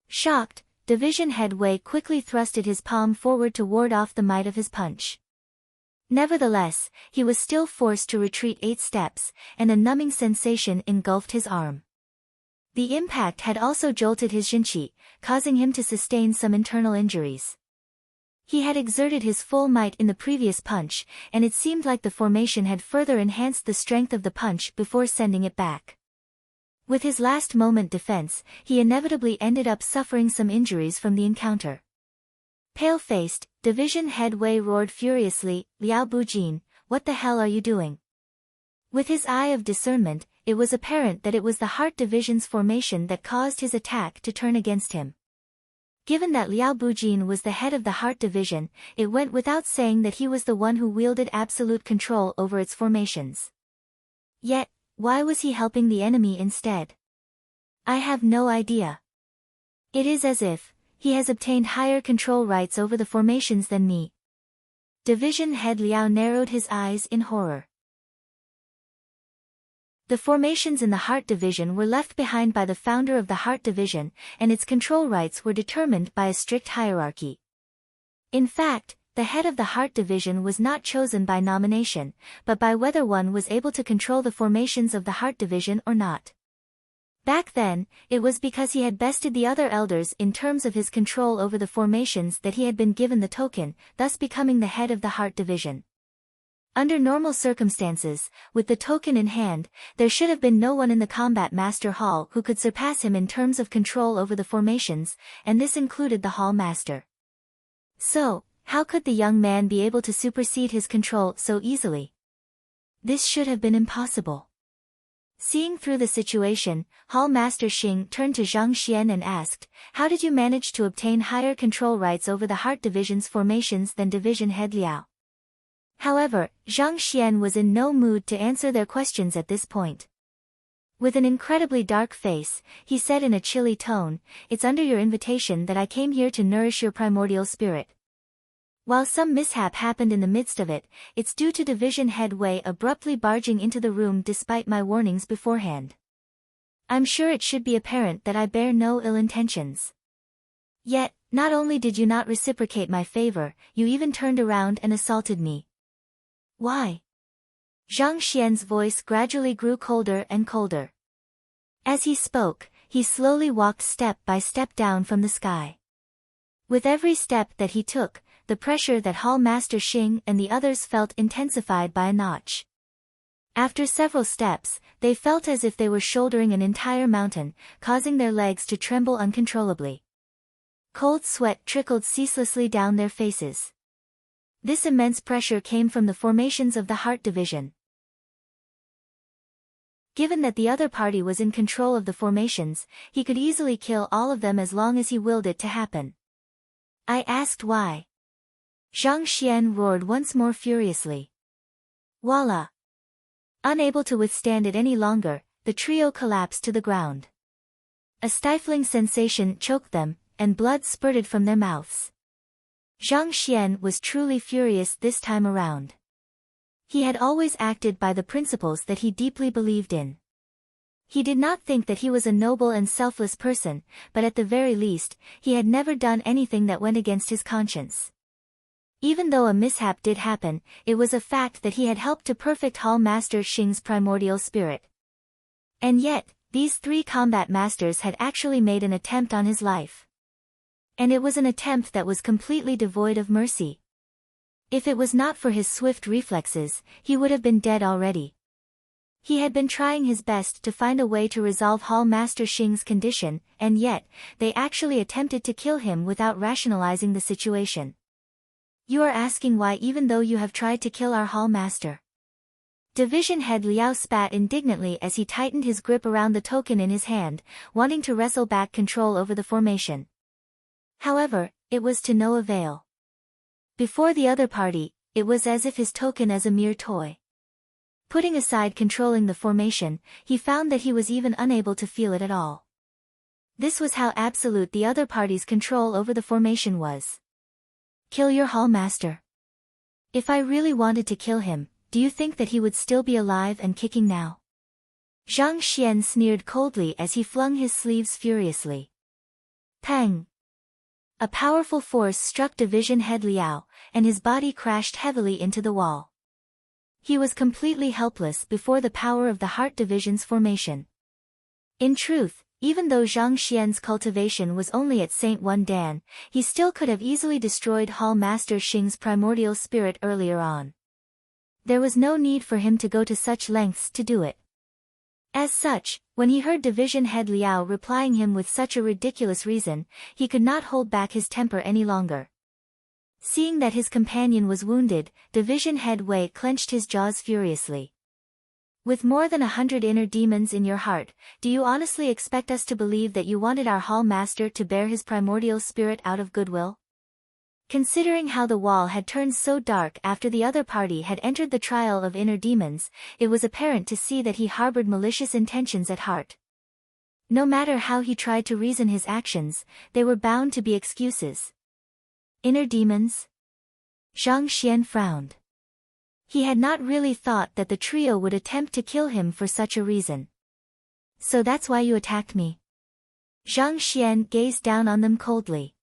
Shocked, Division Head Wei quickly thrusted his palm forward to ward off the might of his punch. Nevertheless, he was still forced to retreat 8 steps, and a numbing sensation engulfed his arm. The impact had also jolted his Jinqi, causing him to sustain some internal injuries. He had exerted his full might in the previous punch, and it seemed like the formation had further enhanced the strength of the punch before sending it back. With his last-moment defense, he inevitably ended up suffering some injuries from the encounter. Pale-faced, Division Head Wei roared furiously, Liao Bujin, what the hell are you doing? With his eye of discernment, it was apparent that it was the Heart Division's formation that caused his attack to turn against him. Given that Liao Bujin was the head of the Heart Division, it went without saying that he was the one who wielded absolute control over its formations. Yet, why was he helping the enemy instead? I have no idea. It is as if he has obtained higher control rights over the formations than me. Division Head Liao narrowed his eyes in horror. The formations in the Heart Division were left behind by the founder of the Heart Division, and its control rights were determined by a strict hierarchy. In fact, the head of the Heart Division was not chosen by nomination, but by whether one was able to control the formations of the Heart Division or not. Back then, it was because he had bested the other elders in terms of his control over the formations that he had been given the token, thus becoming the head of the Heart Division. Under normal circumstances, with the token in hand, there should have been no one in the Combat Master Hall who could surpass him in terms of control over the formations, and this included the Hall Master. So, how could the young man be able to supersede his control so easily? This should have been impossible. Seeing through the situation, Hall Master Xing turned to Zhang Xian and asked, how did you manage to obtain higher control rights over the Heart Division's formations than Division Head Liao? However, Zhang Xian was in no mood to answer their questions at this point. With an incredibly dark face, he said in a chilly tone, it's under your invitation that I came here to nourish your primordial spirit. While some mishap happened in the midst of it, it's due to Division Head Wei abruptly barging into the room despite my warnings beforehand. I'm sure it should be apparent that I bear no ill intentions. Yet, not only did you not reciprocate my favor, you even turned around and assaulted me. Why? Zhang Xian's voice gradually grew colder and colder. As he spoke, he slowly walked step by step down from the sky. With every step that he took, the pressure that Hall Master Xing and the others felt intensified by a notch. After several steps, they felt as if they were shouldering an entire mountain, causing their legs to tremble uncontrollably. Cold sweat trickled ceaselessly down their faces. This immense pressure came from the formations of the Heart Division. Given that the other party was in control of the formations, he could easily kill all of them as long as he willed it to happen. I asked why. Zhang Xian roared once more furiously. Voila! Unable to withstand it any longer, the trio collapsed to the ground. A stifling sensation choked them, and blood spurted from their mouths. Zhang Xian was truly furious this time around. He had always acted by the principles that he deeply believed in. He did not think that he was a noble and selfless person, but at the very least, he had never done anything that went against his conscience. Even though a mishap did happen, it was a fact that he had helped to perfect Hall Master Xing's primordial spirit. And yet, these three combat masters had actually made an attempt on his life. And it was an attempt that was completely devoid of mercy. If it was not for his swift reflexes, he would have been dead already. He had been trying his best to find a way to resolve Hall Master Xing's condition, and yet, they actually attempted to kill him without rationalizing the situation. You are asking why even though you have tried to kill our Hall Master? Division Head Liao spat indignantly as he tightened his grip around the token in his hand, wanting to wrestle back control over the formation. However, it was to no avail. Before the other party, it was as if his token as a mere toy. Putting aside controlling the formation, he found that he was even unable to feel it at all. This was how absolute the other party's control over the formation was. Kill your Hall Master. If I really wanted to kill him, do you think that he would still be alive and kicking now? Zhang Xian sneered coldly as he flung his sleeves furiously. Pang! A powerful force struck Division Head Liao, and his body crashed heavily into the wall. He was completely helpless before the power of the Heart Division's formation. In truth, even though Zhang Xian's cultivation was only at Saint One Dan, he still could have easily destroyed Hall Master Xing's primordial spirit earlier on. There was no need for him to go to such lengths to do it. As such, when he heard Division Head Liao replying him with such a ridiculous reason, he could not hold back his temper any longer. Seeing that his companion was wounded, Division Head Wei clenched his jaws furiously. With more than 100 inner demons in your heart, do you honestly expect us to believe that you wanted our Hall Master to bear his primordial spirit out of goodwill? Considering how the wall had turned so dark after the other party had entered the trial of inner demons, it was apparent to see that he harbored malicious intentions at heart. No matter how he tried to reason his actions, they were bound to be excuses. Inner demons? Zhang Xian frowned. He had not really thought that the trio would attempt to kill him for such a reason. So that's why you attacked me? Zhang Xian gazed down on them coldly.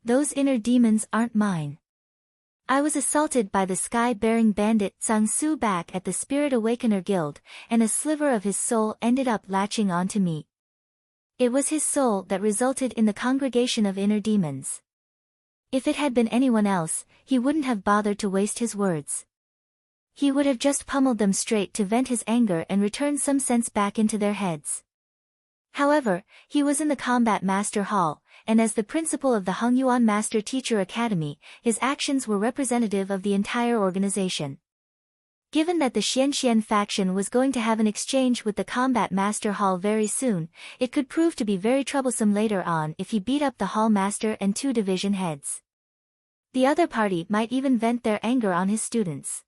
Those inner demons aren't mine. I was assaulted by the sky-bearing bandit Zhang Su back at the Spirit Awakener Guild, and a sliver of his soul ended up latching onto me. It was his soul that resulted in the congregation of inner demons. If it had been anyone else, he wouldn't have bothered to waste his words. He would have just pummeled them straight to vent his anger and return some sense back into their heads. However, he was in the Combat Master Hall, and as the principal of the Hongyuan Master Teacher Academy, his actions were representative of the entire organization. Given that the Xianxian faction was going to have an exchange with the Combat Master Hall very soon, it could prove to be very troublesome later on if he beat up the Hall Master and 2 division heads. The other party might even vent their anger on his students.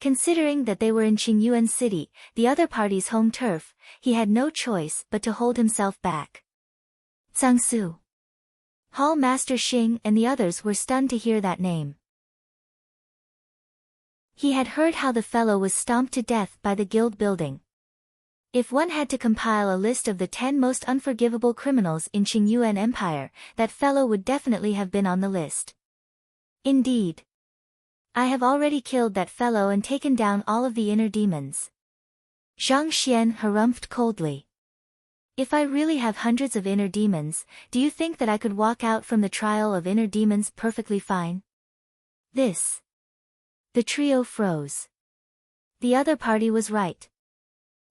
Considering that they were in Qingyuan City, the other party's home turf, he had no choice but to hold himself back. Zhang Su. Hall Master Xing and the others were stunned to hear that name. He had heard how the fellow was stomped to death by the guild building. If one had to compile a list of the 10 most unforgivable criminals in Qingyuan Empire, that fellow would definitely have been on the list. Indeed. I have already killed that fellow and taken down all of the inner demons. Zhang Xian harumphed coldly. If I really have hundreds of inner demons, do you think that I could walk out from the trial of inner demons perfectly fine? This. The trio froze. The other party was right.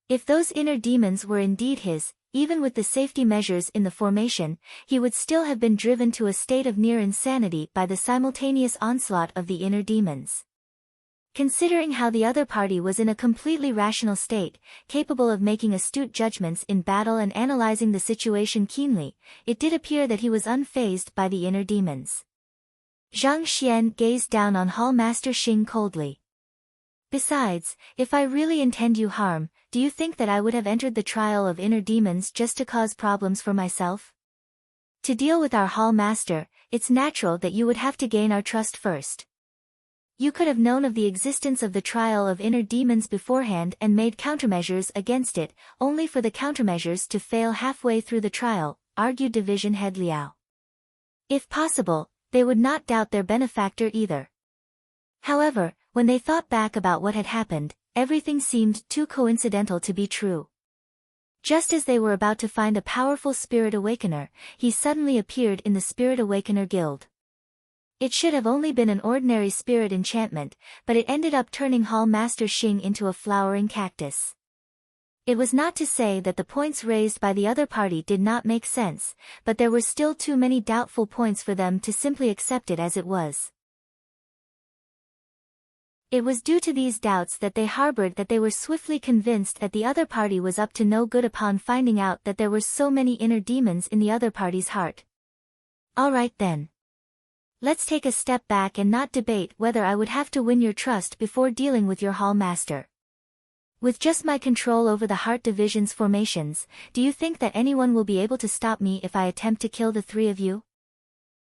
If those inner demons were indeed his, even with the safety measures in the formation, he would still have been driven to a state of near insanity by the simultaneous onslaught of the inner demons. Considering how the other party was in a completely rational state, capable of making astute judgments in battle and analyzing the situation keenly, it did appear that he was unfazed by the inner demons. Zhang Xian gazed down on Hall Master Xing coldly. Besides, if I really intend you harm, do you think that I would have entered the trial of inner demons just to cause problems for myself? To deal with our Hall Master, it's natural that you would have to gain our trust first. You could have known of the existence of the trial of inner demons beforehand and made countermeasures against it, only for the countermeasures to fail halfway through the trial, argued Division Head Liao. If possible, they would not doubt their benefactor either. However, when they thought back about what had happened, everything seemed too coincidental to be true. Just as they were about to find a powerful spirit awakener, he suddenly appeared in the Spirit Awakener Guild. It should have only been an ordinary spirit enchantment, but it ended up turning Hall Master Xing into a flowering cactus. It was not to say that the points raised by the other party did not make sense, but there were still too many doubtful points for them to simply accept it as it was. It was due to these doubts that they harbored that they were swiftly convinced that the other party was up to no good upon finding out that there were so many inner demons in the other party's heart. Alright then. Let's take a step back and not debate whether I would have to win your trust before dealing with your Hall Master. With just my control over the Heart Division's formations, do you think that anyone will be able to stop me if I attempt to kill the three of you?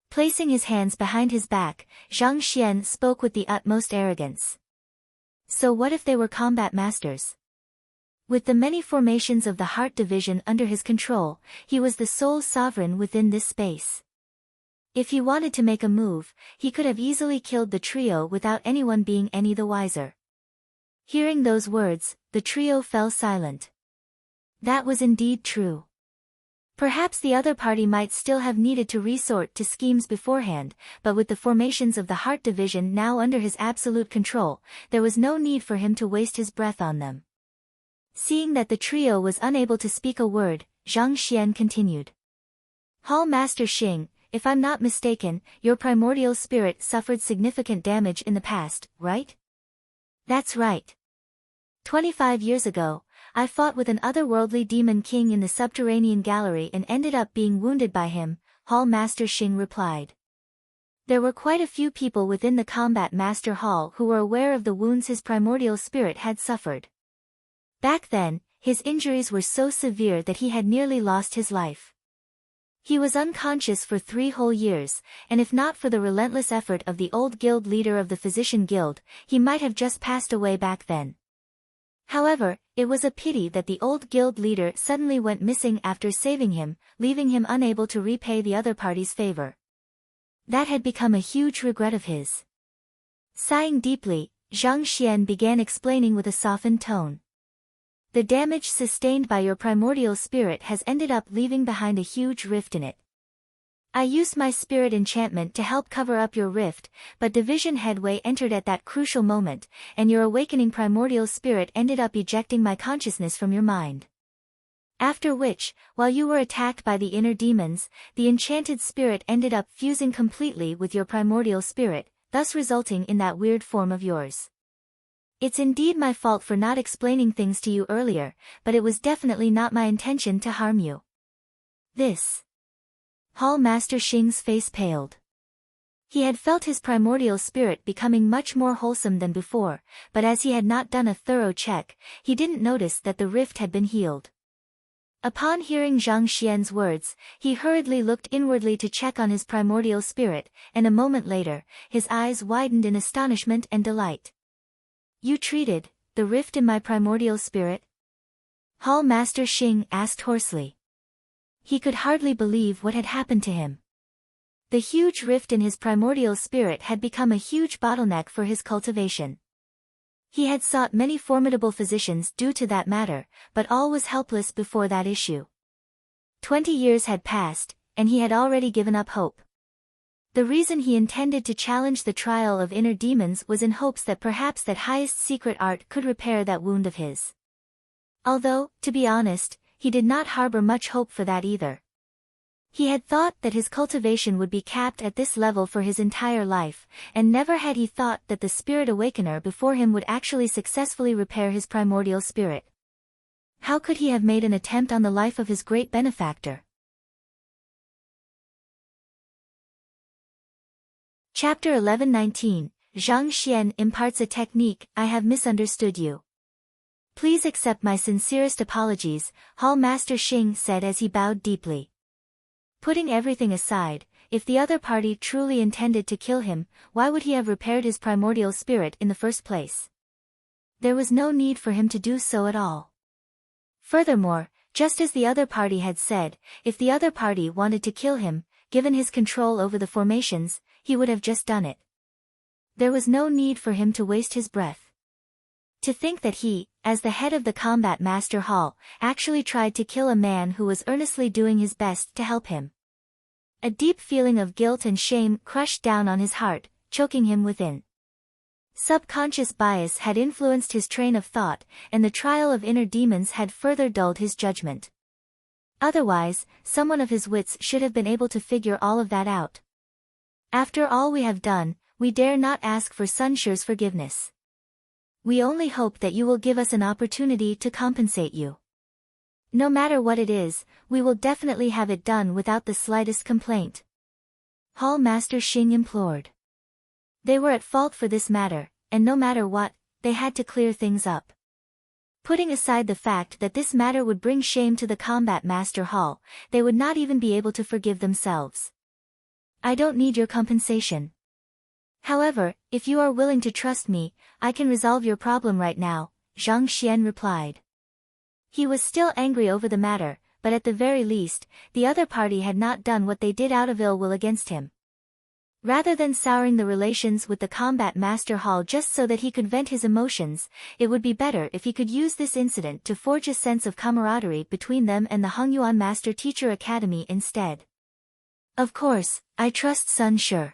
Placing his hands behind his back, Zhang Xian spoke with the utmost arrogance. So what if they were combat masters? With the many formations of the Heart Division under his control, he was the sole sovereign within this space. If he wanted to make a move, he could have easily killed the trio without anyone being any the wiser. Hearing those words, the trio fell silent. That was indeed true. Perhaps the other party might still have needed to resort to schemes beforehand, but with the formations of the Heart Division now under his absolute control, there was no need for him to waste his breath on them. Seeing that the trio was unable to speak a word, Zhang Xian continued. Hall Master Xing, if I'm not mistaken, your primordial spirit suffered significant damage in the past, right? That's right. 25 years ago, I fought with an otherworldly demon king in the subterranean gallery and ended up being wounded by him, Hall Master Xing replied. There were quite a few people within the Combat Master Hall who were aware of the wounds his primordial spirit had suffered. Back then, his injuries were so severe that he had nearly lost his life. He was unconscious for 3 whole years, and if not for the relentless effort of the old guild leader of the Physician Guild, he might have just passed away back then. However, it was a pity that the old guild leader suddenly went missing after saving him, leaving him unable to repay the other party's favor. That had become a huge regret of his. Sighing deeply, Zhang Xian began explaining with a softened tone. The damage sustained by your primordial spirit has ended up leaving behind a huge rift in it. I used my spirit enchantment to help cover up your rift, but division headway entered at that crucial moment, and your awakening primordial spirit ended up ejecting my consciousness from your mind. After which, while you were attacked by the inner demons, the enchanted spirit ended up fusing completely with your primordial spirit, thus resulting in that weird form of yours. It's indeed my fault for not explaining things to you earlier, but it was definitely not my intention to harm you. This. Hall Master Xing's face paled. He had felt his primordial spirit becoming much more wholesome than before, but as he had not done a thorough check, he didn't notice that the rift had been healed. Upon hearing Zhang Xian's words, he hurriedly looked inwardly to check on his primordial spirit, and a moment later, his eyes widened in astonishment and delight. You treated the rift in my primordial spirit? Hall Master Xing asked hoarsely. He could hardly believe what had happened to him. The huge rift in his primordial spirit had become a huge bottleneck for his cultivation. He had sought many formidable physicians due to that matter, but all was helpless before that issue. 20 years had passed, and he had already given up hope. The reason he intended to challenge the trial of inner demons was in hopes that perhaps that highest secret art could repair that wound of his. Although, to be honest, he did not harbor much hope for that either. He had thought that his cultivation would be capped at this level for his entire life, and never had he thought that the Spirit Awakener before him would actually successfully repair his primordial spirit. How could he have made an attempt on the life of his great benefactor? Chapter 11:19, Zhang Xian imparts a technique. I have misunderstood you. Please accept my sincerest apologies, Hall Master Xing said as he bowed deeply. Putting everything aside, if the other party truly intended to kill him, why would he have repaired his primordial spirit in the first place? There was no need for him to do so at all. Furthermore, just as the other party had said, if the other party wanted to kill him, given his control over the formations, he would have just done it. There was no need for him to waste his breath. To think that he, as the head of the Combat Master Hall, actually tried to kill a man who was earnestly doing his best to help him. A deep feeling of guilt and shame crushed down on his heart, choking him within. Subconscious bias had influenced his train of thought, and the trial of inner demons had further dulled his judgment. Otherwise, someone of his wits should have been able to figure all of that out. After all we have done, we dare not ask for Sunshire's forgiveness. We only hope that you will give us an opportunity to compensate you. No matter what it is, we will definitely have it done without the slightest complaint. Hall Master Xing implored. They were at fault for this matter, and no matter what, they had to clear things up. Putting aside the fact that this matter would bring shame to the Combat Master Hall, they would not even be able to forgive themselves. I don't need your compensation. However, if you are willing to trust me, I can resolve your problem right now, Zhang Xian replied. He was still angry over the matter, but at the very least, the other party had not done what they did out of ill will against him. Rather than souring the relations with the Combat Master Hall just so that he could vent his emotions, it would be better if he could use this incident to forge a sense of camaraderie between them and the Hongyuan Master Teacher Academy instead. Of course, I trust Sun Shi.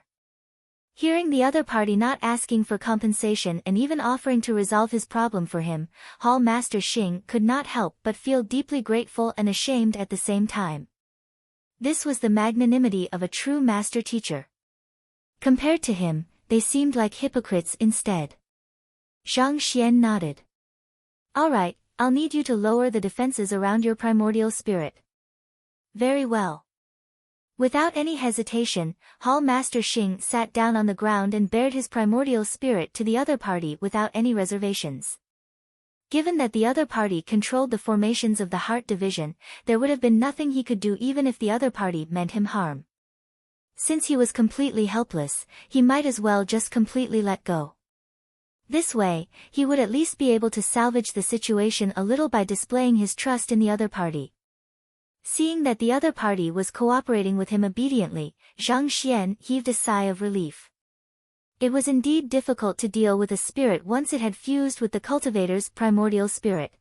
Hearing the other party not asking for compensation and even offering to resolve his problem for him, Hall Master Xing could not help but feel deeply grateful and ashamed at the same time. This was the magnanimity of a true master teacher. Compared to him, they seemed like hypocrites instead. Zhang Xian nodded. All right, I'll need you to lower the defenses around your primordial spirit. Very well. Without any hesitation, Hall Master Xing sat down on the ground and bared his primordial spirit to the other party without any reservations. Given that the other party controlled the formations of the Heart Division, there would have been nothing he could do even if the other party meant him harm. Since he was completely helpless, he might as well just completely let go. This way, he would at least be able to salvage the situation a little by displaying his trust in the other party. Seeing that the other party was cooperating with him obediently, Zhang Xian heaved a sigh of relief. It was indeed difficult to deal with a spirit once it had fused with the cultivator's primordial spirit.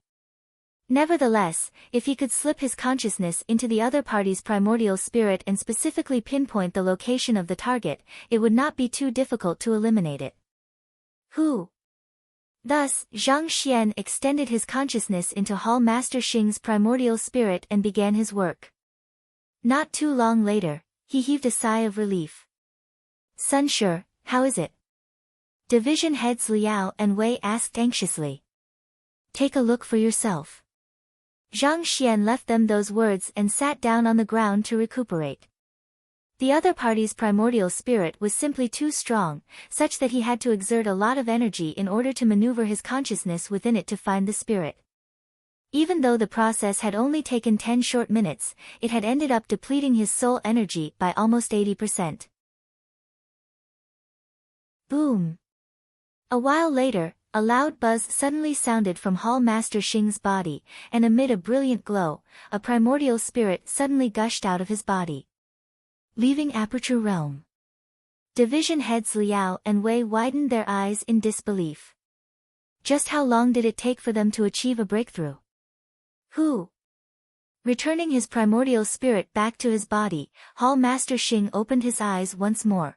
Nevertheless, if he could slip his consciousness into the other party's primordial spirit and specifically pinpoint the location of the target, it would not be too difficult to eliminate it. Who? Thus, Zhang Xian extended his consciousness into Hall Master Xing's primordial spirit and began his work. Not too long later, he heaved a sigh of relief. Sun Shi, how is it? Division heads Liao and Wei asked anxiously. Take a look for yourself. Zhang Xian left them those words and sat down on the ground to recuperate. The other party's primordial spirit was simply too strong, such that he had to exert a lot of energy in order to maneuver his consciousness within it to find the spirit. Even though the process had only taken 10 short minutes, it had ended up depleting his soul energy by almost 80%. Boom! A while later, a loud buzz suddenly sounded from Hall Master Xing's body, and amid a brilliant glow, a primordial spirit suddenly gushed out of his body. Leaving Aperture Realm. Division heads Liao and Wei widened their eyes in disbelief. Just how long did it take for them to achieve a breakthrough? Who? Returning his primordial spirit back to his body, Hall Master Xing opened his eyes once more.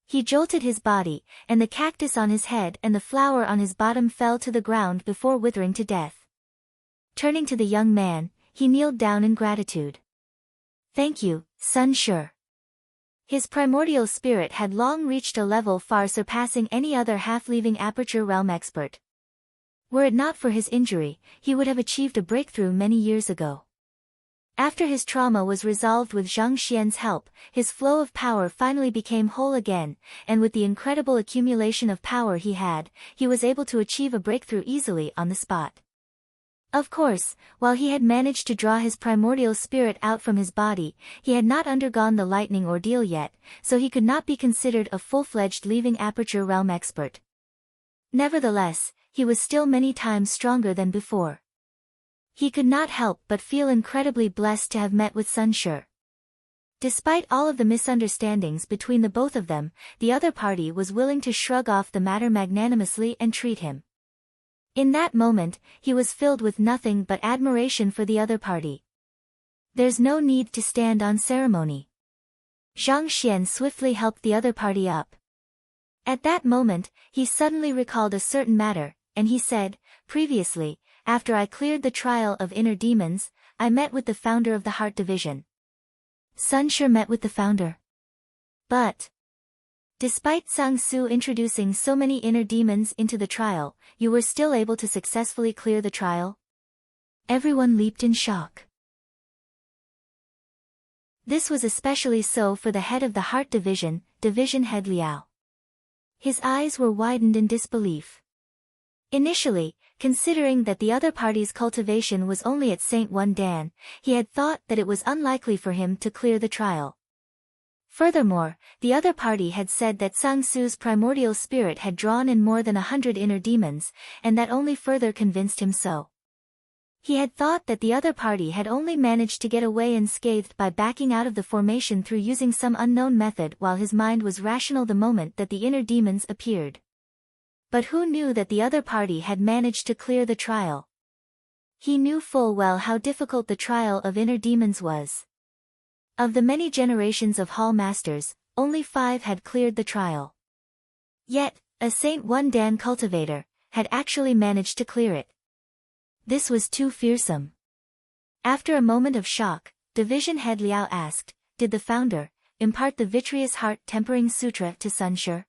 He jolted his body, and the cactus on his head and the flower on his bottom fell to the ground before withering to death. Turning to the young man, he kneeled down in gratitude. Thank you, Sun Shi. His primordial spirit had long reached a level far surpassing any other half-leaving Aperture Realm expert. Were it not for his injury, he would have achieved a breakthrough many years ago. After his trauma was resolved with Zhang Xian's help, his flow of power finally became whole again, and with the incredible accumulation of power he had, he was able to achieve a breakthrough easily on the spot. Of course, while he had managed to draw his primordial spirit out from his body, he had not undergone the lightning ordeal yet, so he could not be considered a full-fledged leaving Aperture Realm expert. Nevertheless, he was still many times stronger than before. He could not help but feel incredibly blessed to have met with Sun Shi. Despite all of the misunderstandings between the both of them, the other party was willing to shrug off the matter magnanimously and treat him. In that moment, he was filled with nothing but admiration for the other party. There's no need to stand on ceremony. Zhang Xian swiftly helped the other party up. At that moment, he suddenly recalled a certain matter, and he said, previously, after I cleared the trial of inner demons, I met with the founder of the heart division. Sun Shi met with the founder. But despite Sang Su introducing so many inner demons into the trial, you were still able to successfully clear the trial? Everyone leaped in shock. This was especially so for the head of the heart division, division head Liao. His eyes were widened in disbelief. Initially, considering that the other party's cultivation was only at St. Wan Dan, he had thought that it was unlikely for him to clear the trial. Furthermore, the other party had said that Sang Su's primordial spirit had drawn in more than 100 inner demons, and that only further convinced him so. He had thought that the other party had only managed to get away unscathed by backing out of the formation through using some unknown method, while his mind was rational the moment that the inner demons appeared. But who knew that the other party had managed to clear the trial? He knew full well how difficult the trial of inner demons was. Of the many generations of hall masters, only 5 had cleared the trial. Yet, a St. Wan Dan cultivator had actually managed to clear it. This was too fearsome. After a moment of shock, division head Liao asked, did the founder impart the Vitreous Heart Tempering Sutra to Sun Shi?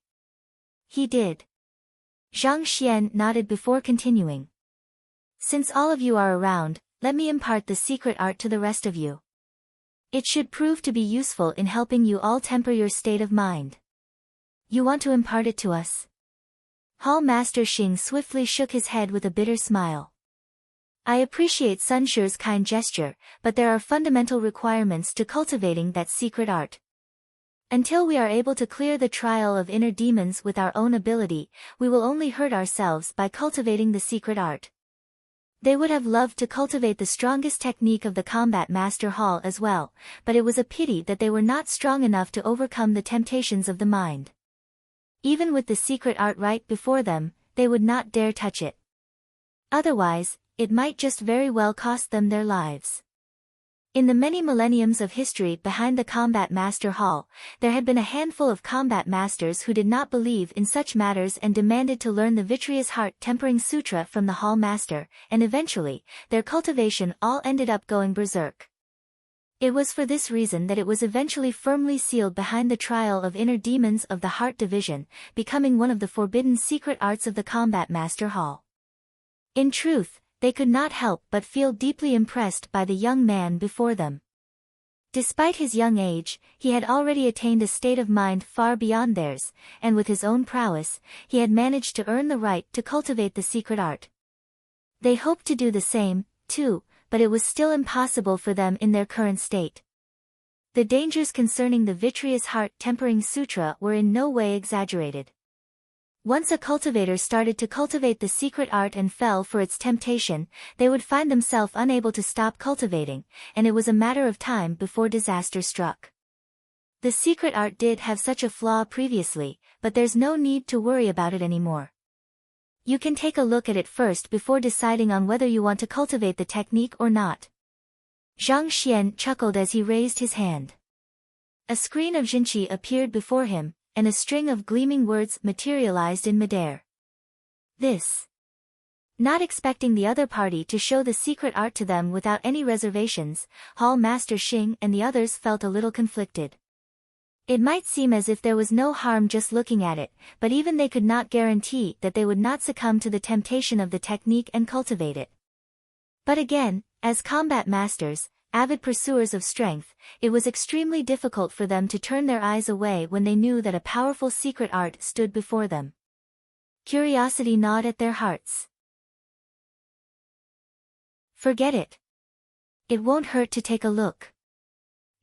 He did. Zhang Xian nodded before continuing. Since all of you are around, let me impart the secret art to the rest of you. It should prove to be useful in helping you all temper your state of mind. You want to impart it to us? Hall Master Xing swiftly shook his head with a bitter smile. I appreciate Sun Shi's kind gesture, but there are fundamental requirements to cultivating that secret art. Until we are able to clear the trial of inner demons with our own ability, we will only hurt ourselves by cultivating the secret art. They would have loved to cultivate the strongest technique of the Combat Master Hall as well, but it was a pity that they were not strong enough to overcome the temptations of the mind. Even with the secret art right before them, they would not dare touch it. Otherwise, it might just very well cost them their lives. In the many millenniums of history behind the Combat Master Hall, there had been a handful of combat masters who did not believe in such matters and demanded to learn the Vitreous Heart Tempering Sutra from the Hall Master, and eventually, their cultivation all ended up going berserk. It was for this reason that it was eventually firmly sealed behind the trial of inner demons of the Heart Division, becoming one of the forbidden secret arts of the Combat Master Hall. In truth, they could not help but feel deeply impressed by the young man before them. Despite his young age, he had already attained a state of mind far beyond theirs, and with his own prowess, he had managed to earn the right to cultivate the secret art. They hoped to do the same, too, but it was still impossible for them in their current state. The dangers concerning the Vitreous Heart Tempering Sutra were in no way exaggerated. Once a cultivator started to cultivate the secret art and fell for its temptation, they would find themselves unable to stop cultivating, and it was a matter of time before disaster struck. The secret art did have such a flaw previously, but there's no need to worry about it anymore. You can take a look at it first before deciding on whether you want to cultivate the technique or not. Zhang Xian chuckled as he raised his hand. A screen of Jinqi appeared before him, and a string of gleaming words materialized in midair. This. Not expecting the other party to show the secret art to them without any reservations, Hall Master Xing and the others felt a little conflicted. It might seem as if there was no harm just looking at it, but even they could not guarantee that they would not succumb to the temptation of the technique and cultivate it. But again, as combat masters, avid pursuers of strength, it was extremely difficult for them to turn their eyes away when they knew that a powerful secret art stood before them. Curiosity gnawed at their hearts. Forget it. It won't hurt to take a look.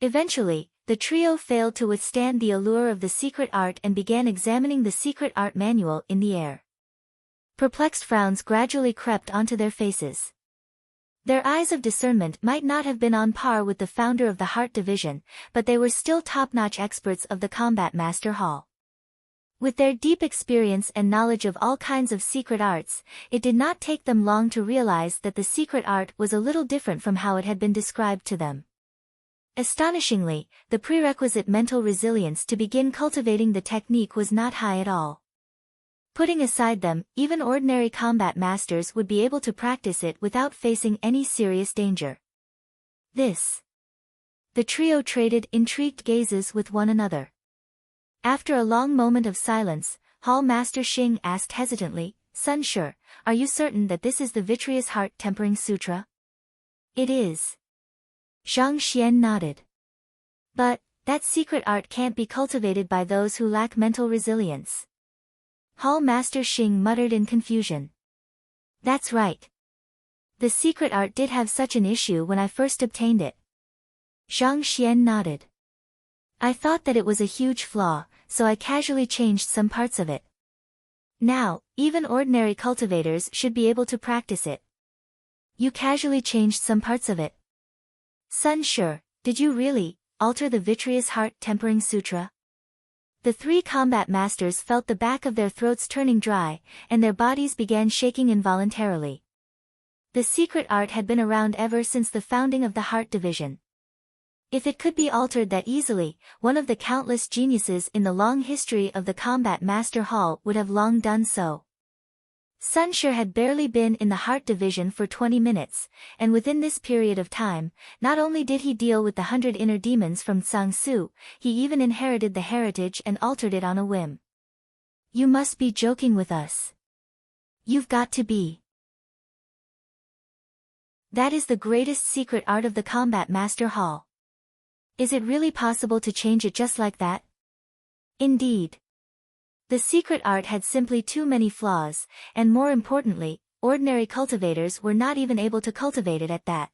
Eventually, the trio failed to withstand the allure of the secret art and began examining the secret art manual in the air. Perplexed frowns gradually crept onto their faces. Their eyes of discernment might not have been on par with the founder of the Heart Division, but they were still top-notch experts of the Combat Master Hall. With their deep experience and knowledge of all kinds of secret arts, it did not take them long to realize that the secret art was a little different from how it had been described to them. Astonishingly, the prerequisite mental resilience to begin cultivating the technique was not high at all. Putting aside them, even ordinary combat masters would be able to practice it without facing any serious danger. The trio traded intrigued gazes with one another. After a long moment of silence, Hall Master Xing asked hesitantly, "Sun Shi, are you certain that this is the Vitreous Heart Tempering Sutra?" "It is." Zhang Xian nodded. "But, that secret art can't be cultivated by those who lack mental resilience." Hall Master Xing muttered in confusion. "That's right. The secret art did have such an issue when I first obtained it." Zhang Xian nodded. "I thought that it was a huge flaw, so I casually changed some parts of it. Now, even ordinary cultivators should be able to practice it." "You casually changed some parts of it?" "Sun Shi, did you really alter the Vitreous Heart Tempering Sutra?" The three combat masters felt the back of their throats turning dry, and their bodies began shaking involuntarily. The secret art had been around ever since the founding of the Heart Division. If it could be altered that easily, one of the countless geniuses in the long history of the Combat Master Hall would have long done so. Sun Shi had barely been in the Heart Division for 20 minutes, and within this period of time, not only did he deal with the 100 inner demons from Tsang Su, he even inherited the heritage and altered it on a whim. "You must be joking with us. You've got to be. That is the greatest secret art of the Combat Master Hall. Is it really possible to change it just like that?" Indeed. The secret art had simply too many flaws, and more importantly, ordinary cultivators were not even able to cultivate it at that.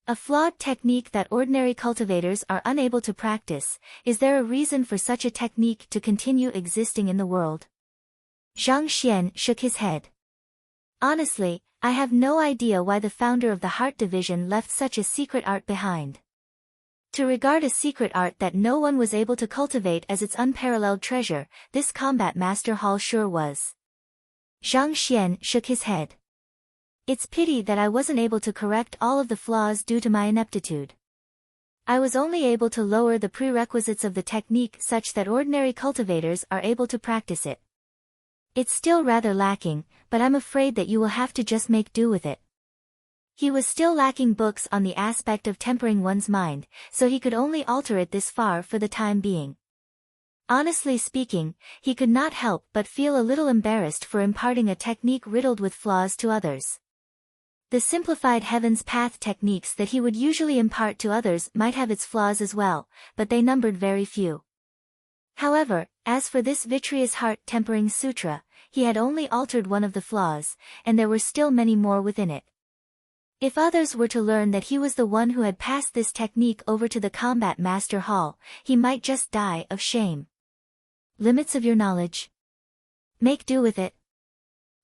A flawed technique that ordinary cultivators are unable to practice. Is there a reason for such a technique to continue existing in the world? Zhang Xian shook his head. "Honestly, I have no idea why the founder of the Heart Division left such a secret art behind. To regard a secret art that no one was able to cultivate as its unparalleled treasure, this Combat Master Hall sure was." Zhang Xian shook his head. "It's pity that I wasn't able to correct all of the flaws due to my ineptitude. I was only able to lower the prerequisites of the technique such that ordinary cultivators are able to practice it. It's still rather lacking, but I'm afraid that you will have to just make do with it." He was still lacking books on the aspect of tempering one's mind, so he could only alter it this far for the time being. Honestly speaking, he could not help but feel a little embarrassed for imparting a technique riddled with flaws to others. The simplified Heaven's Path techniques that he would usually impart to others might have its flaws as well, but they numbered very few. However, as for this Vitreous Heart Tempering Sutra, he had only altered one of the flaws, and there were still many more within it. If others were to learn that he was the one who had passed this technique over to the Combat Master Hall, he might just die of shame. Limits of your knowledge. Make do with it.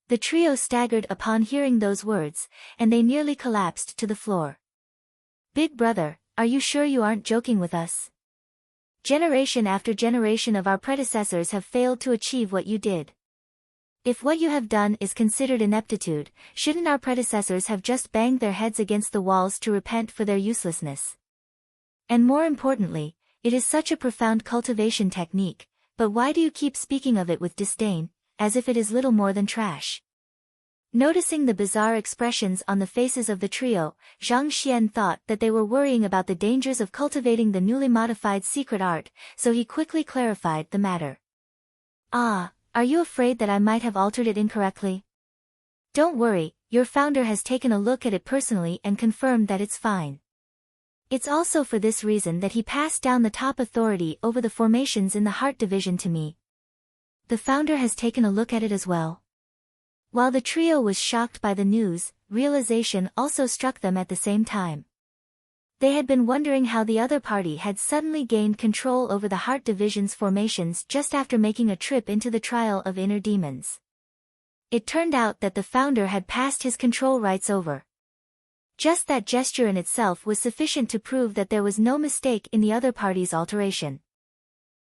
The trio staggered upon hearing those words, and they nearly collapsed to the floor. "Big brother, are you sure you aren't joking with us? Generation after generation of our predecessors have failed to achieve what you did. If what you have done is considered ineptitude, shouldn't our predecessors have just banged their heads against the walls to repent for their uselessness? And more importantly, it is such a profound cultivation technique, but why do you keep speaking of it with disdain, as if it is little more than trash?" Noticing the bizarre expressions on the faces of the trio, Zhang Xian thought that they were worrying about the dangers of cultivating the newly modified secret art, so he quickly clarified the matter. "Ah, are you afraid that I might have altered it incorrectly? Don't worry, your founder has taken a look at it personally and confirmed that it's fine. It's also for this reason that he passed down the top authority over the formations in the Heart Division to me." "The founder has taken a look at it as well?" While the trio was shocked by the news, realization also struck them at the same time. They had been wondering how the other party had suddenly gained control over the Heart Division's formations just after making a trip into the trial of inner demons. It turned out that the founder had passed his control rights over. Just that gesture in itself was sufficient to prove that there was no mistake in the other party's alteration.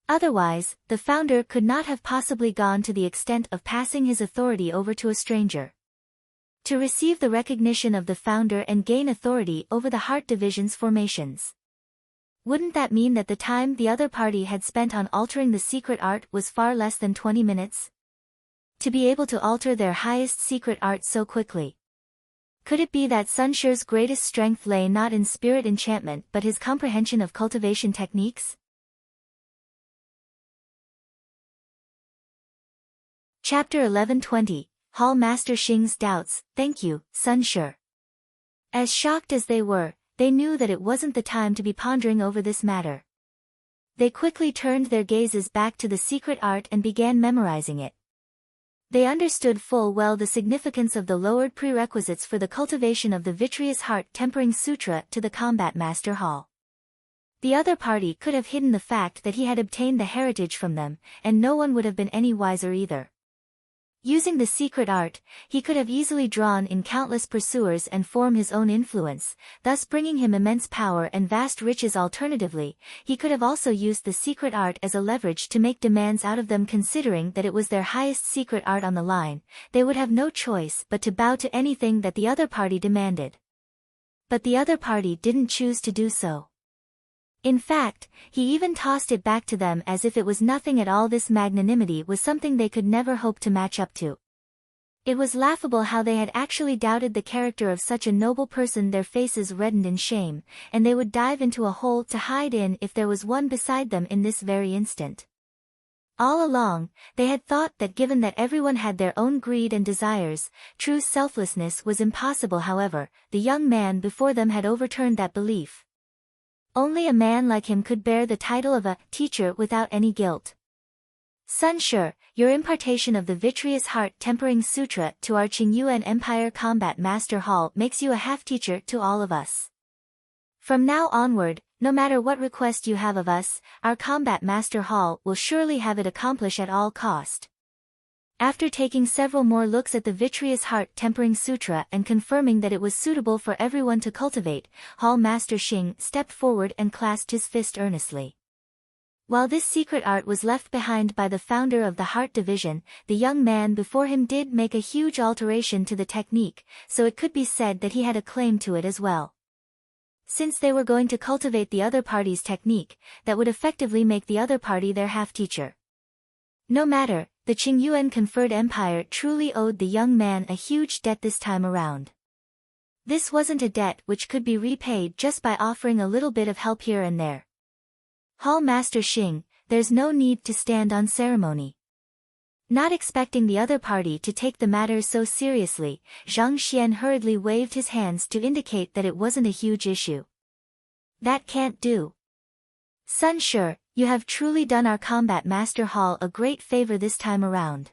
Otherwise, the founder could not have possibly gone to the extent of passing his authority over to a stranger. To receive the recognition of the founder and gain authority over the heart division's formations. Wouldn't that mean that the time the other party had spent on altering the secret art was far less than 20 minutes? To be able to alter their highest secret art so quickly. Could it be that Sun She's greatest strength lay not in spirit enchantment but his comprehension of cultivation techniques? Chapter 11:20, Hall Master Xing's Doubts. Thank you, Sun She. As shocked as they were, they knew that it wasn't the time to be pondering over this matter. They quickly turned their gazes back to the secret art and began memorizing it. They understood full well the significance of the lowered prerequisites for the cultivation of the Vitreous Heart Tempering Sutra to the Combat Master Hall. The other party could have hidden the fact that he had obtained the heritage from them, and no one would have been any wiser either. Using the secret art, he could have easily drawn in countless pursuers and form his own influence, thus bringing him immense power and vast riches. Alternatively, he could have also used the secret art as a leverage to make demands out of them. Considering that it was their highest secret art on the line, they would have no choice but to bow to anything that the other party demanded. But the other party didn't choose to do so. In fact, he even tossed it back to them as if it was nothing at all. This magnanimity was something they could never hope to match up to. It was laughable how they had actually doubted the character of such a noble person. Their faces reddened in shame, and they would dive into a hole to hide in if there was one beside them in this very instant. All along, they had thought that given that everyone had their own greed and desires, true selflessness was impossible. However, the young man before them had overturned that belief. Only a man like him could bear the title of a teacher without any guilt. Sun She, your impartation of the Vitreous Heart Tempering Sutra to our Qingyuan Empire Combat Master Hall makes you a half-teacher to all of us. From now onward, no matter what request you have of us, our Combat Master Hall will surely have it accomplish at all cost. After taking several more looks at the Vitreous Heart Tempering Sutra and confirming that it was suitable for everyone to cultivate, Hall Master Xing stepped forward and clasped his fist earnestly. While this secret art was left behind by the founder of the Heart Division, the young man before him did make a huge alteration to the technique, so it could be said that he had a claim to it as well. Since they were going to cultivate the other party's technique, that would effectively make the other party their half-teacher. No matter, the Qingyuan conferred empire truly owed the young man a huge debt this time around. This wasn't a debt which could be repaid just by offering a little bit of help here and there. Hall Master Xing, there's no need to stand on ceremony. Not expecting the other party to take the matter so seriously, Zhang Xian hurriedly waved his hands to indicate that it wasn't a huge issue. That can't do. Sun She, you have truly done our Combat Master Hall a great favor this time around.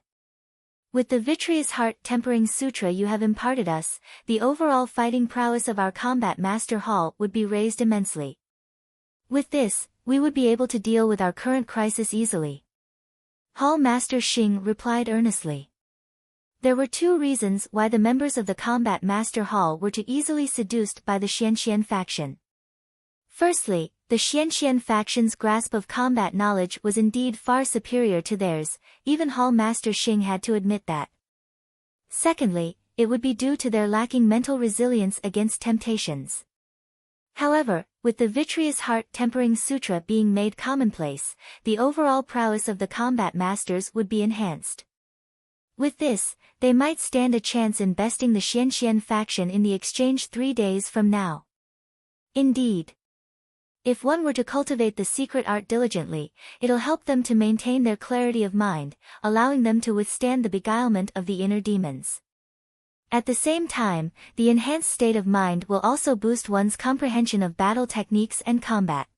With the Vitreous Heart Tempering Sutra you have imparted us, the overall fighting prowess of our Combat Master Hall would be raised immensely. With this, we would be able to deal with our current crisis easily. Hall Master Xing replied earnestly. There were two reasons why the members of the Combat Master Hall were too easily seduced by the Xianxian faction. Firstly, the Xianxian faction's grasp of combat knowledge was indeed far superior to theirs, even Hall Master Xing had to admit that. Secondly, it would be due to their lacking mental resilience against temptations. However, with the Vitreous Heart Tempering Sutra being made commonplace, the overall prowess of the combat masters would be enhanced. With this, they might stand a chance in besting the Xianxian faction in the exchange 3 days from now. Indeed. If one were to cultivate the secret art diligently, it'll help them to maintain their clarity of mind, allowing them to withstand the beguilement of the inner demons. At the same time, the enhanced state of mind will also boost one's comprehension of battle techniques and combat.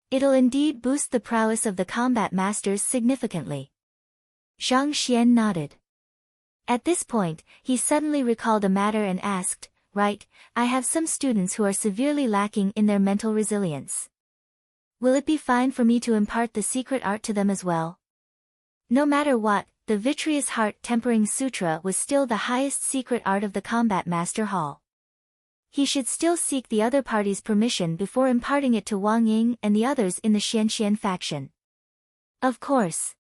It'll indeed boost the prowess of the combat masters significantly. Zhang Xian nodded. At this point, he suddenly recalled a matter and asked, "Right, I have some students who are severely lacking in their mental resilience. Will it be fine for me to impart the secret art to them as well?" No matter what, the Vitreous Heart Tempering Sutra was still the highest secret art of the Combat Master Hall. He should still seek the other party's permission before imparting it to Wang Ying and the others in the Xianxian faction. Of course.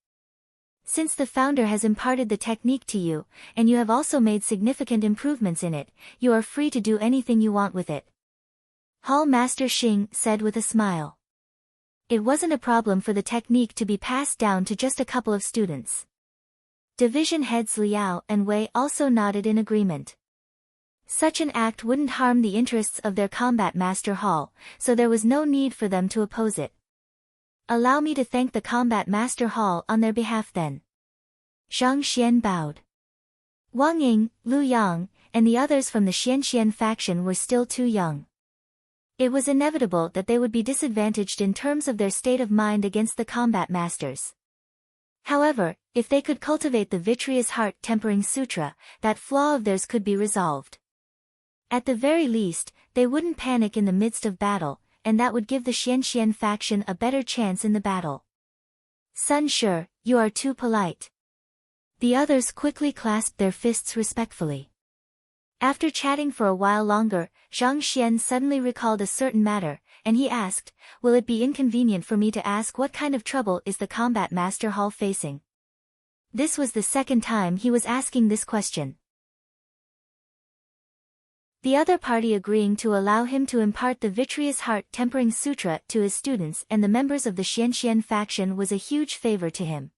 Since the founder has imparted the technique to you, and you have also made significant improvements in it, you are free to do anything you want with it. Hall Master Xing said with a smile. It wasn't a problem for the technique to be passed down to just a couple of students. Division heads Liao and Wei also nodded in agreement. Such an act wouldn't harm the interests of their Combat Master Hall, so there was no need for them to oppose it. Allow me to thank the Combat Master Hall on their behalf then. Zhang Xian bowed. Wang Ying, Lu Yang, and the others from the Xianxian faction were still too young. It was inevitable that they would be disadvantaged in terms of their state of mind against the Combat Masters. However, if they could cultivate the Vitreous Heart Tempering Sutra, that flaw of theirs could be resolved. At the very least, they wouldn't panic in the midst of battle, and that would give the Xianxian faction a better chance in the battle. Sun Shi, you are too polite. The others quickly clasped their fists respectfully. After chatting for a while longer, Zhang Xian suddenly recalled a certain matter, and he asked, will it be inconvenient for me to ask what kind of trouble is the Combat Master Hall facing? This was the second time he was asking this question. The other party agreeing to allow him to impart the Vitreous Heart Tempering Sutra to his students and the members of the Xianxian faction was a huge favor to him.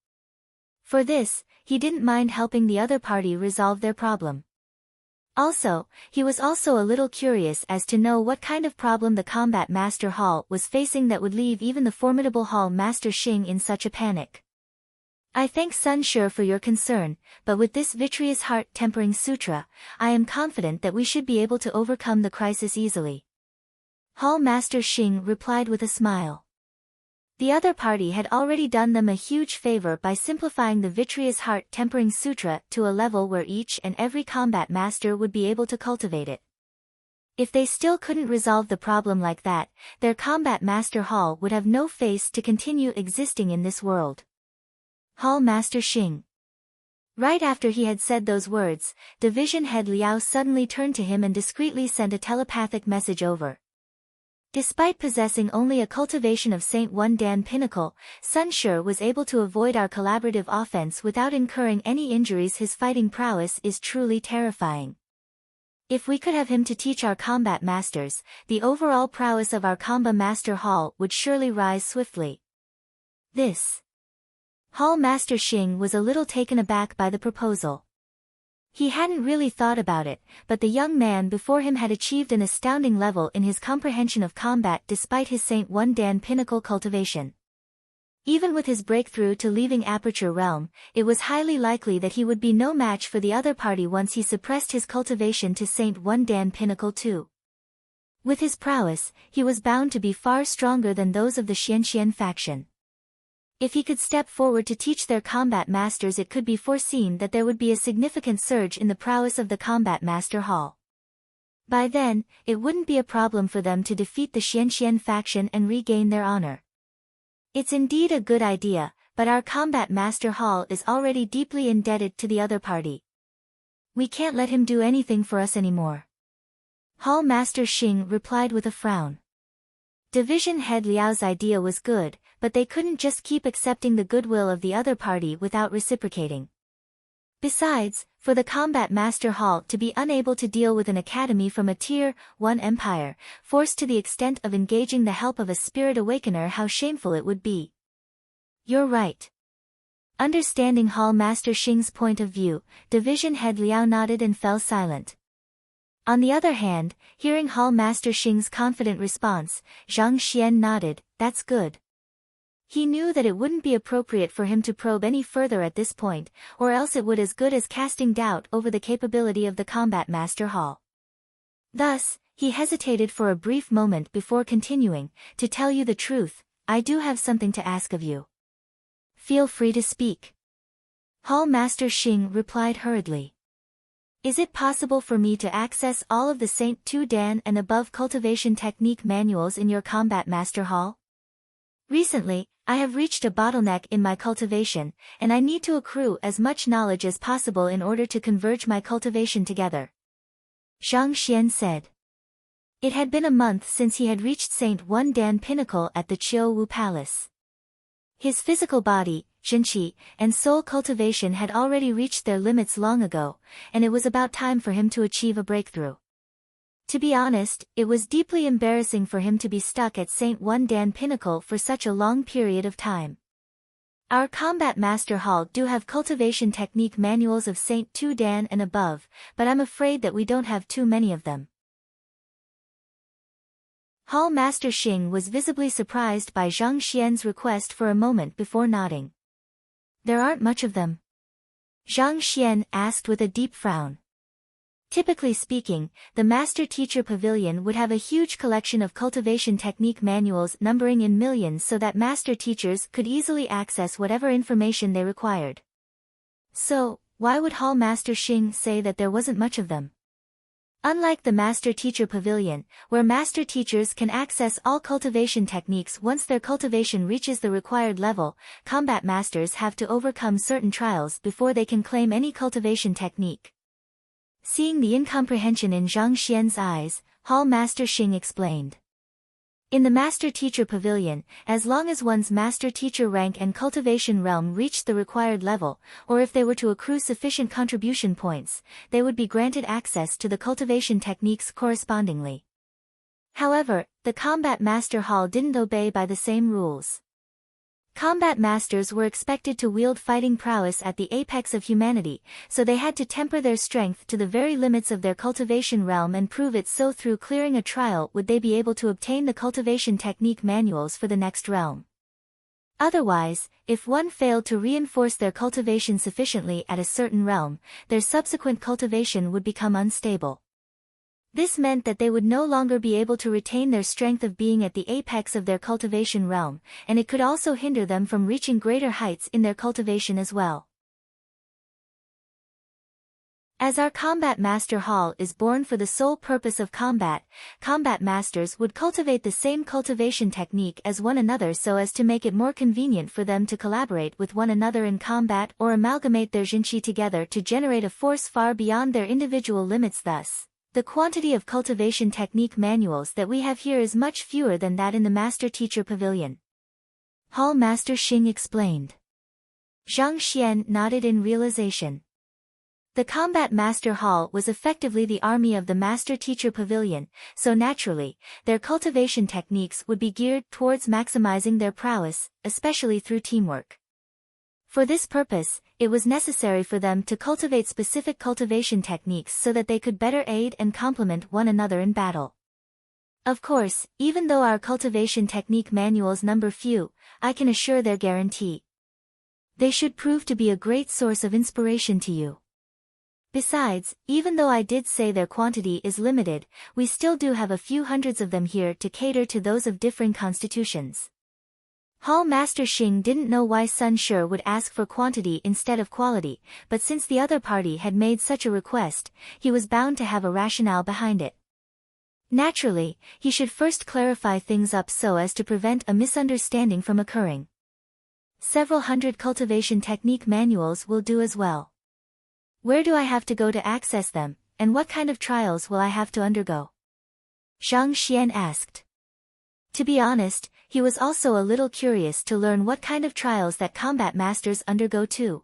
For this, he didn't mind helping the other party resolve their problem. Also, he was also a little curious as to know what kind of problem the Combat Master Hall was facing that would leave even the formidable Hall Master Xing in such a panic. I thank Sun Shi for your concern, but with this Vitreous Heart Tempering Sutra, I am confident that we should be able to overcome the crisis easily. Hall Master Xing replied with a smile. The other party had already done them a huge favor by simplifying the Vitreous Heart Tempering Sutra to a level where each and every combat master would be able to cultivate it. If they still couldn't resolve the problem like that, their Combat Master Hall would have no face to continue existing in this world. Hall Master Xing. Right after he had said those words, Division Head Liao suddenly turned to him and discreetly sent a telepathic message over. Despite possessing only a cultivation of Saint One Dan Pinnacle, Sun Shi was able to avoid our collaborative offense without incurring any injuries. His fighting prowess is truly terrifying. If we could have him to teach our combat masters, the overall prowess of our Combat Master Hall would surely rise swiftly. This. Hall Master Xing was a little taken aback by the proposal. He hadn't really thought about it, but the young man before him had achieved an astounding level in his comprehension of combat despite his Saint One Dan Pinnacle cultivation. Even with his breakthrough to leaving Aperture Realm, it was highly likely that he would be no match for the other party once he suppressed his cultivation to Saint One Dan Pinnacle too. With his prowess, he was bound to be far stronger than those of the Xianxian faction. If he could step forward to teach their combat masters, it could be foreseen that there would be a significant surge in the prowess of the Combat Master Hall. By then, it wouldn't be a problem for them to defeat the Xianxian faction and regain their honor. It's indeed a good idea, but our Combat Master Hall is already deeply indebted to the other party. We can't let him do anything for us anymore. Hall Master Xing replied with a frown. Division Head Liao's idea was good, but they couldn't just keep accepting the goodwill of the other party without reciprocating. Besides, for the Combat Master Hall to be unable to deal with an academy from a Tier 1 empire, forced to the extent of engaging the help of a Spirit Awakener, how shameful it would be. You're right. Understanding Hall Master Xing's point of view, Division Head Liao nodded and fell silent. On the other hand, hearing Hall Master Xing's confident response, Zhang Xian nodded, that's good. He knew that it wouldn't be appropriate for him to probe any further at this point, or else it would as good as casting doubt over the capability of the Combat Master Hall. Thus, he hesitated for a brief moment before continuing, to tell you the truth, I do have something to ask of you. Feel free to speak. Hall Master Xing replied hurriedly. Is it possible for me to access all of the Saint 2 Dan and above cultivation technique manuals in your Combat Master Hall? Recently, I have reached a bottleneck in my cultivation, and I need to accrue as much knowledge as possible in order to converge my cultivation together. Zhang Xian said. It had been a month since he had reached St. Wan Dan Pinnacle at the Qiuwu Palace. His physical body, Zhenqi, and soul cultivation had already reached their limits long ago, and it was about time for him to achieve a breakthrough. To be honest, it was deeply embarrassing for him to be stuck at St. Wan Dan Pinnacle for such a long period of time. Our Combat Master Hall do have cultivation technique manuals of St. Tu Dan and above, but I'm afraid that we don't have too many of them. Hall Master Xing was visibly surprised by Zhang Xian's request for a moment before nodding. There aren't much of them? Zhang Xian asked with a deep frown. Typically speaking, the Master Teacher Pavilion would have a huge collection of cultivation technique manuals numbering in millions so that Master Teachers could easily access whatever information they required. So, why would Hall Master Xing say that there wasn't much of them? Unlike the Master Teacher Pavilion, where Master Teachers can access all cultivation techniques once their cultivation reaches the required level, Combat Masters have to overcome certain trials before they can claim any cultivation technique. Seeing the incomprehension in Zhang Xian's eyes, Hall Master Xing explained. In the Master Teacher Pavilion, as long as one's Master Teacher rank and cultivation realm reached the required level, or if they were to accrue sufficient contribution points, they would be granted access to the cultivation techniques correspondingly. However, the Combat Master Hall didn't obey by the same rules. Combat Masters were expected to wield fighting prowess at the apex of humanity, so they had to temper their strength to the very limits of their cultivation realm and prove it so through clearing a trial would they be able to obtain the cultivation technique manuals for the next realm. Otherwise, if one failed to reinforce their cultivation sufficiently at a certain realm, their subsequent cultivation would become unstable. This meant that they would no longer be able to retain their strength of being at the apex of their cultivation realm, and it could also hinder them from reaching greater heights in their cultivation as well. As our Combat Master Hall is born for the sole purpose of combat, Combat Masters would cultivate the same cultivation technique as one another so as to make it more convenient for them to collaborate with one another in combat or amalgamate their Jinqi together to generate a force far beyond their individual limits. Thus, the quantity of cultivation technique manuals that we have here is much fewer than that in the Master Teacher Pavilion. Hall Master Xing explained. Zhang Xian nodded in realization. The Combat Master Hall was effectively the army of the Master Teacher Pavilion, so naturally, their cultivation techniques would be geared towards maximizing their prowess, especially through teamwork. For this purpose, it was necessary for them to cultivate specific cultivation techniques so that they could better aid and complement one another in battle. Of course, even though our cultivation technique manuals number few, I can assure their guarantee. They should prove to be a great source of inspiration to you. Besides, even though I did say their quantity is limited, we still do have a few hundreds of them here to cater to those of differing constitutions. Hall Master Xing didn't know why Sun Shi would ask for quantity instead of quality, but since the other party had made such a request, he was bound to have a rationale behind it. Naturally, he should first clarify things up so as to prevent a misunderstanding from occurring. Several hundred cultivation technique manuals will do as well. Where do I have to go to access them, and what kind of trials will I have to undergo? Zhang Xian asked. To be honest, he was also a little curious to learn what kind of trials that combat masters undergo too.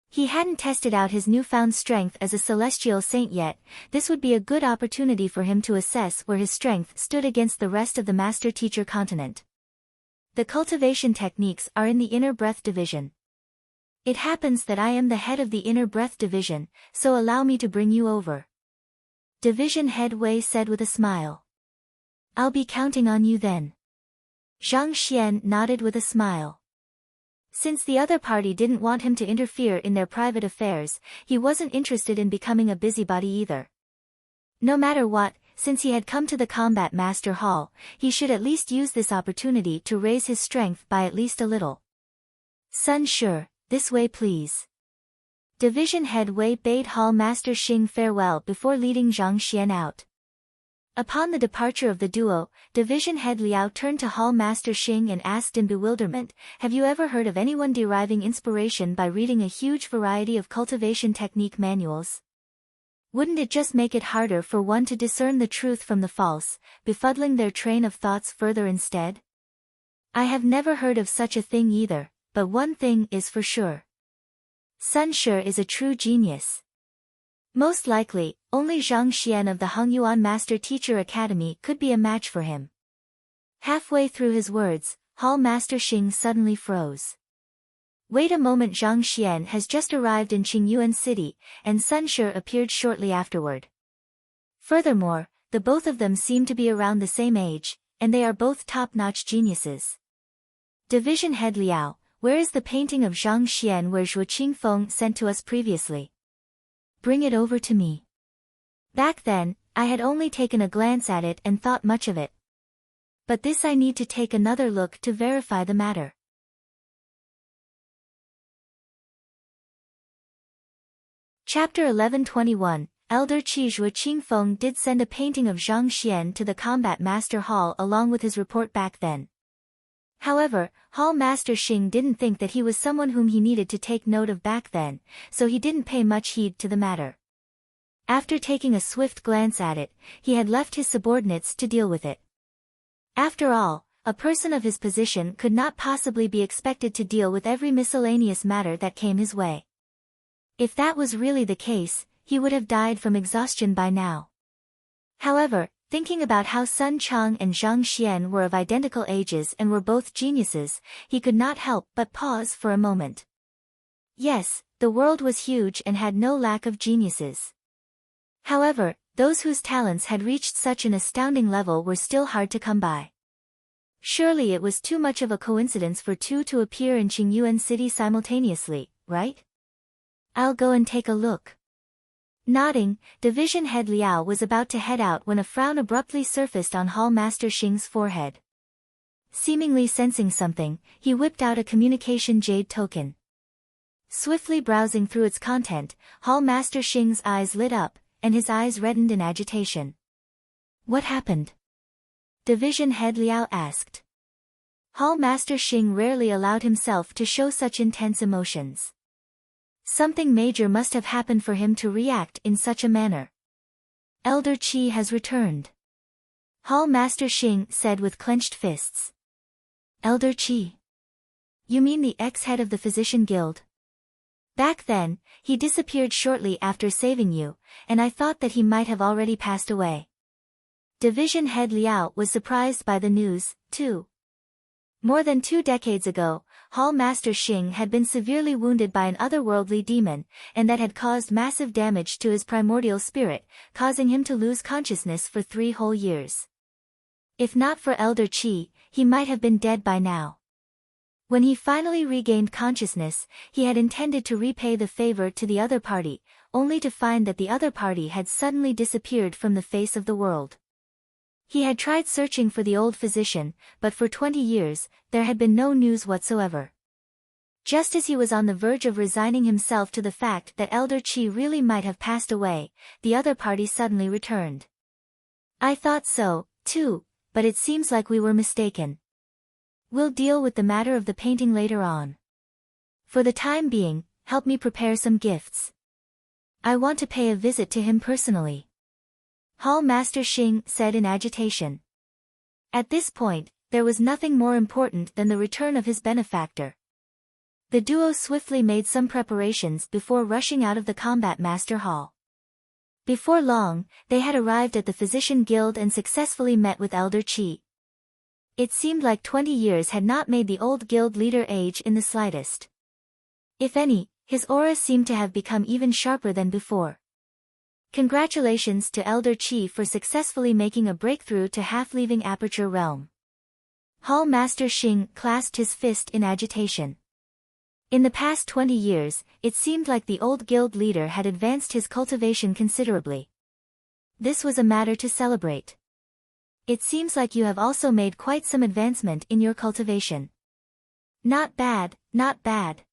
He hadn't tested out his newfound strength as a celestial saint yet. This would be a good opportunity for him to assess where his strength stood against the rest of the Master Teacher continent. The cultivation techniques are in the Inner Breath Division. It happens that I am the head of the Inner Breath Division, so allow me to bring you over. Division Head Wei said with a smile. I'll be counting on you then. Zhang Xian nodded with a smile. Since the other party didn't want him to interfere in their private affairs, he wasn't interested in becoming a busybody either. No matter what, since he had come to the Combat Master Hall, he should at least use this opportunity to raise his strength by at least a little. Sun Shi, this way please. Division Head Wei bade Hall Master Xing farewell before leading Zhang Xian out. Upon the departure of the duo, division head Liao turned to Hall Master Xing and asked in bewilderment, "Have you ever heard of anyone deriving inspiration by reading a huge variety of cultivation technique manuals? Wouldn't it just make it harder for one to discern the truth from the false, befuddling their train of thoughts further instead?" "I have never heard of such a thing either, but one thing is for sure. Sun Shi is a true genius. Most likely, only Zhang Xian of the Hongyuan Master Teacher Academy could be a match for him." Halfway through his words, Hall Master Xing suddenly froze. "Wait a moment, Zhang Xian has just arrived in Qingyuan City, and Sun Shi appeared shortly afterward. Furthermore, the both of them seem to be around the same age, and they are both top-notch geniuses. Division head Liao, where is the painting of Zhang Xian where Zhuo Qingfeng sent to us previously? Bring it over to me." Back then, I had only taken a glance at it and thought much of it. But this I need to take another look to verify the matter. Chapter 11:21, Elder Qi Zhuo Qingfeng did send a painting of Zhang Xian to the Combat Master Hall along with his report back then. However, Hall Master Xing didn't think that he was someone whom he needed to take note of back then, so he didn't pay much heed to the matter. After taking a swift glance at it, he had left his subordinates to deal with it. After all, a person of his position could not possibly be expected to deal with every miscellaneous matter that came his way. If that was really the case, he would have died from exhaustion by now. However, thinking about how Sun Chang and Zhang Xian were of identical ages and were both geniuses, he could not help but pause for a moment. Yes, the world was huge and had no lack of geniuses. However, those whose talents had reached such an astounding level were still hard to come by. Surely it was too much of a coincidence for two to appear in Qingyuan City simultaneously, right? I'll go and take a look. Nodding, Division Head Liao was about to head out when a frown abruptly surfaced on Hall Master Xing's forehead. Seemingly sensing something, he whipped out a communication jade token. Swiftly browsing through its content, Hall Master Xing's eyes lit up, and his eyes reddened in agitation. "What happened?" Division Head Liao asked. Hall Master Xing rarely allowed himself to show such intense emotions. Something major must have happened for him to react in such a manner. "Elder Qi has returned," Hall Master Xing said with clenched fists. "Elder Qi? You mean the ex-head of the Physician Guild? Back then, he disappeared shortly after saving you, and I thought that he might have already passed away." Division Head Liao was surprised by the news, too. More than 2 decades ago, Hall Master Xing had been severely wounded by an otherworldly demon, and that had caused massive damage to his primordial spirit, causing him to lose consciousness for 3 whole years. If not for Elder Qi, he might have been dead by now. When he finally regained consciousness, he had intended to repay the favor to the other party, only to find that the other party had suddenly disappeared from the face of the world. He had tried searching for the old physician, but for 20 years, there had been no news whatsoever. Just as he was on the verge of resigning himself to the fact that Elder Qi really might have passed away, the other party suddenly returned. "I thought so, too, but it seems like we were mistaken. We'll deal with the matter of the painting later on. For the time being, help me prepare some gifts. I want to pay a visit to him personally," Hall Master Xing said in agitation. At this point, there was nothing more important than the return of his benefactor. The duo swiftly made some preparations before rushing out of the Combat Master Hall. Before long, they had arrived at the Physician Guild and successfully met with Elder Qi. It seemed like 20 years had not made the old guild leader age in the slightest. If any, his aura seemed to have become even sharper than before. Congratulations to Elder Qi for successfully making a breakthrough to half-leaving Aperture Realm. Hall Master Xing clasped his fist in agitation. In the past 20 years, it seemed like the old guild leader had advanced his cultivation considerably. This was a matter to celebrate. It seems like you have also made quite some advancement in your cultivation. Not bad, not bad.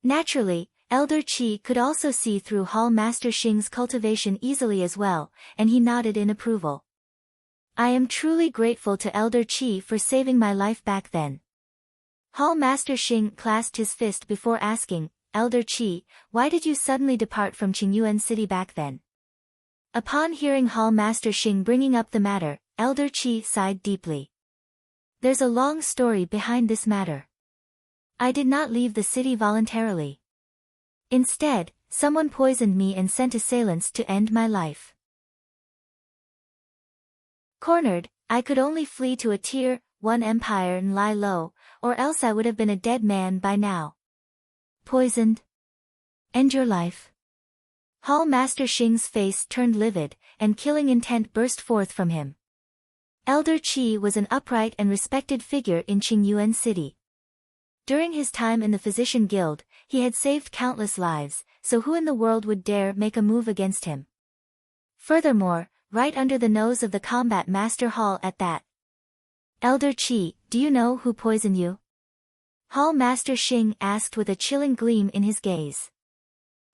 Naturally, Elder Qi could also see through Hall Master Xing's cultivation easily as well, and he nodded in approval. I am truly grateful to Elder Qi for saving my life back then. Hall Master Xing clasped his fist before asking, Elder Qi, why did you suddenly depart from Qingyuan City back then? Upon hearing Hall Master Xing bringing up the matter, Elder Qi sighed deeply. There's a long story behind this matter. I did not leave the city voluntarily. Instead, someone poisoned me and sent assailants to end my life. Cornered, I could only flee to a Tier 1 empire and lie low, or else I would have been a dead man by now. Poisoned? End your life? Hall Master Xing's face turned livid, and killing intent burst forth from him. Elder Qi was an upright and respected figure in Qingyuan City. During his time in the Physician Guild, he had saved countless lives, so who in the world would dare make a move against him? Furthermore, right under the nose of the Combat Master Hall at that. Elder Qi, do you know who poisoned you? Hall Master Xing asked with a chilling gleam in his gaze.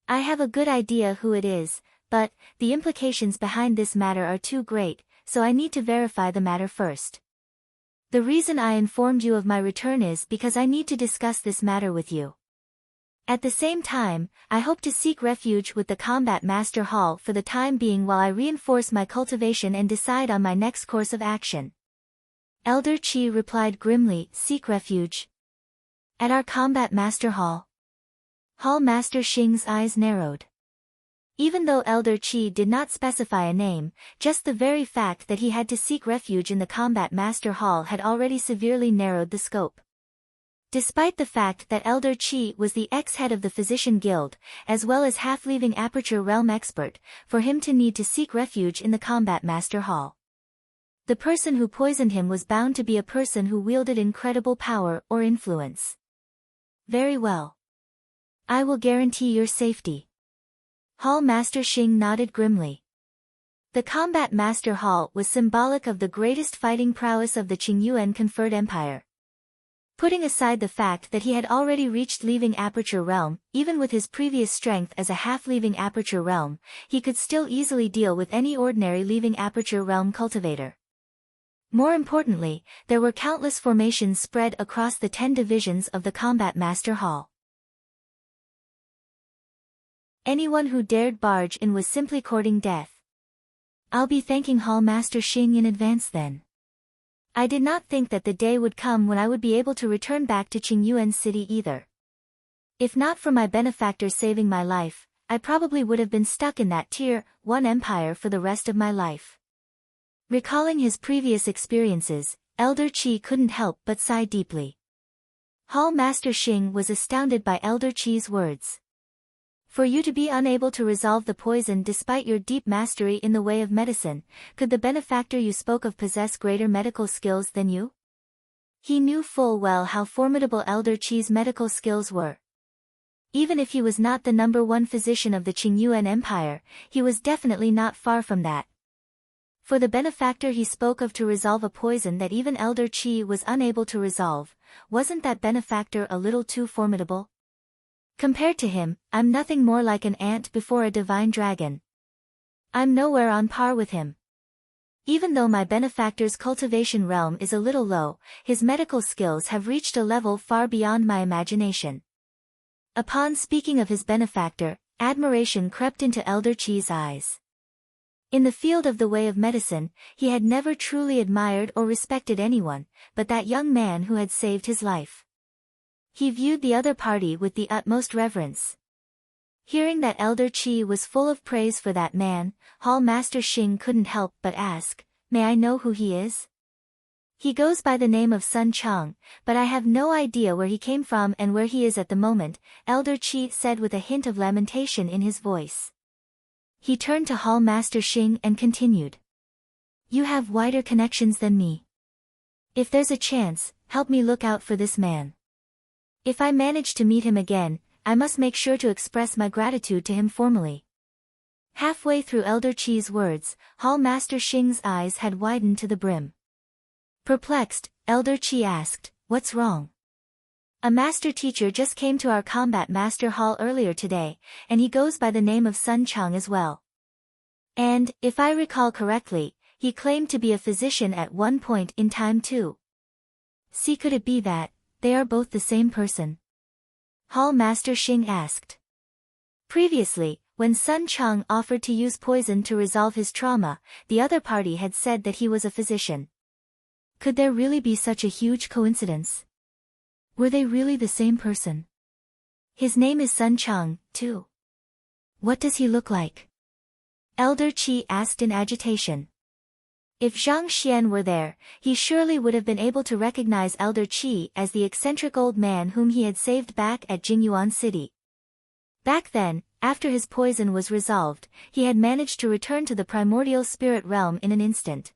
I have a good idea who it is, but the implications behind this matter are too great, so I need to verify the matter first. The reason I informed you of my return is because I need to discuss this matter with you. At the same time, I hope to seek refuge with the Combat Master Hall for the time being while I reinforce my cultivation and decide on my next course of action. Elder Qi replied grimly, seek refuge? At our Combat Master Hall? Hall Master Xing's eyes narrowed. Even though Elder Qi did not specify a name, just the very fact that he had to seek refuge in the Combat Master Hall had already severely narrowed the scope. Despite the fact that Elder Qi was the ex-head of the Physician Guild, as well as half-leaving Aperture Realm expert, for him to need to seek refuge in the Combat Master Hall. The person who poisoned him was bound to be a person who wielded incredible power or influence. Very well. I will guarantee your safety. Hall Master Xing nodded grimly. The Combat Master Hall was symbolic of the greatest fighting prowess of the Qingyuan conferred empire. Putting aside the fact that he had already reached leaving Aperture Realm, even with his previous strength as a half-leaving Aperture Realm, he could still easily deal with any ordinary leaving Aperture Realm cultivator. More importantly, there were countless formations spread across the 10 divisions of the Combat Master Hall. Anyone who dared barge in was simply courting death. I'll be thanking Hall Master Xing in advance then. I did not think that the day would come when I would be able to return back to Qingyuan City either. If not for my benefactor saving my life, I probably would have been stuck in that Tier 1 empire for the rest of my life. Recalling his previous experiences, Elder Qi couldn't help but sigh deeply. Hall Master Xing was astounded by Elder Qi's words. For you to be unable to resolve the poison despite your deep mastery in the way of medicine, could the benefactor you spoke of possess greater medical skills than you? He knew full well how formidable Elder Qi's medical skills were. Even if he was not the #1 physician of the Qingyuan Empire, he was definitely not far from that. For the benefactor he spoke of to resolve a poison that even Elder Qi was unable to resolve, wasn't that benefactor a little too formidable? Compared to him, I'm nothing more like an ant before a divine dragon. I'm nowhere on par with him. Even though my benefactor's cultivation realm is a little low, his medical skills have reached a level far beyond my imagination. Upon speaking of his benefactor, admiration crept into Elder Qi's eyes. In the field of the way of medicine, he had never truly admired or respected anyone, but that young man who had saved his life. He viewed the other party with the utmost reverence. Hearing that Elder Qi was full of praise for that man, Hall Master Xing couldn't help but ask, may I know who he is? He goes by the name of Sun Chang, but I have no idea where he came from and where he is at the moment, Elder Qi said with a hint of lamentation in his voice. He turned to Hall Master Xing and continued. You have wider connections than me. If there's a chance, help me look out for this man. If I manage to meet him again, I must make sure to express my gratitude to him formally. Halfway through Elder Qi's words, Hall Master Xing's eyes had widened to the brim. Perplexed, Elder Qi asked, what's wrong? A master teacher just came to our Combat Master Hall earlier today, and he goes by the name of Sun Chang as well. And, if I recall correctly, He claimed to be a physician at one point in time too. See, could it be that they are both the same person? Hall Master Xing asked. Previously, when Sun Chang offered to use poison to resolve his trauma, the other party had said that he was a physician. Could there really be such a huge coincidence? Were they really the same person? His name is Sun Chang, too. What does he look like? Elder Qi asked in agitation. If Zhang Xian were there, he surely would have been able to recognize Elder Qi as the eccentric old man whom he had saved back at Jingyuan City. Back then, after his poison was resolved, he had managed to return to the primordial spirit realm in an instant.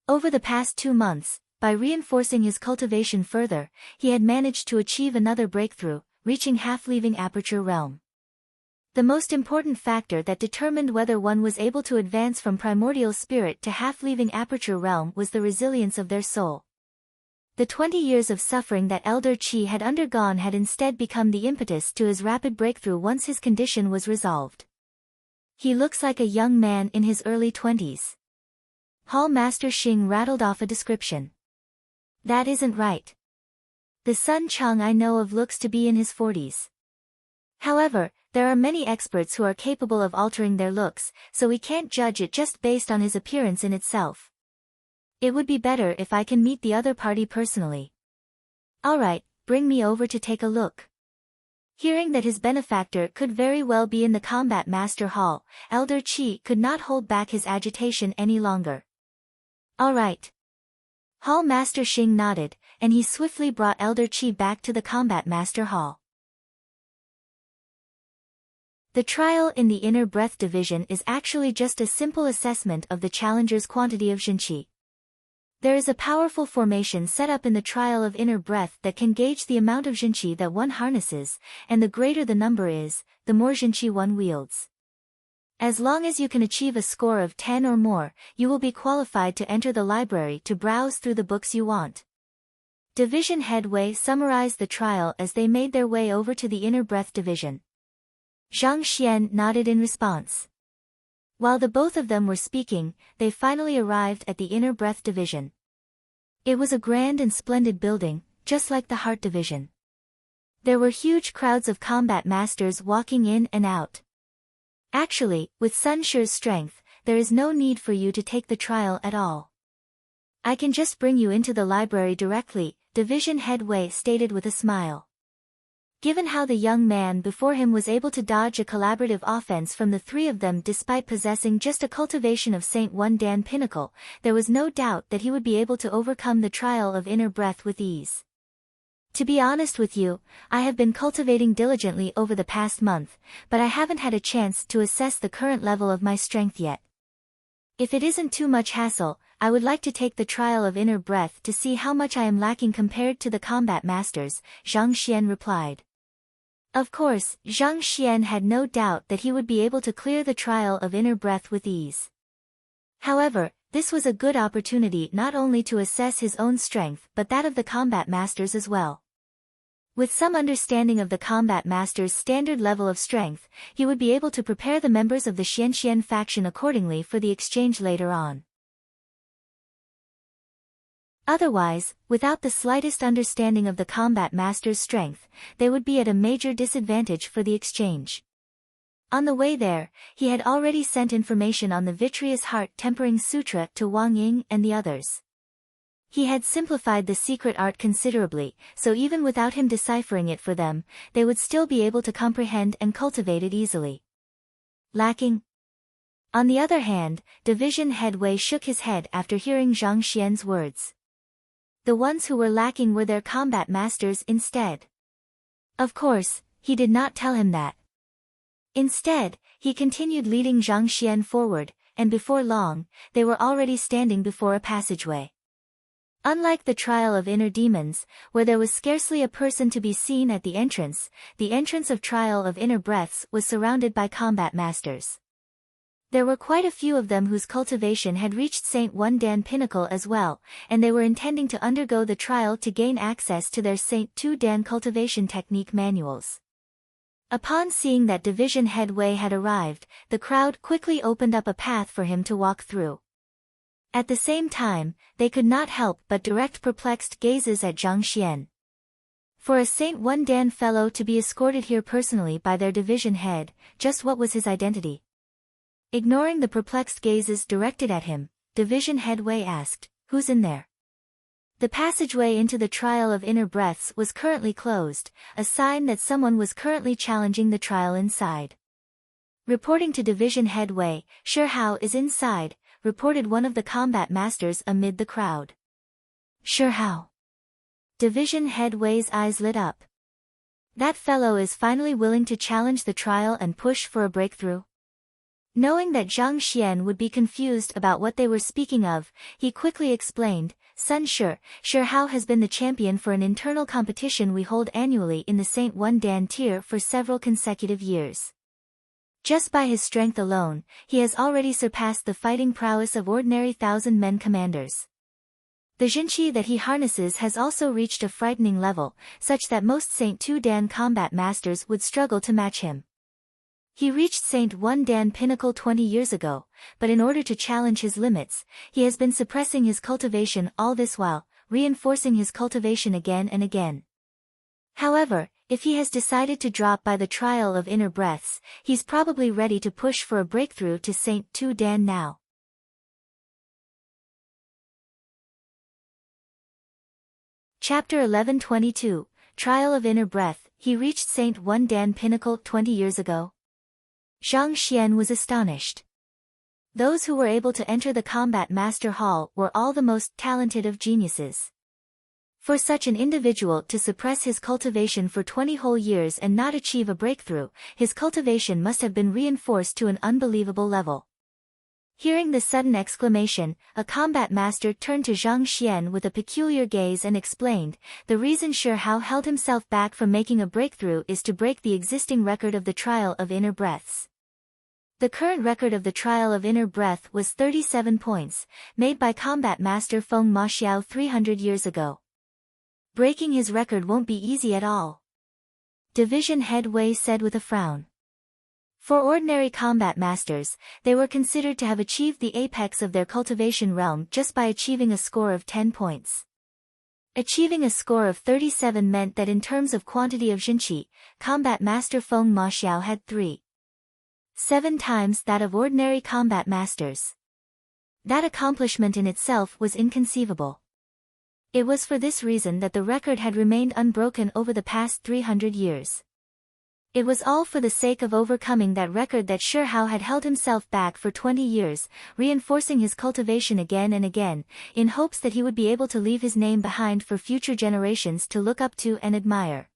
Over the past 2 months, by reinforcing his cultivation further, he had managed to achieve another breakthrough, reaching half-leaving aperture realm. The most important factor that determined whether one was able to advance from primordial spirit to half-leaving aperture realm was the resilience of their soul. The 20 years of suffering that Elder Qi had undergone had instead become the impetus to his rapid breakthrough once his condition was resolved. He looks like a young man in his early 20s. Hall Master Xing rattled off a description. That isn't right. The Sun Chang I know of looks to be in his 40s. However, there are many experts who are capable of altering their looks, so we can't judge it just based on his appearance in itself. It would be better if I can meet the other party personally. Alright, bring me over to take a look. Hearing that his benefactor could very well be in the Combat Master Hall, Elder Qi could not hold back his agitation any longer. Alright. Hall Master Xing nodded, and he swiftly brought Elder Qi back to the Combat Master Hall. The trial in the inner breath division is actually just a simple assessment of the challenger's quantity of Zhenqi. There is a powerful formation set up in the trial of inner breath that can gauge the amount of Zhenqi that one harnesses, and the greater the number is, the more Zhenqi one wields. As long as you can achieve a score of 10 or more, you will be qualified to enter the library to browse through the books you want. Division Head Wei summarized the trial as they made their way over to the inner breath division. Zhang Xian nodded in response. While the both of them were speaking, they finally arrived at the inner breath division. It was a grand and splendid building, just like the heart division. There were huge crowds of combat masters walking in and out. Actually, with Sun Shi's strength, there is no need for you to take the trial at all. I can just bring you into the library directly, Division Head Wei stated with a smile. Given how the young man before him was able to dodge a collaborative offense from the three of them despite possessing just a cultivation of Saint One Dan Pinnacle, there was no doubt that he would be able to overcome the trial of inner breath with ease. To be honest with you, I have been cultivating diligently over the past month, but I haven't had a chance to assess the current level of my strength yet. If it isn't too much hassle, I would like to take the trial of inner breath to see how much I am lacking compared to the combat masters, Zhang Xian replied. Of course, Zhang Xian had no doubt that he would be able to clear the trial of inner breath with ease. However, this was a good opportunity not only to assess his own strength but that of the combat masters as well. With some understanding of the combat master's standard level of strength, he would be able to prepare the members of the Xianxian faction accordingly for the exchange later on. Otherwise, without the slightest understanding of the combat master's strength, they would be at a major disadvantage for the exchange. On the way there, he had already sent information on the Vitreous Heart Tempering Sutra to Wang Ying and the others. He had simplified the secret art considerably, so even without him deciphering it for them, they would still be able to comprehend and cultivate it easily. Lacking? On the other hand, Division Head Wei shook his head after hearing Zhang Xian's words. The ones who were lacking were their combat masters instead. Of course, he did not tell him that. Instead, he continued leading Zhang Xian forward, and before long, they were already standing before a passageway. Unlike the trial of inner demons, where there was scarcely a person to be seen at the entrance of trial of inner breaths was surrounded by combat masters. There were quite a few of them whose cultivation had reached Saint One Dan Pinnacle as well, and they were intending to undergo the trial to gain access to their Saint Two Dan cultivation technique manuals. Upon seeing that Division Head Wei had arrived, the crowd quickly opened up a path for him to walk through. At the same time, they could not help but direct perplexed gazes at Zhang Xian. For a Saint One Dan fellow to be escorted here personally by their division head, just what was his identity? Ignoring the perplexed gazes directed at him, division head Wei asked, "Who's in there?" The passageway into the trial of inner breaths was currently closed, a sign that someone was currently challenging the trial inside. Reporting to division head Wei, "Shi Hao is inside," reported one of the combat masters amid the crowd. "Shi Hao." Division head Wei's eyes lit up. That fellow is finally willing to challenge the trial and push for a breakthrough. Knowing that Zhang Xian would be confused about what they were speaking of, he quickly explained, "Sun Shi Hao has been the champion for an internal competition we hold annually in the Saint One Dan tier for several consecutive years. Just by his strength alone, he has already surpassed the fighting prowess of ordinary 1,000-men commanders. The Jinqi that he harnesses has also reached a frightening level, such that most Saint Two Dan combat masters would struggle to match him. He reached Saint One Dan pinnacle 20 years ago, but in order to challenge his limits, he has been suppressing his cultivation all this while, reinforcing his cultivation again and again. However, if he has decided to drop by the trial of inner breaths, he's probably ready to push for a breakthrough to Saint Two Dan now." Chapter 1122, Trial of Inner Breath. He reached Saint One Dan pinnacle 20 years ago. Zhang Xian was astonished. Those who were able to enter the combat master hall were all the most talented of geniuses. For such an individual to suppress his cultivation for 20 whole years and not achieve a breakthrough, his cultivation must have been reinforced to an unbelievable level. Hearing this sudden exclamation, a combat master turned to Zhang Xian with a peculiar gaze and explained, "The reason Shi Hao held himself back from making a breakthrough is to break the existing record of the trial of inner breaths. The current record of the trial of inner breath was 37 points, made by combat master Feng Maxiao 300 years ago. Breaking his record won't be easy at all," Division Head Wei said with a frown. For ordinary combat masters, they were considered to have achieved the apex of their cultivation realm just by achieving a score of 10 points. Achieving a score of 37 meant that in terms of quantity of Jinqi, combat master Feng Maxiao had 3.7 times that of ordinary combat masters. That accomplishment in itself was inconceivable. It was for this reason that the record had remained unbroken over the past 300 years. It was all for the sake of overcoming that record that Shi Hao had held himself back for 20 years, reinforcing his cultivation again and again, in hopes that he would be able to leave his name behind for future generations to look up to and admire.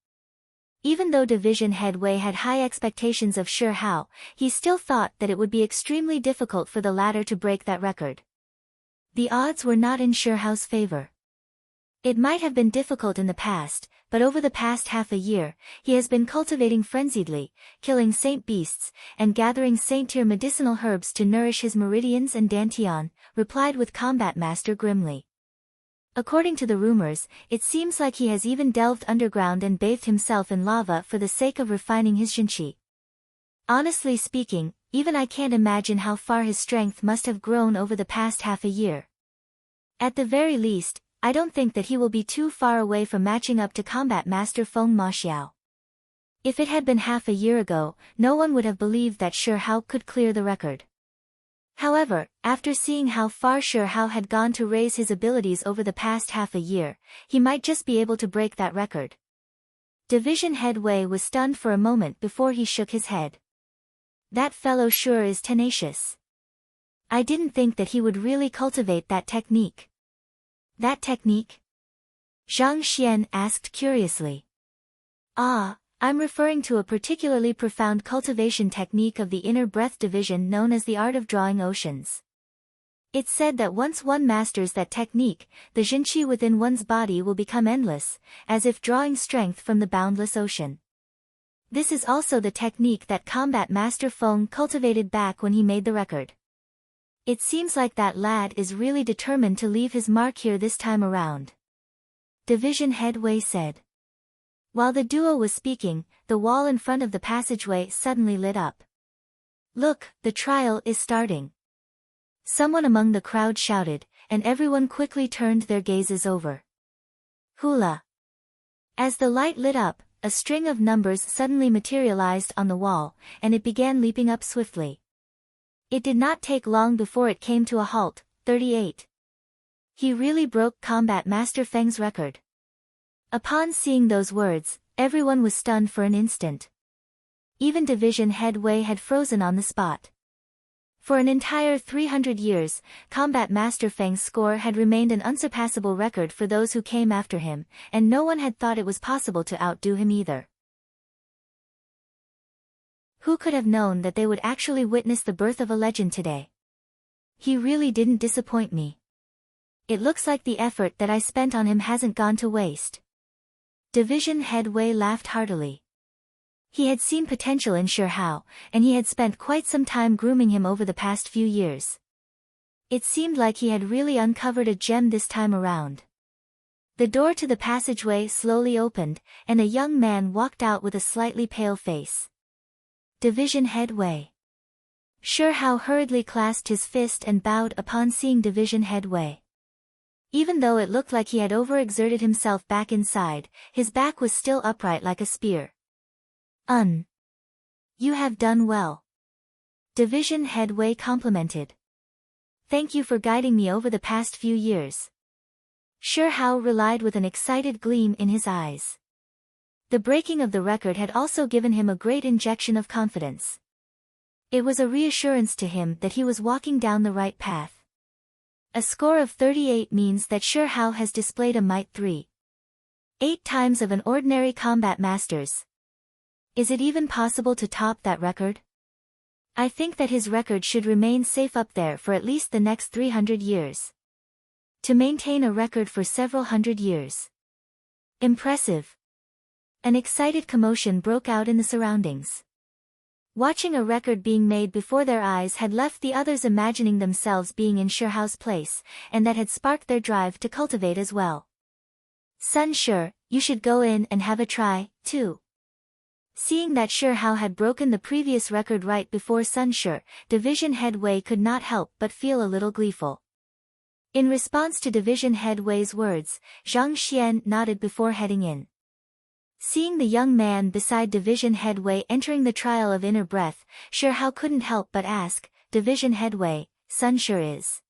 Even though Division Head Wei had high expectations of Shi Hao, he still thought that it would be extremely difficult for the latter to break that record. The odds were not in Shi Hao's favor. It might have been difficult in the past, but over the past half a year, he has been cultivating frenziedly, killing saint beasts, and gathering saint-tier medicinal herbs to nourish his meridians and dantian, replied with combat master grimly. According to the rumors, it seems like he has even delved underground and bathed himself in lava for the sake of refining his Jinqi. Honestly speaking, even I can't imagine how far his strength must have grown over the past half a year. At the very least, I don't think that he will be too far away from matching up to combat master Feng Maxiao. If it had been half a year ago, no one would have believed that Shi Hao could clear the record. However, after seeing how far Shi Hao had gone to raise his abilities over the past half a year, he might just be able to break that record. Division Head Wei was stunned for a moment before he shook his head. That fellow sure is tenacious. I didn't think that he would really cultivate that technique. That technique? Zhang Xian asked curiously. Ah, I'm referring to a particularly profound cultivation technique of the inner breath division known as the art of drawing oceans. It's said that once one masters that technique, the Jinqi within one's body will become endless, as if drawing strength from the boundless ocean. This is also the technique that combat master Feng cultivated back when he made the record. It seems like that lad is really determined to leave his mark here this time around, Division Head Wei said. While the duo was speaking, the wall in front of the passageway suddenly lit up. Look, the trial is starting. Someone among the crowd shouted, and everyone quickly turned their gazes over. Hula. As the light lit up, a string of numbers suddenly materialized on the wall, and it began leaping up swiftly. It did not take long before it came to a halt. 38. He really broke Combat Master Feng's record. Upon seeing those words, everyone was stunned for an instant. Even Division Head Wei had frozen on the spot. For an entire 300 years, Combat Master Feng's score had remained an unsurpassable record for those who came after him, and no one had thought it was possible to outdo him either. Who could have known that they would actually witness the birth of a legend today? He really didn't disappoint me. It looks like the effort that I spent on him hasn't gone to waste. Division Head Wei laughed heartily. He had seen potential in Shi Hao, and he had spent quite some time grooming him over the past few years. It seemed like he had really uncovered a gem this time around. The door to the passageway slowly opened, and a young man walked out with a slightly pale face. Division Head Wei. Shi Hao hurriedly clasped his fist and bowed upon seeing Division Head Wei. Even though it looked like he had overexerted himself back inside, his back was still upright like a spear. You have done well. Division Head Wei complimented. Thank you for guiding me over the past few years. Shi Hao relied with an excited gleam in his eyes. The breaking of the record had also given him a great injection of confidence. It was a reassurance to him that he was walking down the right path. A score of 38 means that Shi Hao has displayed a might 3.8 times of an ordinary combat master's. Is it even possible to top that record? I think that his record should remain safe up there for at least the next 300 years. To maintain a record for several hundred years. Impressive. An excited commotion broke out in the surroundings. Watching a record being made before their eyes had left the others imagining themselves being in Shi Hao's place, and that had sparked their drive to cultivate as well. Sun Shi, you should go in and have a try, too. Seeing that Shi Hao had broken the previous record right before Sun Shi, Division Head Wei could not help but feel a little gleeful. In response to Division Head Wei's words, Zhang Xian nodded before heading in. Seeing the young man beside Division Head Wei entering the trial of inner breath, Shi Hao couldn't help but ask, Division Head Wei, Sun Shi is.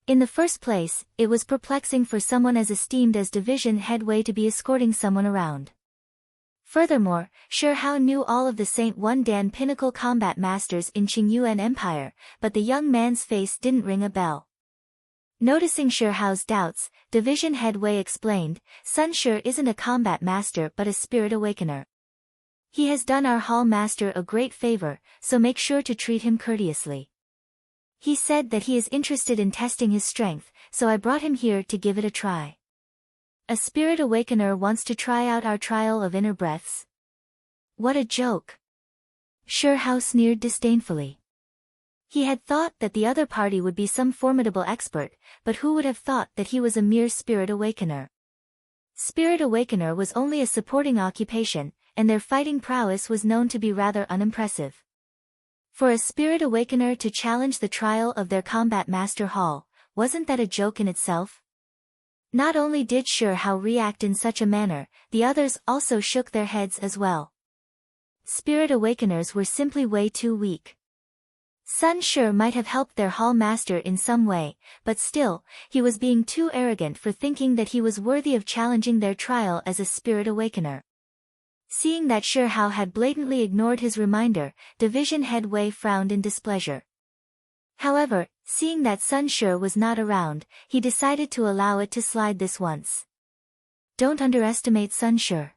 In the first place, it was perplexing for someone as esteemed as Division Head Wei to be escorting someone around. Furthermore, Shi Hao knew all of the Saint One Dan pinnacle combat masters in Qingyuan Empire, but the young man's face didn't ring a bell. Noticing Shi Hao's doubts, Division Head Wei explained, Sun Shi isn't a combat master but a spirit awakener. He has done our hall master a great favor, so make sure to treat him courteously. He said that he is interested in testing his strength, so I brought him here to give it a try. A spirit awakener wants to try out our trial of inner breaths? What a joke! Shi Hao sneered disdainfully. He had thought that the other party would be some formidable expert, but who would have thought that he was a mere spirit awakener? Spirit awakener was only a supporting occupation, and their fighting prowess was known to be rather unimpressive. For a spirit awakener to challenge the trial of their combat master hall, wasn't that a joke in itself? Not only did Shi Hao react in such a manner, the others also shook their heads as well. Spirit awakeners were simply way too weak. Sun Shi might have helped their hall master in some way, but still, he was being too arrogant for thinking that he was worthy of challenging their trial as a spirit awakener. Seeing that Shi Hao had blatantly ignored his reminder, Division Head Wei frowned in displeasure. However, seeing that Sun Shi was not around, he decided to allow it to slide this once. Don't underestimate Sun Shi.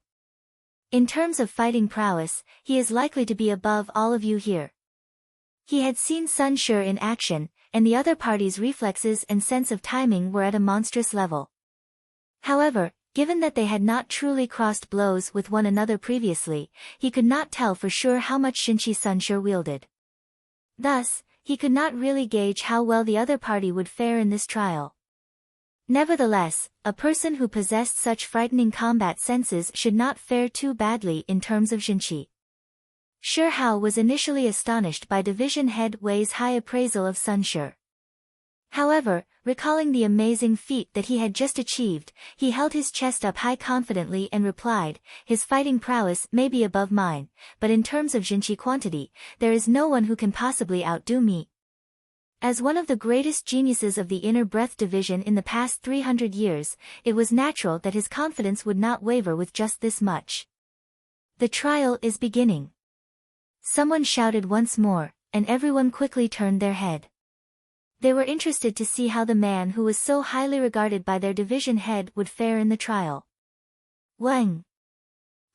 In terms of fighting prowess, he is likely to be above all of you here. He had seen Sun Shi in action, and the other party's reflexes and sense of timing were at a monstrous level. However, given that they had not truly crossed blows with one another previously, he could not tell for sure how much Shinchi Sun Shi wielded. Thus, he could not really gauge how well the other party would fare in this trial. Nevertheless, a person who possessed such frightening combat senses should not fare too badly in terms of Shinchi. Shi Hao was initially astonished by Division Head Wei's high appraisal of Sun Shi. However, recalling the amazing feat that he had just achieved, he held his chest up high confidently and replied, "His fighting prowess may be above mine, but in terms of Jinqi quantity, there is no one who can possibly outdo me." As one of the greatest geniuses of the Inner Breath division in the past 300 years, it was natural that his confidence would not waver with just this much. "The trial is beginning." Someone shouted once more, and everyone quickly turned their head. They were interested to see how the man who was so highly regarded by their division head would fare in the trial. Wang!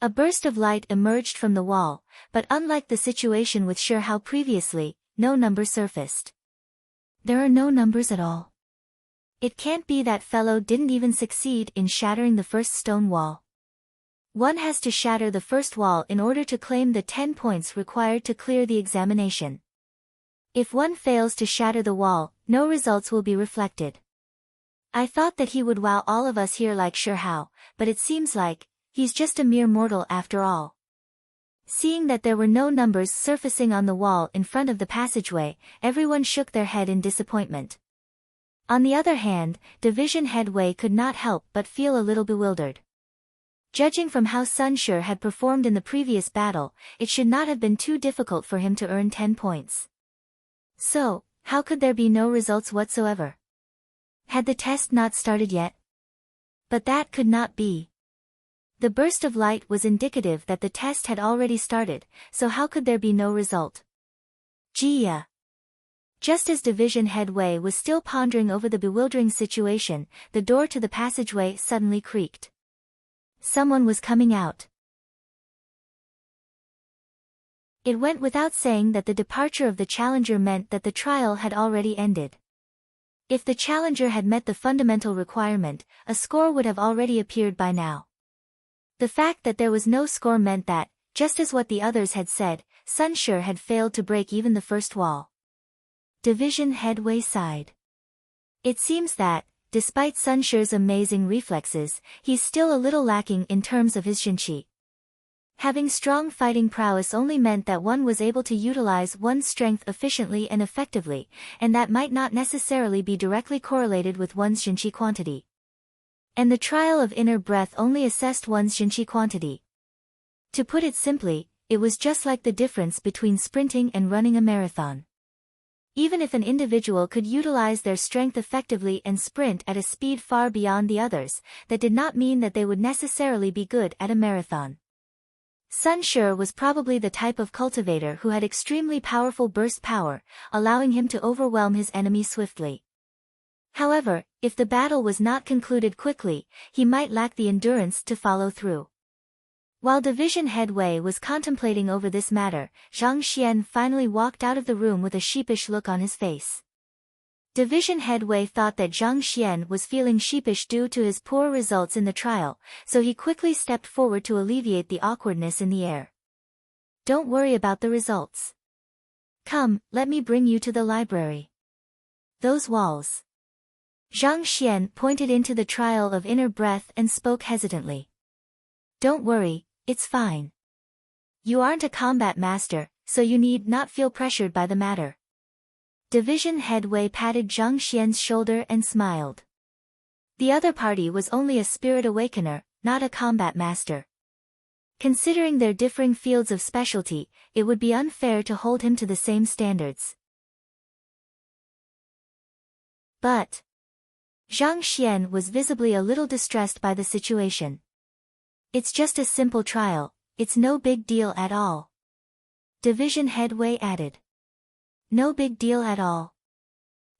A burst of light emerged from the wall, but unlike the situation with Shi Hao previously, no number surfaced. There are no numbers at all. It can't be that fellow didn't even succeed in shattering the first stone wall. One has to shatter the first wall in order to claim the 10 points required to clear the examination. If one fails to shatter the wall, no results will be reflected. I thought that he would wow all of us here like Shi Hao, but it seems like he's just a mere mortal after all. Seeing that there were no numbers surfacing on the wall in front of the passageway, everyone shook their head in disappointment. On the other hand, Division Head Wei could not help but feel a little bewildered. Judging from how Sun Shi had performed in the previous battle, it should not have been too difficult for him to earn 10 points. So, how could there be no results whatsoever? Had the test not started yet? But that could not be. The burst of light was indicative that the test had already started, so how could there be no result? Jia. Just as Division Head Wei was still pondering over the bewildering situation, the door to the passageway suddenly creaked. Someone was coming out. It went without saying that the departure of the challenger meant that the trial had already ended. If the challenger had met the fundamental requirement, a score would have already appeared by now. The fact that there was no score meant that, just as what the others had said, Sun Shi had failed to break even the first wall. Division Head Wei sighed. It seems that, despite Sun Shi's amazing reflexes, he's still a little lacking in terms of his Jinqi. Having strong fighting prowess only meant that one was able to utilize one's strength efficiently and effectively, and that might not necessarily be directly correlated with one's Jinqi quantity. And the trial of Inner Breath only assessed one's Jinqi quantity. To put it simply, it was just like the difference between sprinting and running a marathon. Even if an individual could utilize their strength effectively and sprint at a speed far beyond the others, that did not mean that they would necessarily be good at a marathon. Sun Shi was probably the type of cultivator who had extremely powerful burst power, allowing him to overwhelm his enemy swiftly. However, if the battle was not concluded quickly, he might lack the endurance to follow through. While Division Head Wei was contemplating over this matter, Zhang Xian finally walked out of the room with a sheepish look on his face. Division Head Wei thought that Zhang Xian was feeling sheepish due to his poor results in the trial, so he quickly stepped forward to alleviate the awkwardness in the air. "Don't worry about the results. Come, let me bring you to the library. Those walls." Zhang Xian pointed into the trial of Inner Breath and spoke hesitantly. "Don't worry, it's fine. You aren't a combat master, so you need not feel pressured by the matter." Division Head Wei patted Zhang Xian's shoulder and smiled. The other party was only a spirit awakener, not a combat master. Considering their differing fields of specialty, it would be unfair to hold him to the same standards. But Zhang Xian was visibly a little distressed by the situation. "It's just a simple trial, it's no big deal at all." Division Head Wei added. "No big deal at all."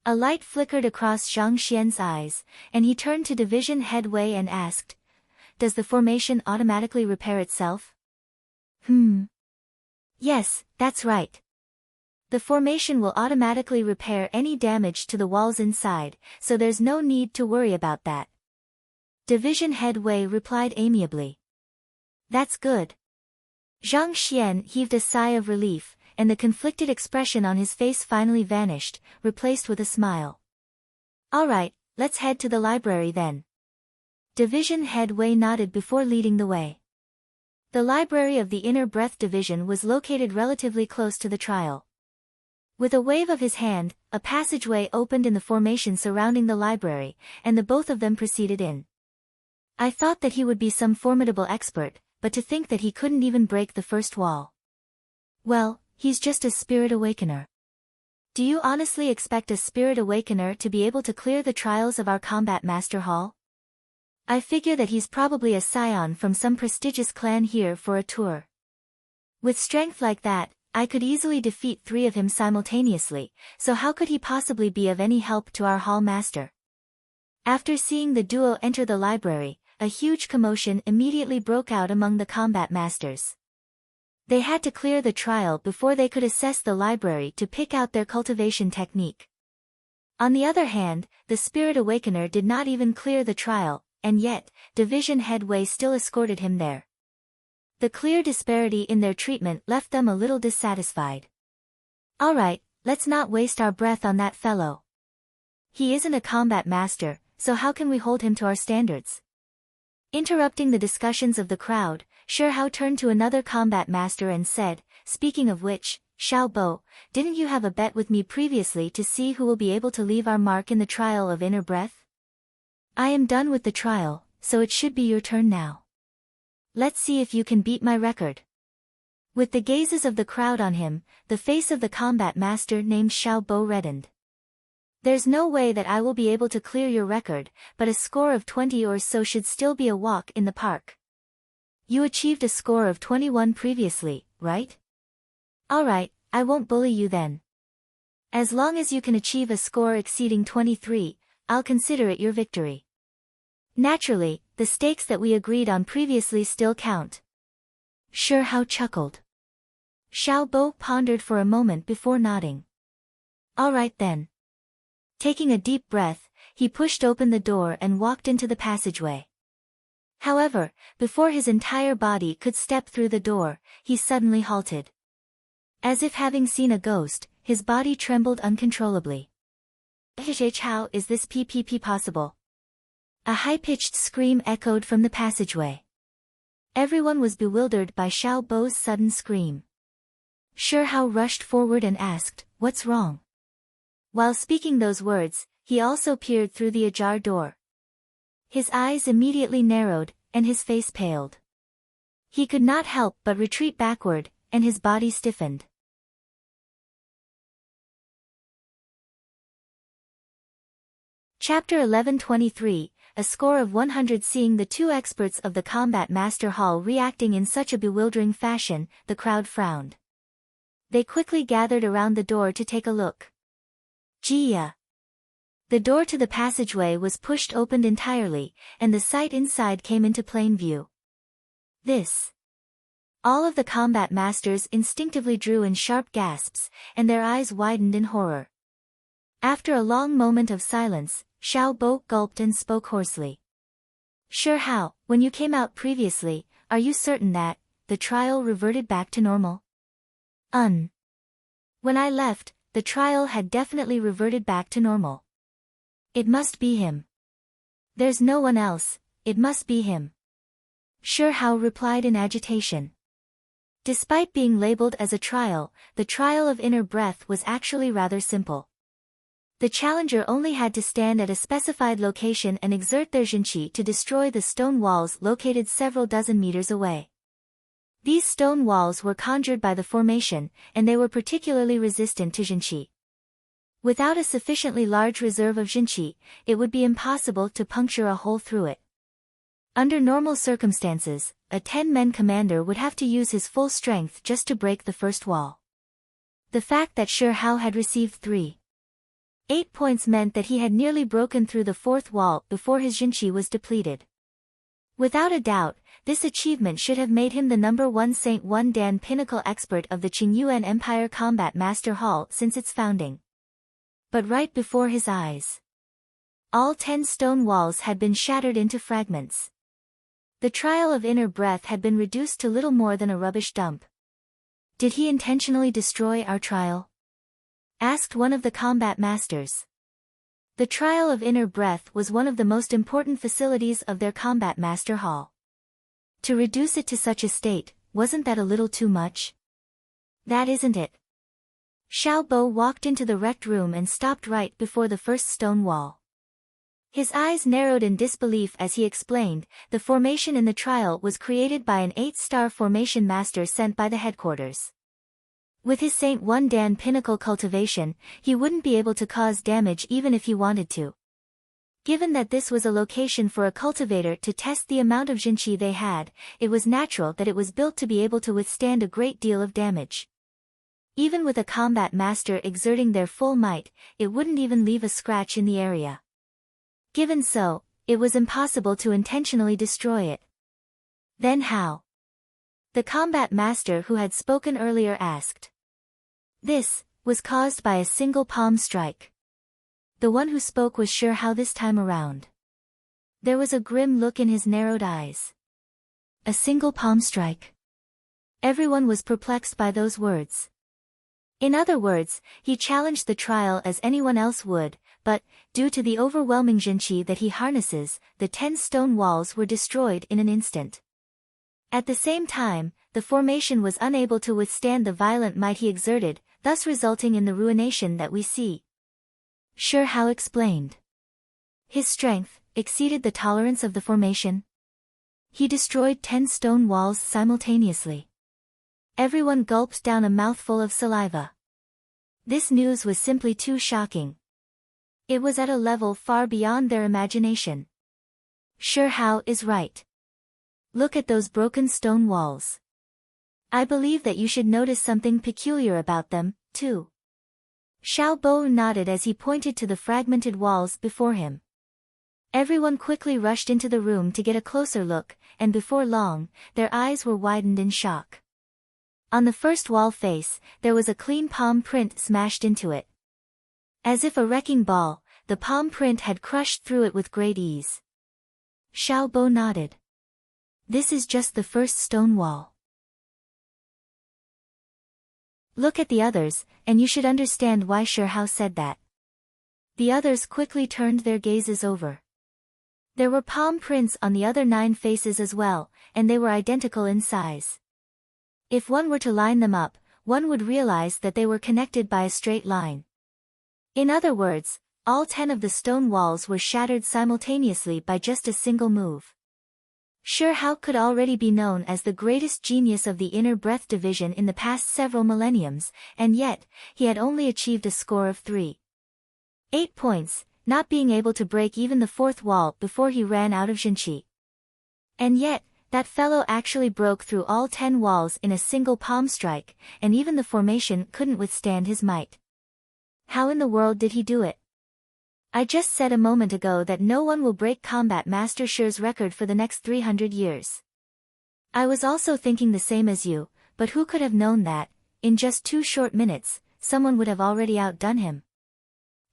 A light flickered across Zhang Xian's eyes, and he turned to Division Head Wei and asked, "Does the formation automatically repair itself?" Yes, that's right. The formation will automatically repair any damage to the walls inside, so there's no need to worry about that. Division Head Wei replied amiably. "That's good." Zhang Xian heaved a sigh of relief, and the conflicted expression on his face finally vanished, replaced with a smile. "All right, let's head to the library then." Division Head Wei nodded before leading the way. The library of the Inner Breath Division was located relatively close to the trial. With a wave of his hand, a passageway opened in the formation surrounding the library, and the both of them proceeded in. I thought that he would be some formidable expert, but to think that he couldn't even break the first wall. Well, he's just a spirit awakener. Do you honestly expect a spirit awakener to be able to clear the trials of our combat master hall? I figure that he's probably a scion from some prestigious clan here for a tour. With strength like that, I could easily defeat 3 of him simultaneously, so how could he possibly be of any help to our hall master? After seeing the duo enter the library, a huge commotion immediately broke out among the combat masters. They had to clear the trial before they could assess the library to pick out their cultivation technique. On the other hand, the Spirit Awakener did not even clear the trial, and yet, Division Head Wei still escorted him there. The clear disparity in their treatment left them a little dissatisfied. Alright, let's not waste our breath on that fellow. He isn't a combat master, so how can we hold him to our standards? Interrupting the discussions of the crowd, Shihao turned to another combat master and said, speaking of which, Xiao Bo, didn't you have a bet with me previously to see who will be able to leave our mark in the trial of inner breath? I am done with the trial, so it should be your turn now. Let's see if you can beat my record. With the gazes of the crowd on him, the face of the combat master named Xiao Bo reddened. There's no way that I will be able to clear your record, but a score of 20 or so should still be a walk in the park. You achieved a score of 21 previously, right? Alright, I won't bully you then. As long as you can achieve a score exceeding 23, I'll consider it your victory. Naturally, the stakes that we agreed on previously still count. Shihao chuckled. Xiao Bo pondered for a moment before nodding. Alright then. Taking a deep breath, he pushed open the door and walked into the passageway. However, before his entire body could step through the door, he suddenly halted. As if having seen a ghost, his body trembled uncontrollably. How is this possible? A high-pitched scream echoed from the passageway. Everyone was bewildered by Xiao Bo's sudden scream. Shihao rushed forward and asked, "What's wrong?" While speaking those words, he also peered through the ajar door. His eyes immediately narrowed, and his face paled. He could not help but retreat backward, and his body stiffened. Chapter 11:23, a score of 100. Seeing the 2 experts of the Combat Master Hall reacting in such a bewildering fashion, the crowd frowned. They quickly gathered around the door to take a look. Jia. The door to the passageway was pushed open entirely, and the sight inside came into plain view. This. All of the combat masters instinctively drew in sharp gasps, and their eyes widened in horror. After a long moment of silence, Xiao Bo gulped and spoke hoarsely. Shihao, when you came out previously, are you certain that the trial reverted back to normal? When I left, the trial had definitely reverted back to normal. It must be him. There's no one else, it must be him. Shihao replied in agitation. Despite being labeled as a trial, the trial of inner breath was actually rather simple. The challenger only had to stand at a specified location and exert their jinqi to destroy the stone walls located several dozen meters away. These stone walls were conjured by the formation, and they were particularly resistant to jinqi. Without a sufficiently large reserve of jinqi, it would be impossible to puncture a hole through it. Under normal circumstances, a 10-man commander would have to use his full strength just to break the first wall. The fact that Shihao had received 3.8 points meant that he had nearly broken through the 4th wall before his jinqi was depleted. Without a doubt, this achievement should have made him the #1 Saint One Dan pinnacle expert of the Qingyuan Empire Combat Master Hall since its founding. But right before his eyes, all 10 stone walls had been shattered into fragments. The trial of inner breath had been reduced to little more than a rubbish dump. Did he intentionally destroy our trial? Asked one of the combat masters. The trial of inner breath was one of the most important facilities of their combat master hall. To reduce it to such a state, wasn't that a little too much? That isn't it. Xiao Bo walked into the wrecked room and stopped right before the first stone wall. His eyes narrowed in disbelief as he explained, the formation in the trial was created by an 8-star formation master sent by the headquarters. With his Saint One Dan pinnacle cultivation, he wouldn't be able to cause damage even if he wanted to. Given that this was a location for a cultivator to test the amount of jinqi they had, it was natural that it was built to be able to withstand a great deal of damage. Even with a combat master exerting their full might, it wouldn't even leave a scratch in the area. Given so, it was impossible to intentionally destroy it. Then how? The combat master who had spoken earlier asked. This was caused by a single palm strike. The one who spoke was sure how this time around. There was a grim look in his narrowed eyes. A single palm strike. Everyone was perplexed by those words. In other words, he challenged the trial as anyone else would, but, due to the overwhelming jinqi that he harnesses, the 10 stone walls were destroyed in an instant. At the same time, the formation was unable to withstand the violent might he exerted, thus resulting in the ruination that we see. Sure Hao explained. His strength exceeded the tolerance of the formation. He destroyed 10 stone walls simultaneously. Everyone gulped down a mouthful of saliva. This news was simply too shocking. It was at a level far beyond their imagination. Sure Hao is right. Look at those broken stone walls. I believe that you should notice something peculiar about them, too. Xiao Bo nodded as he pointed to the fragmented walls before him. Everyone quickly rushed into the room to get a closer look, and before long, their eyes were widened in shock. On the first wall face, there was a clean palm print smashed into it. As if a wrecking ball, the palm print had crushed through it with great ease. Xiao Bo nodded. This is just the first stone wall. Look at the others, and you should understand why Sure Hao said that. The others quickly turned their gazes over. There were palm prints on the other 9 faces as well, and they were identical in size. If one were to line them up, one would realize that they were connected by a straight line. In other words, all 10 of the stone walls were shattered simultaneously by just a single move. Sure Hao could already be known as the greatest genius of the inner breath division in the past several millenniums, and yet, he had only achieved a score of 3.8 points, not being able to break even the 4th wall before he ran out of jinqi. And yet, that fellow actually broke through all 10 walls in a single palm strike, and even the formation couldn't withstand his might. How in the world did he do it? I just said a moment ago that no one will break Combat Master Shi's record for the next 300 years. I was also thinking the same as you, but who could have known that, in just 2 short minutes, someone would have already outdone him?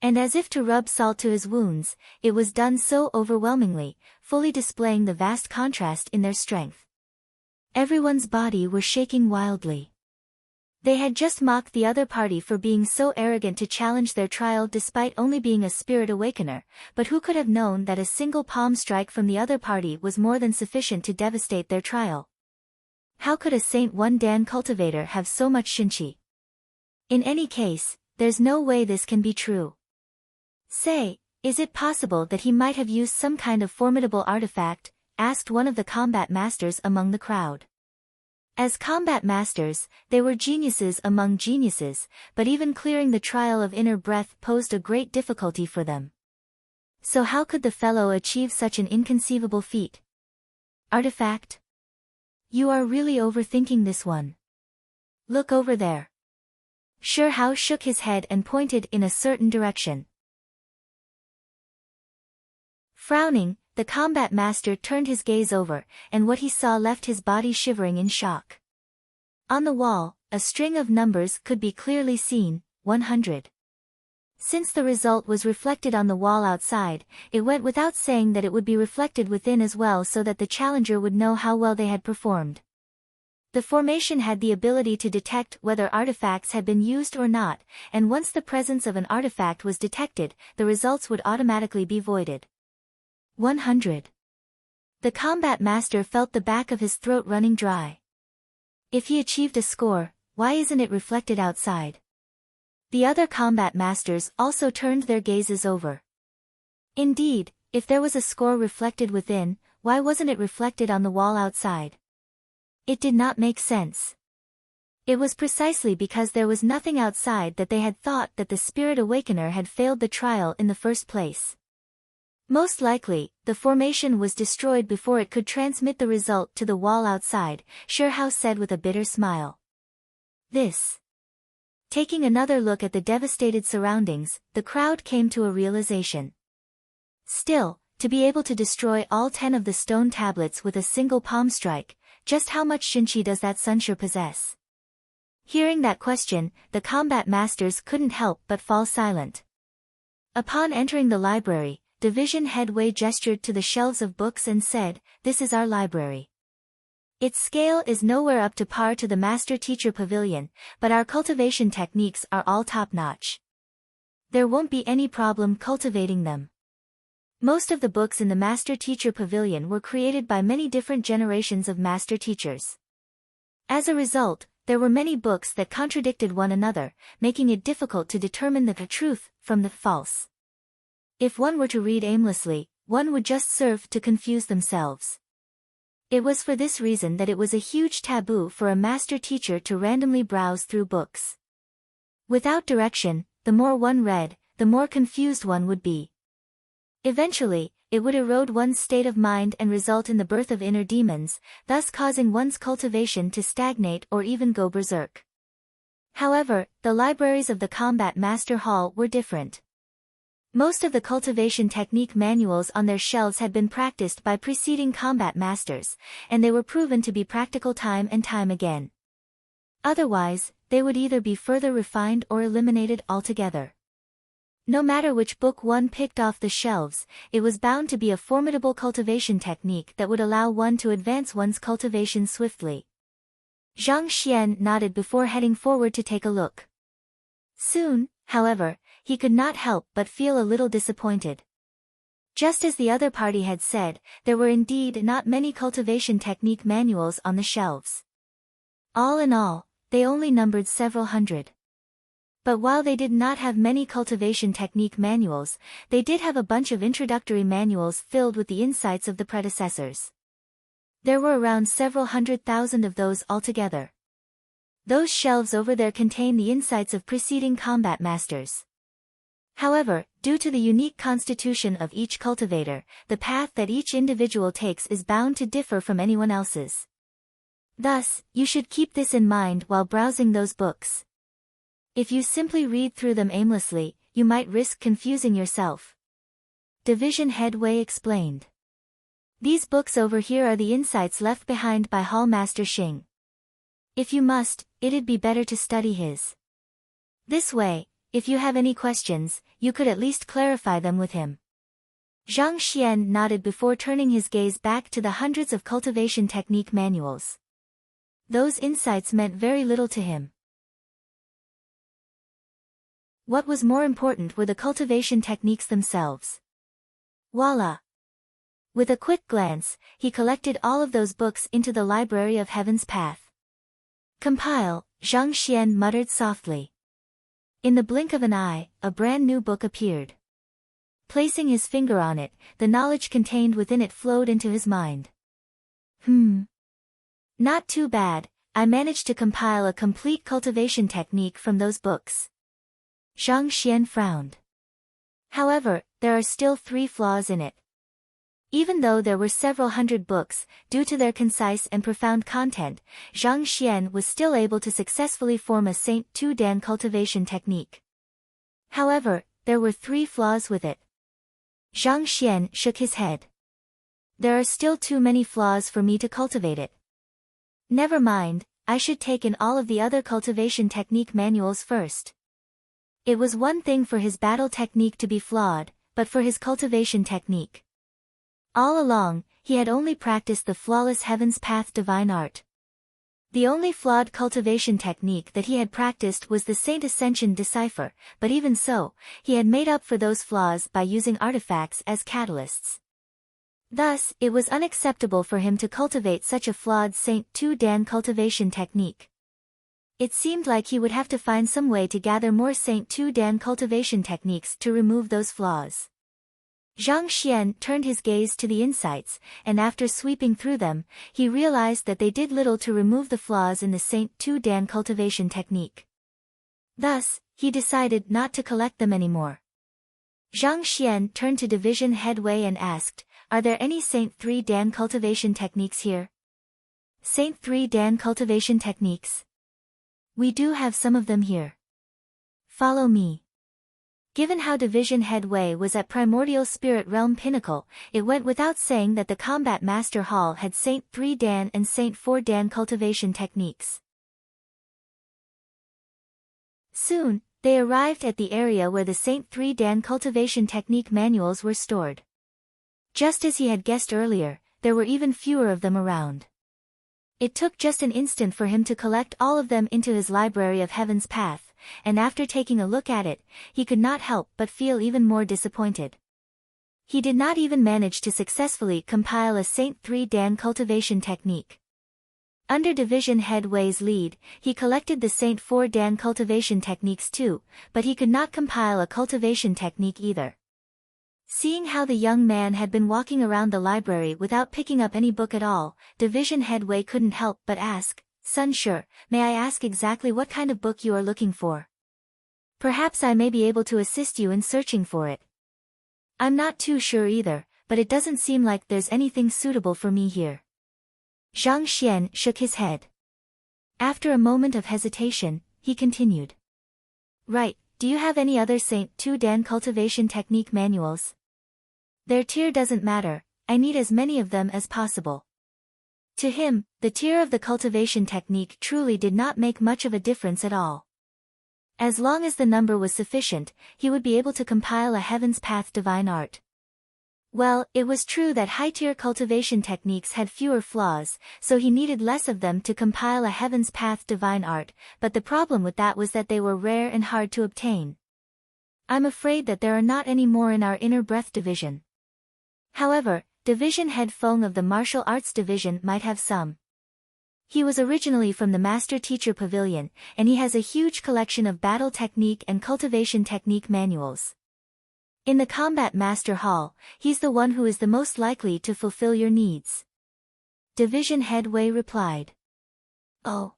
And as if to rub salt to his wounds, it was done so overwhelmingly, fully displaying the vast contrast in their strength. Everyone's body was shaking wildly. They had just mocked the other party for being so arrogant to challenge their trial despite only being a spirit awakener, but who could have known that a single palm strike from the other party was more than sufficient to devastate their trial? How could a Saint One Dan cultivator have so much jinqi? In any case, there's no way this can be true. Say, is it possible that he might have used some kind of formidable artifact? Asked one of the combat masters among the crowd. As combat masters, they were geniuses among geniuses, but even clearing the trial of inner breath posed a great difficulty for them. So how could the fellow achieve such an inconceivable feat? Artifact? You are really overthinking this one. Look over there. Sure Hao shook his head and pointed in a certain direction. Frowning, the combat master turned his gaze over, and what he saw left his body shivering in shock. On the wall, a string of numbers could be clearly seen, 100. Since the result was reflected on the wall outside, it went without saying that it would be reflected within as well so that the challenger would know how well they had performed. The formation had the ability to detect whether artifacts had been used or not, and once the presence of an artifact was detected, the results would automatically be voided. 100. The combat master felt the back of his throat running dry. If he achieved a score, why isn't it reflected outside? The other combat masters also turned their gazes over. Indeed, if there was a score reflected within, why wasn't it reflected on the wall outside? It did not make sense. It was precisely because there was nothing outside that they had thought that the Spirit Awakener had failed the trial in the first place. Most likely, the formation was destroyed before it could transmit the result to the wall outside, Shirhao said with a bitter smile. Taking another look at the devastated surroundings, the crowd came to a realization. Still, to be able to destroy all 10 of the stone tablets with a single palm strike, just how much Shinchi does that Sunsure possess? Hearing that question, the combat masters couldn't help but fall silent. Upon entering the library, Division Head Wei gestured to the shelves of books and said, "This is our library. Its scale is nowhere up to par to the Master-Teacher Pavilion, but our cultivation techniques are all top-notch. There won't be any problem cultivating them." Most of the books in the Master-Teacher Pavilion were created by many different generations of Master Teachers. As a result, there were many books that contradicted one another, making it difficult to determine the truth from the false. If one were to read aimlessly, one would just serve to confuse themselves. It was for this reason that it was a huge taboo for a master teacher to randomly browse through books. Without direction, the more one read, the more confused one would be. Eventually, it would erode one's state of mind and result in the birth of inner demons, thus causing one's cultivation to stagnate or even go berserk. However, the libraries of the Combat Master Hall were different. Most of the cultivation technique manuals on their shelves had been practiced by preceding combat masters, and they were proven to be practical time and time again. Otherwise, they would either be further refined or eliminated altogether. No matter which book one picked off the shelves, it was bound to be a formidable cultivation technique that would allow one to advance one's cultivation swiftly. Zhang Xian nodded before heading forward to take a look. Soon, however, he could not help but feel a little disappointed. Just as the other party had said, there were indeed not many cultivation technique manuals on the shelves. All in all, they only numbered several hundred. But while they did not have many cultivation technique manuals, they did have a bunch of introductory manuals filled with the insights of the predecessors. There were around several 100,000 of those altogether. Those shelves over there contain the insights of preceding combat masters. However, due to the unique constitution of each cultivator, the path that each individual takes is bound to differ from anyone else's. Thus, you should keep this in mind while browsing those books. If you simply read through them aimlessly, you might risk confusing yourself. Division Head Wei explained. These books over here are the insights left behind by Hall Master Xing. If you must, it'd be better to study his. This way, if you have any questions, you could at least clarify them with him. Zhang Xian nodded before turning his gaze back to the hundreds of cultivation technique manuals. Those insights meant very little to him. What was more important were the cultivation techniques themselves. Voila! With a quick glance, he collected all of those books into the Library of Heaven's Path. Compile, Zhang Xian muttered softly. In the blink of an eye, a brand new book appeared. Placing his finger on it, the knowledge contained within it flowed into his mind. Not too bad, I managed to compile a complete cultivation technique from those books. Zhang Xian frowned. However, there are still 3 flaws in it. Even though there were several hundred books, due to their concise and profound content, Zhang Xian was still able to successfully form a Saint Tu Dan cultivation technique. However, there were 3 flaws with it. Zhang Xian shook his head. There are still too many flaws for me to cultivate it. Never mind, I should take in all of the other cultivation technique manuals first. It was one thing for his battle technique to be flawed, but for his cultivation technique. All along, he had only practiced the flawless Heaven's Path divine art. The only flawed cultivation technique that he had practiced was the Saint Ascension Decipher, but even so, he had made up for those flaws by using artifacts as catalysts. Thus, it was unacceptable for him to cultivate such a flawed Saint Tu Dan cultivation technique. It seemed like he would have to find some way to gather more Saint Tu Dan cultivation techniques to remove those flaws. Zhang Xian turned his gaze to the insights, and after sweeping through them, he realized that they did little to remove the flaws in the Saint Tu Dan cultivation technique. Thus, he decided not to collect them anymore. Zhang Xian turned to Division Head Wei and asked, "Are there any Saint 3 Dan cultivation techniques here?" "Saint 3 Dan cultivation techniques? We do have some of them here. Follow me." Given how Division Head Wei was at Primordial Spirit Realm Pinnacle, it went without saying that the Combat Master Hall had Saint 3 Dan and Saint 4 Dan cultivation techniques. Soon, they arrived at the area where the Saint 3 Dan cultivation technique manuals were stored. Just as he had guessed earlier, there were even fewer of them around. It took just an instant for him to collect all of them into his Library of Heaven's Path, and after taking a look at it, he could not help but feel even more disappointed. He did not even manage to successfully compile a Saint 3 Dan cultivation technique. Under Division Head Wei's lead, he collected the Saint 4 Dan cultivation techniques too, but he could not compile a cultivation technique either. Seeing how the young man had been walking around the library without picking up any book at all, Division Head Wei couldn't help but ask, "Sun Shi, may I ask exactly what kind of book you are looking for? Perhaps I may be able to assist you in searching for it." "I'm not too sure either, but it doesn't seem like there's anything suitable for me here." Zhang Xian shook his head. After a moment of hesitation, he continued. "Right, do you have any other Saint 2 Dan cultivation technique manuals?" "Their tier doesn't matter, I need as many of them as possible." To him, the tier of the cultivation technique truly did not make much of a difference at all. As long as the number was sufficient, he would be able to compile a Heaven's Path divine art. Well, it was true that high-tier cultivation techniques had fewer flaws, so he needed less of them to compile a Heaven's Path divine art, but the problem with that was that they were rare and hard to obtain. "I'm afraid that there are not any more in our Inner Breath division. However, Division Head Feng of the Martial Arts Division might have some. He was originally from the Master Teacher Pavilion, and he has a huge collection of battle technique and cultivation technique manuals. In the Combat Master Hall, he's the one who is the most likely to fulfill your needs." Division Head Wei replied. "Oh.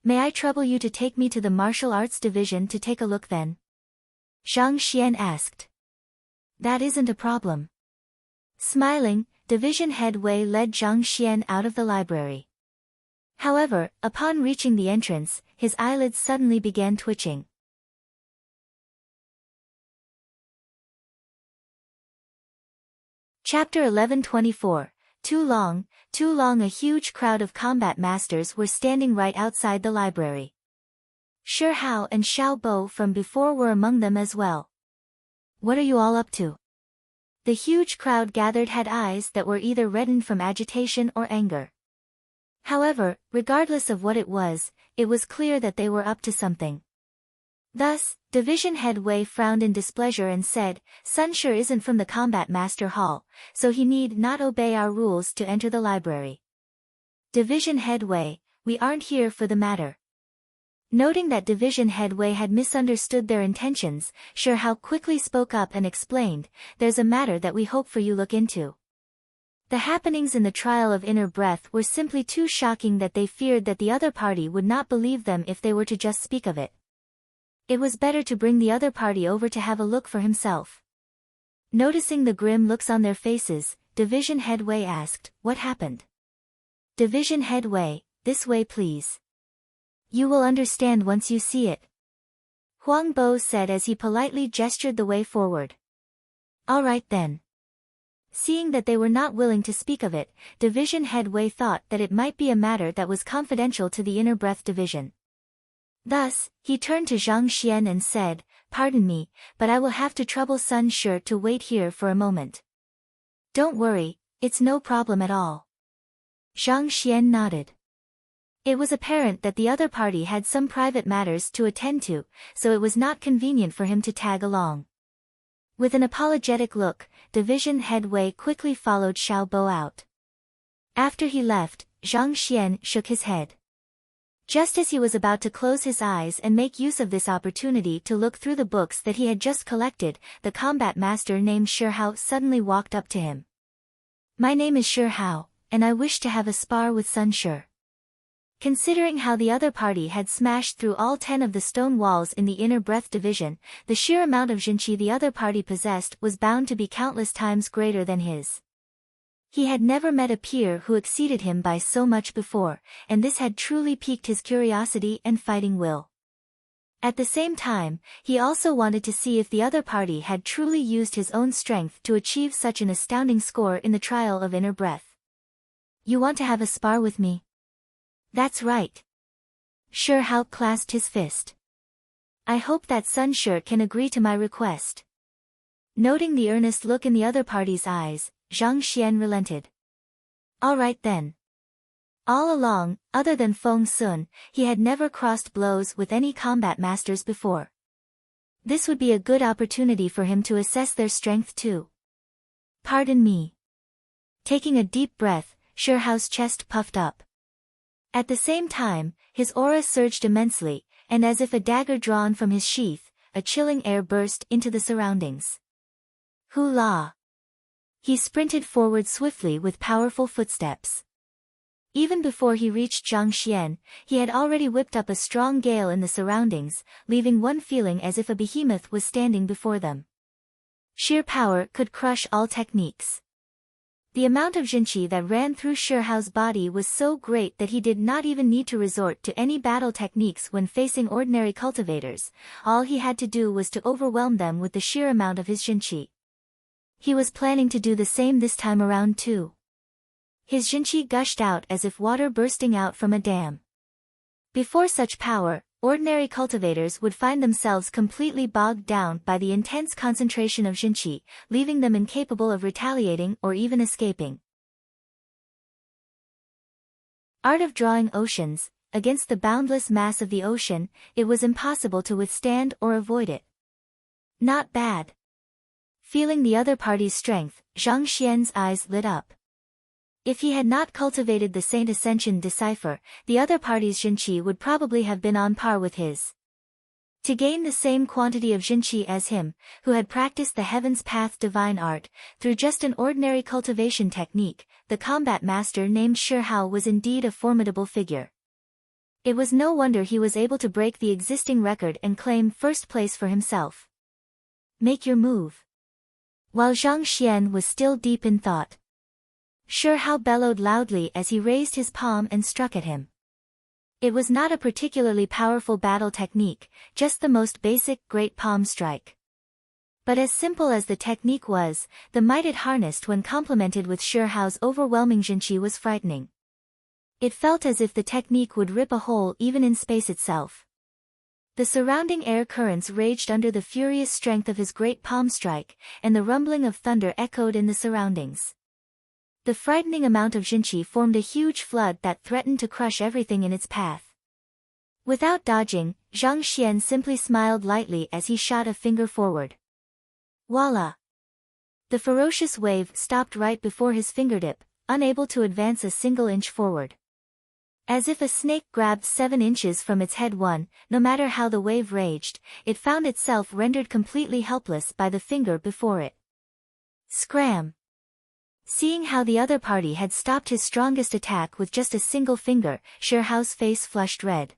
May I trouble you to take me to the Martial Arts Division to take a look then?" Zhang Xian asked. "That isn't a problem." Smiling, Division Head Wei led Zhang Xian out of the library. However, upon reaching the entrance, his eyelids suddenly began twitching. Chapter 1124, Too long. A huge crowd of combat masters were standing right outside the library. Shi Hao and Xiao Bo from before were among them as well. "What are you all up to?" The huge crowd gathered had eyes that were either reddened from agitation or anger. However, regardless of what it was clear that they were up to something. Thus, Division Head Wei frowned in displeasure and said, "Sun Shi isn't from the Combat Master Hall, so he need not obey our rules to enter the library." "Division Head Wei, we aren't here for the matter." Noting that Division Head Wei had misunderstood their intentions, Shi Hao quickly spoke up and explained, "There's a matter that we hope for you look into." The happenings in the trial of Inner Breath were simply too shocking that they feared that the other party would not believe them if they were to just speak of it. It was better to bring the other party over to have a look for himself. Noticing the grim looks on their faces, Division Head Wei asked, "What happened?" "Division Head Wei, this way please. You will understand once you see it," Huang Bo said as he politely gestured the way forward. "All right then." Seeing that they were not willing to speak of it, Division Head Wei thought that it might be a matter that was confidential to the Inner Breath Division. Thus, he turned to Zhang Xian and said, "Pardon me, but I will have to trouble Sun Shi to wait here for a moment." "Don't worry, it's no problem at all." Zhang Xian nodded. It was apparent that the other party had some private matters to attend to, so it was not convenient for him to tag along. With an apologetic look, division head Wei quickly followed Xiao Bo out. After he left, Zhang Xian shook his head. Just as he was about to close his eyes and make use of this opportunity to look through the books that he had just collected, the combat master named Shi Hao suddenly walked up to him. "My name is Shi Hao, and I wish to have a spar with Sun Shi." Considering how the other party had smashed through all 10 of the stone walls in the inner breath division, the sheer amount of jinqi the other party possessed was bound to be countless times greater than his. He had never met a peer who exceeded him by so much before, and this had truly piqued his curiosity and fighting will. At the same time, he also wanted to see if the other party had truly used his own strength to achieve such an astounding score in the trial of inner breath. "You want to have a spar with me?" "That's right." Shi Hao clasped his fist. "I hope that Sun Shi can agree to my request." Noting the earnest look in the other party's eyes, Zhang Xian relented. "All right then." All along, other than Feng Sun, he had never crossed blows with any combat masters before. This would be a good opportunity for him to assess their strength too. "Pardon me." Taking a deep breath, Shi Hao's chest puffed up. At the same time, his aura surged immensely, and as if a dagger drawn from his sheath, a chilling air burst into the surroundings. "Hoo-la!" He sprinted forward swiftly with powerful footsteps. Even before he reached Zhang Xian, he had already whipped up a strong gale in the surroundings, leaving one feeling as if a behemoth was standing before them. Sheer power could crush all techniques. The amount of jinqi that ran through Shi Hao's body was so great that he did not even need to resort to any battle techniques when facing ordinary cultivators. All he had to do was to overwhelm them with the sheer amount of his jinqi. He was planning to do the same this time around too. His jinqi gushed out as if water bursting out from a dam. Before such power, ordinary cultivators would find themselves completely bogged down by the intense concentration of jinqi, leaving them incapable of retaliating or even escaping. Art of drawing oceans. Against the boundless mass of the ocean, it was impossible to withstand or avoid it. Not bad. Feeling the other party's strength, Zhang Xian's eyes lit up. If he had not cultivated the Saint Ascension Decipher, the other party's jinqi would probably have been on par with his. To gain the same quantity of jinqi as him, who had practiced the Heaven's Path divine art, through just an ordinary cultivation technique, the combat master named Shi Hao was indeed a formidable figure. It was no wonder he was able to break the existing record and claim first place for himself. "Make your move." While Zhang Xian was still deep in thought, Shi Hao bellowed loudly as he raised his palm and struck at him. It was not a particularly powerful battle technique, just the most basic great palm strike. But as simple as the technique was, the might it harnessed when complemented with Shi Hao's overwhelming jinqi was frightening. It felt as if the technique would rip a hole even in space itself. The surrounding air currents raged under the furious strength of his great palm strike, and the rumbling of thunder echoed in the surroundings. The frightening amount of jinqi formed a huge flood that threatened to crush everything in its path. Without dodging, Zhang Xian simply smiled lightly as he shot a finger forward. Voila! The ferocious wave stopped right before his fingertip, unable to advance a single inch forward. As if a snake grabbed 7 inches from its head no matter how the wave raged, it found itself rendered completely helpless by the finger before it. Scram! Seeing how the other party had stopped his strongest attack with just a single finger, Shi Hao's face flushed red.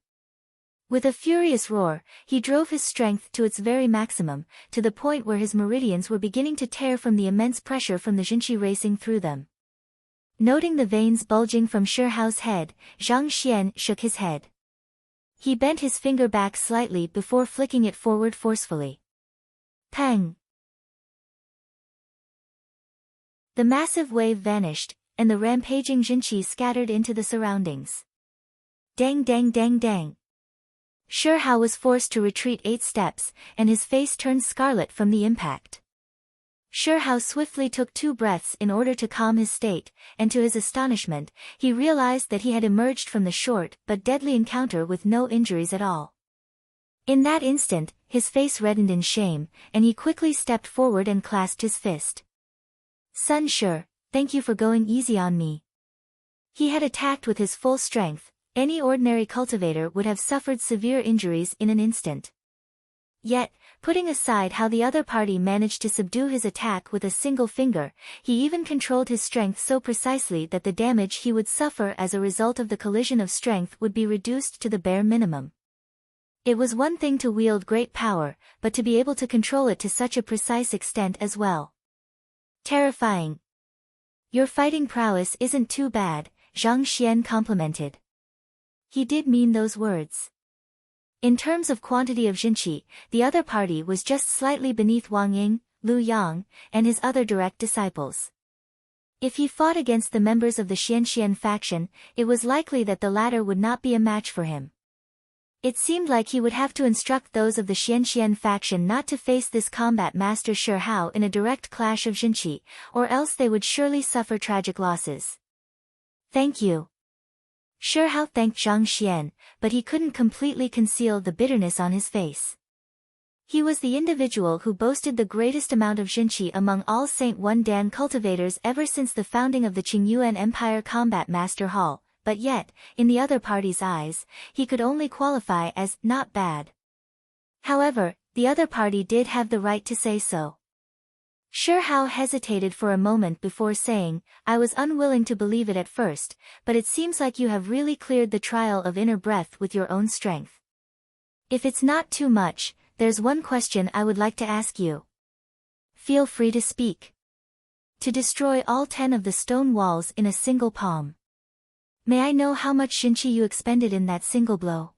With a furious roar, he drove his strength to its very maximum, to the point where his meridians were beginning to tear from the immense pressure from the jinqi racing through them. Noting the veins bulging from Shi Hao's head, Zhang Xian shook his head. He bent his finger back slightly before flicking it forward forcefully. Pang! The massive wave vanished, and the rampaging jinqi scattered into the surroundings. Dang dang dang dang! Shi Hao was forced to retreat 8 steps, and his face turned scarlet from the impact. Shi Hao swiftly took 2 breaths in order to calm his state, and to his astonishment, he realized that he had emerged from the short but deadly encounter with no injuries at all. In that instant, his face reddened in shame, and he quickly stepped forward and clasped his fist. Sun Shi, thank you for going easy on me. He had attacked with his full strength. Any ordinary cultivator would have suffered severe injuries in an instant. Yet, putting aside how the other party managed to subdue his attack with a single finger, he even controlled his strength so precisely that the damage he would suffer as a result of the collision of strength would be reduced to the bare minimum. It was one thing to wield great power, but to be able to control it to such a precise extent as well. Terrifying. Your fighting prowess isn't too bad, Zhang Xian complimented. He did mean those words. In terms of quantity of jinqi, the other party was just slightly beneath Wang Ying, Lu Yang, and his other direct disciples. If he fought against the members of the Xianxian faction, it was likely that the latter would not be a match for him. It seemed like he would have to instruct those of the Xianxian faction not to face this combat master Shi Hao in a direct clash of jinqi, or else they would surely suffer tragic losses. Thank you. Shi Hao thanked Zhang Xian, but he couldn't completely conceal the bitterness on his face. He was the individual who boasted the greatest amount of jinqi among all Saint Wan Dan cultivators ever since the founding of the Qingyuan Empire Combat Master Hall, but yet, in the other party's eyes, he could only qualify as not bad. However, the other party did have the right to say so. Shi Hao hesitated for a moment before saying, I was unwilling to believe it at first, but it seems like you have really cleared the trial of inner breath with your own strength. If it's not too much, there's one question I would like to ask you. Feel free to speak. To destroy all 10 of the stone walls in a single palm. May I know how much jinqi you expended in that single blow?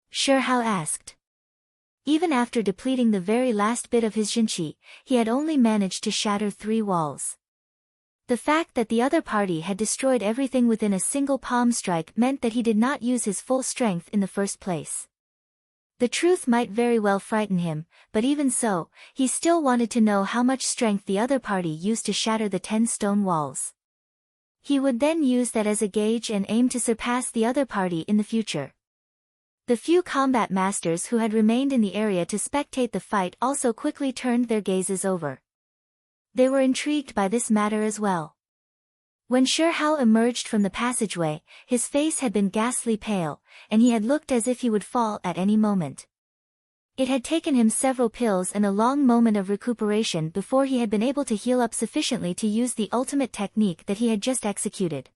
Shi Hao asked. Even after depleting the very last bit of his jinqi, he had only managed to shatter 3 walls. The fact that the other party had destroyed everything within a single palm strike meant that he did not use his full strength in the first place. The truth might very well frighten him, but even so, he still wanted to know how much strength the other party used to shatter the 10 stone walls. He would then use that as a gauge and aim to surpass the other party in the future. The few combat masters who had remained in the area to spectate the fight also quickly turned their gazes over. They were intrigued by this matter as well. When Shi Hao emerged from the passageway, his face had been ghastly pale, and he had looked as if he would fall at any moment. It had taken him several pills and a long moment of recuperation before he had been able to heal up sufficiently to use the ultimate technique that he had just executed.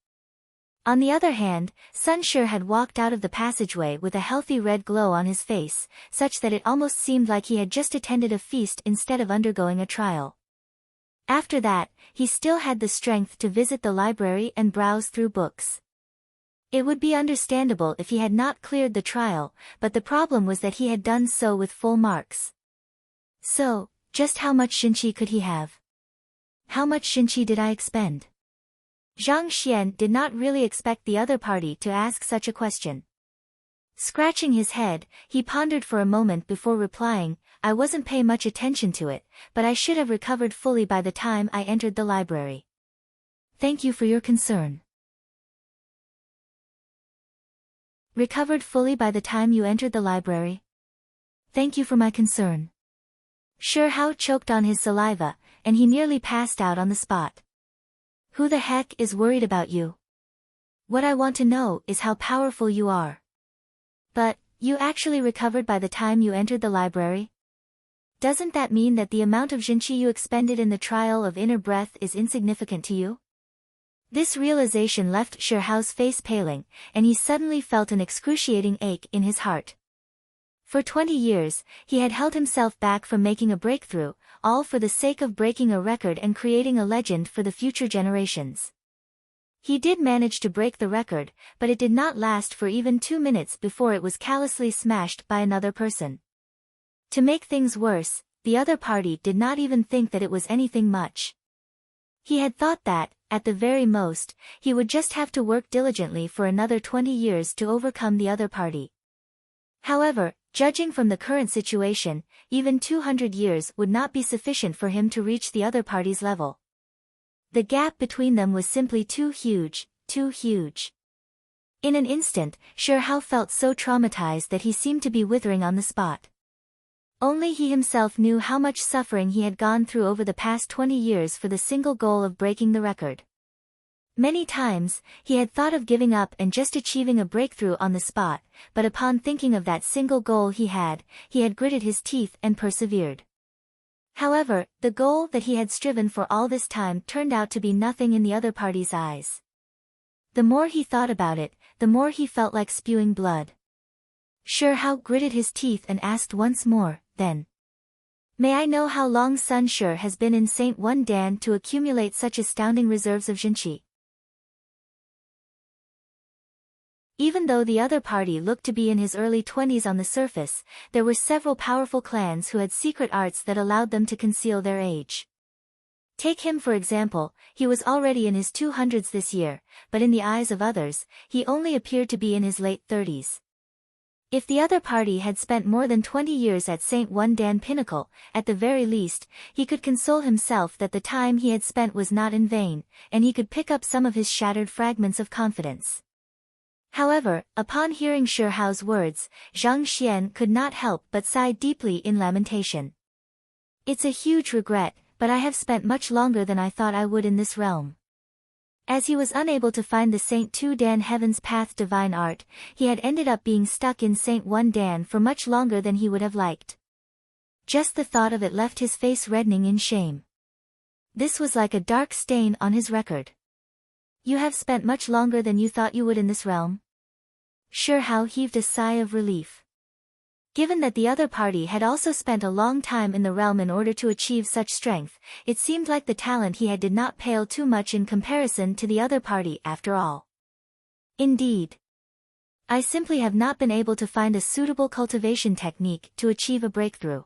On the other hand, Sun Shi had walked out of the passageway with a healthy red glow on his face, such that it almost seemed like he had just attended a feast instead of undergoing a trial. After that, he still had the strength to visit the library and browse through books. It would be understandable if he had not cleared the trial, but the problem was that he had done so with full marks. So, just how much jinqi could he have? How much jinqi did I expend? Zhang Xian did not really expect the other party to ask such a question. Scratching his head, he pondered for a moment before replying, I wasn't paying much attention to it, but I should have recovered fully by the time I entered the library. Thank you for your concern. Recovered fully by the time you entered the library? Thank you for my concern. Shi Hao choked on his saliva, and he nearly passed out on the spot. Who the heck is worried about you? What I want to know is how powerful you are. But, you actually recovered by the time you entered the library? Doesn't that mean that the amount of jinqi you expended in the trial of inner breath is insignificant to you? This realization left Shi Hao's face paling, and he suddenly felt an excruciating ache in his heart. For 20 years, he had held himself back from making a breakthrough, all for the sake of breaking a record and creating a legend for the future generations. He did manage to break the record, but it did not last for even 2 minutes before it was callously smashed by another person. To make things worse, the other party did not even think that it was anything much. He had thought that, at the very most, he would just have to work diligently for another 20 years to overcome the other party. However, judging from the current situation, even 200 years would not be sufficient for him to reach the other party's level. The gap between them was simply too huge, too huge. In an instant, Shi Hao felt so traumatized that he seemed to be withering on the spot. Only he himself knew how much suffering he had gone through over the past 20 years for the single goal of breaking the record. Many times, he had thought of giving up and just achieving a breakthrough on the spot, but upon thinking of that single goal he had gritted his teeth and persevered. However, the goal that he had striven for all this time turned out to be nothing in the other party's eyes. The more he thought about it, the more he felt like spewing blood. Shirhao gritted his teeth and asked once more, then. May I know how long Sun Shi has been in St. Wan Dan to accumulate such astounding reserves of Jinqi? Even though the other party looked to be in his early 20s on the surface, there were several powerful clans who had secret arts that allowed them to conceal their age. Take him for example, he was already in his 200s this year, but in the eyes of others, he only appeared to be in his late 30s. If the other party had spent more than 20 years at St. Wan Dan Pinnacle, at the very least, he could console himself that the time he had spent was not in vain, and he could pick up some of his shattered fragments of confidence. However, upon hearing Shihao's words, Zhang Xian could not help but sigh deeply in lamentation. It's a huge regret, but I have spent much longer than I thought I would in this realm. As he was unable to find the St. Tu Dan Heaven's Path divine art, he had ended up being stuck in St. Wan Dan for much longer than he would have liked. Just the thought of it left his face reddening in shame. This was like a dark stain on his record. You have spent much longer than you thought you would in this realm? Shihao heaved a sigh of relief. Given that the other party had also spent a long time in the realm in order to achieve such strength, it seemed like the talent he had did not pale too much in comparison to the other party after all. Indeed. I simply have not been able to find a suitable cultivation technique to achieve a breakthrough.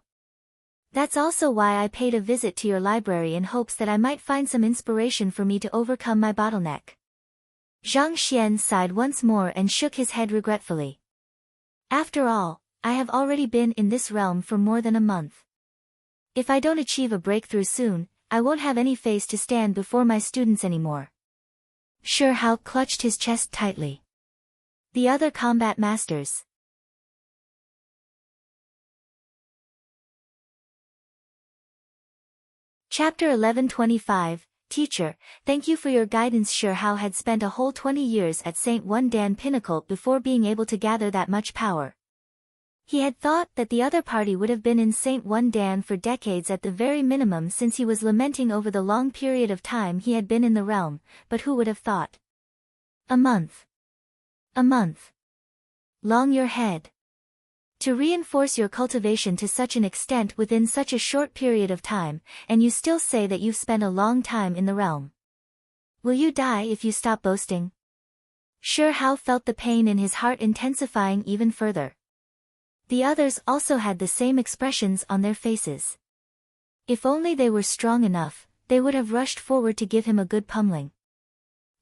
That's also why I paid a visit to your library in hopes that I might find some inspiration for me to overcome my bottleneck. Zhang Xian sighed once more and shook his head regretfully. After all, I have already been in this realm for more than a month. If I don't achieve a breakthrough soon, I won't have any face to stand before my students anymore. Shihao clutched his chest tightly. The other combat masters. Chapter 1125, Teacher, thank you for your guidance. Shihao had spent a whole 20 years at St. Wan Dan Pinnacle before being able to gather that much power. He had thought that the other party would have been in St. Wan Dan for decades at the very minimum, since he was lamenting over the long period of time he had been in the realm, but who would have thought? A month. A month. Long your head. To reinforce your cultivation to such an extent within such a short period of time, and you still say that you've spent a long time in the realm. Will you die if you stop boasting? Shihao felt the pain in his heart intensifying even further. The others also had the same expressions on their faces. If only they were strong enough, they would have rushed forward to give him a good pummeling.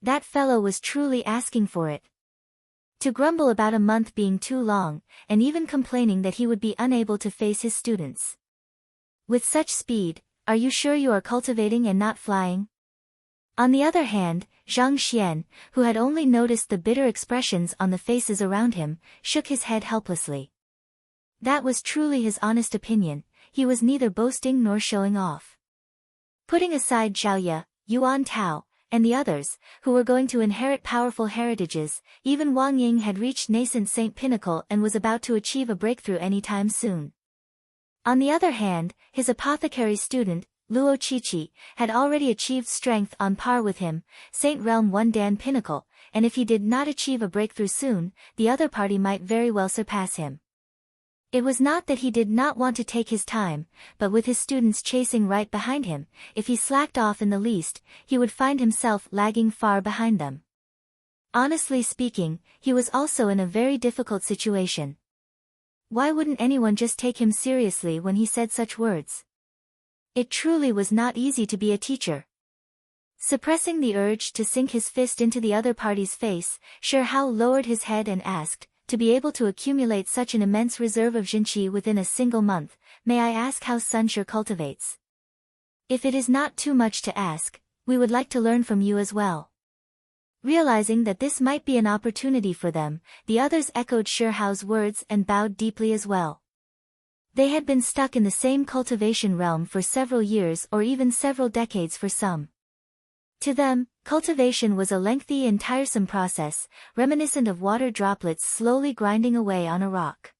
That fellow was truly asking for it. To grumble about a month being too long, and even complaining that he would be unable to face his students. With such speed, are you sure you are cultivating and not flying? On the other hand, Zhang Xian, who had only noticed the bitter expressions on the faces around him, shook his head helplessly. That was truly his honest opinion, he was neither boasting nor showing off. Putting aside Zhao Ye, Yuan Tao, and the others, who were going to inherit powerful heritages, even Wang Ying had reached nascent Saint Pinnacle and was about to achieve a breakthrough anytime soon. On the other hand, his apothecary student, Luo Qiqi, had already achieved strength on par with him, Saint Realm Wan Dan Pinnacle, and if he did not achieve a breakthrough soon, the other party might very well surpass him. It was not that he did not want to take his time, but with his students chasing right behind him, if he slacked off in the least, he would find himself lagging far behind them. Honestly speaking, he was also in a very difficult situation. Why wouldn't anyone just take him seriously when he said such words? It truly was not easy to be a teacher. Suppressing the urge to sink his fist into the other party's face, Shihao lowered his head and asked, to be able to accumulate such an immense reserve of Jinqi within a single month, may I ask how Sun Shi cultivates? If it is not too much to ask, we would like to learn from you as well. Realizing that this might be an opportunity for them, the others echoed Shihao's words and bowed deeply as well. They had been stuck in the same cultivation realm for several years or even several decades for some. To them, cultivation was a lengthy and tiresome process, reminiscent of water droplets slowly grinding away on a rock.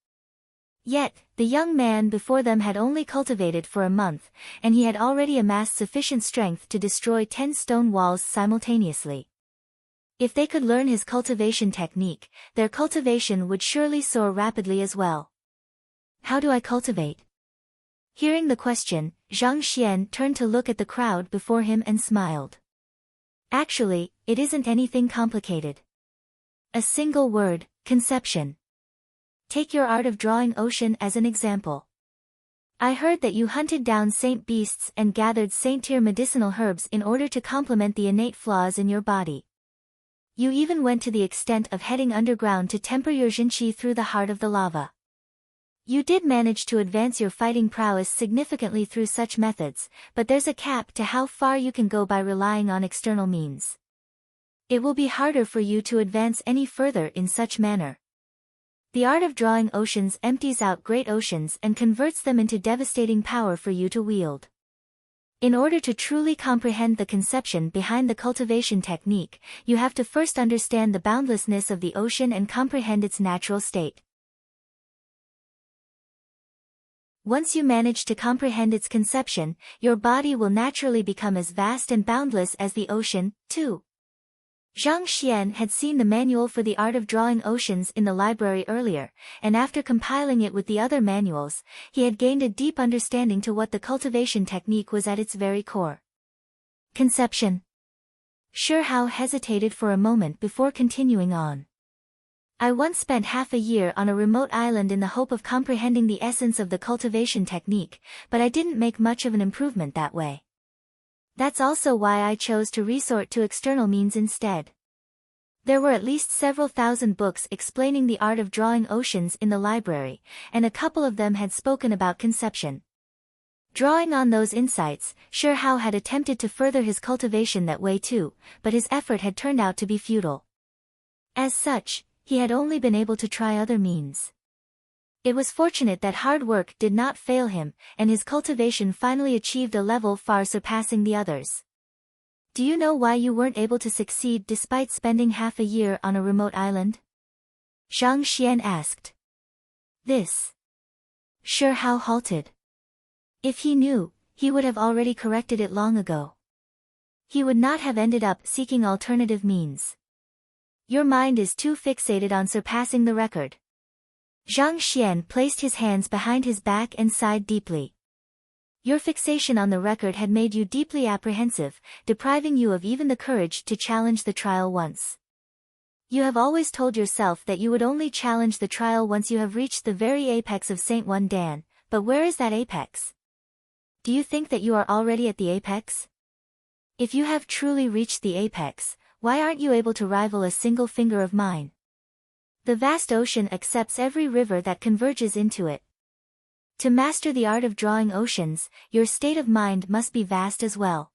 Yet, the young man before them had only cultivated for a month, and he had already amassed sufficient strength to destroy 10 stone walls simultaneously. If they could learn his cultivation technique, their cultivation would surely soar rapidly as well. How do I cultivate? Hearing the question, Zhang Xian turned to look at the crowd before him and smiled. Actually, it isn't anything complicated. A single word, conception. Take your art of drawing ocean as an example. I heard that you hunted down saint beasts and gathered saint-tier medicinal herbs in order to complement the innate flaws in your body. You even went to the extent of heading underground to temper your jinqi through the heart of the lava. You did manage to advance your fighting prowess significantly through such methods, but there's a cap to how far you can go by relying on external means. It will be harder for you to advance any further in such manner. The art of drawing oceans empties out great oceans and converts them into devastating power for you to wield. In order to truly comprehend the conception behind the cultivation technique, you have to first understand the boundlessness of the ocean and comprehend its natural state. Once you manage to comprehend its conception, your body will naturally become as vast and boundless as the ocean, too. Zhang Xian had seen the manual for the art of drawing oceans in the library earlier, and after compiling it with the other manuals, he had gained a deep understanding to what the cultivation technique was at its very core. Conception. Shi Hao hesitated for a moment before continuing on. I once spent half a year on a remote island in the hope of comprehending the essence of the cultivation technique, but I didn't make much of an improvement that way. That's also why I chose to resort to external means instead. There were at least several thousand books explaining the art of drawing oceans in the library, and a couple of them had spoken about conception. Drawing on those insights, Shi Hao had attempted to further his cultivation that way too, but his effort had turned out to be futile. As such, he had only been able to try other means. It was fortunate that hard work did not fail him, and his cultivation finally achieved a level far surpassing the others. Do you know why you weren't able to succeed despite spending half a year on a remote island? Zhang Xian asked. This. Shi Hao halted. If he knew, he would have already corrected it long ago. He would not have ended up seeking alternative means. Your mind is too fixated on surpassing the record. Zhang Xian placed his hands behind his back and sighed deeply. Your fixation on the record had made you deeply apprehensive, depriving you of even the courage to challenge the trial once. You have always told yourself that you would only challenge the trial once you have reached the very apex of Saint One Dan, but where is that apex? Do you think that you are already at the apex? If you have truly reached the apex, why aren't you able to rival a single finger of mine? The vast ocean accepts every river that converges into it. To master the art of drawing oceans, your state of mind must be vast as well.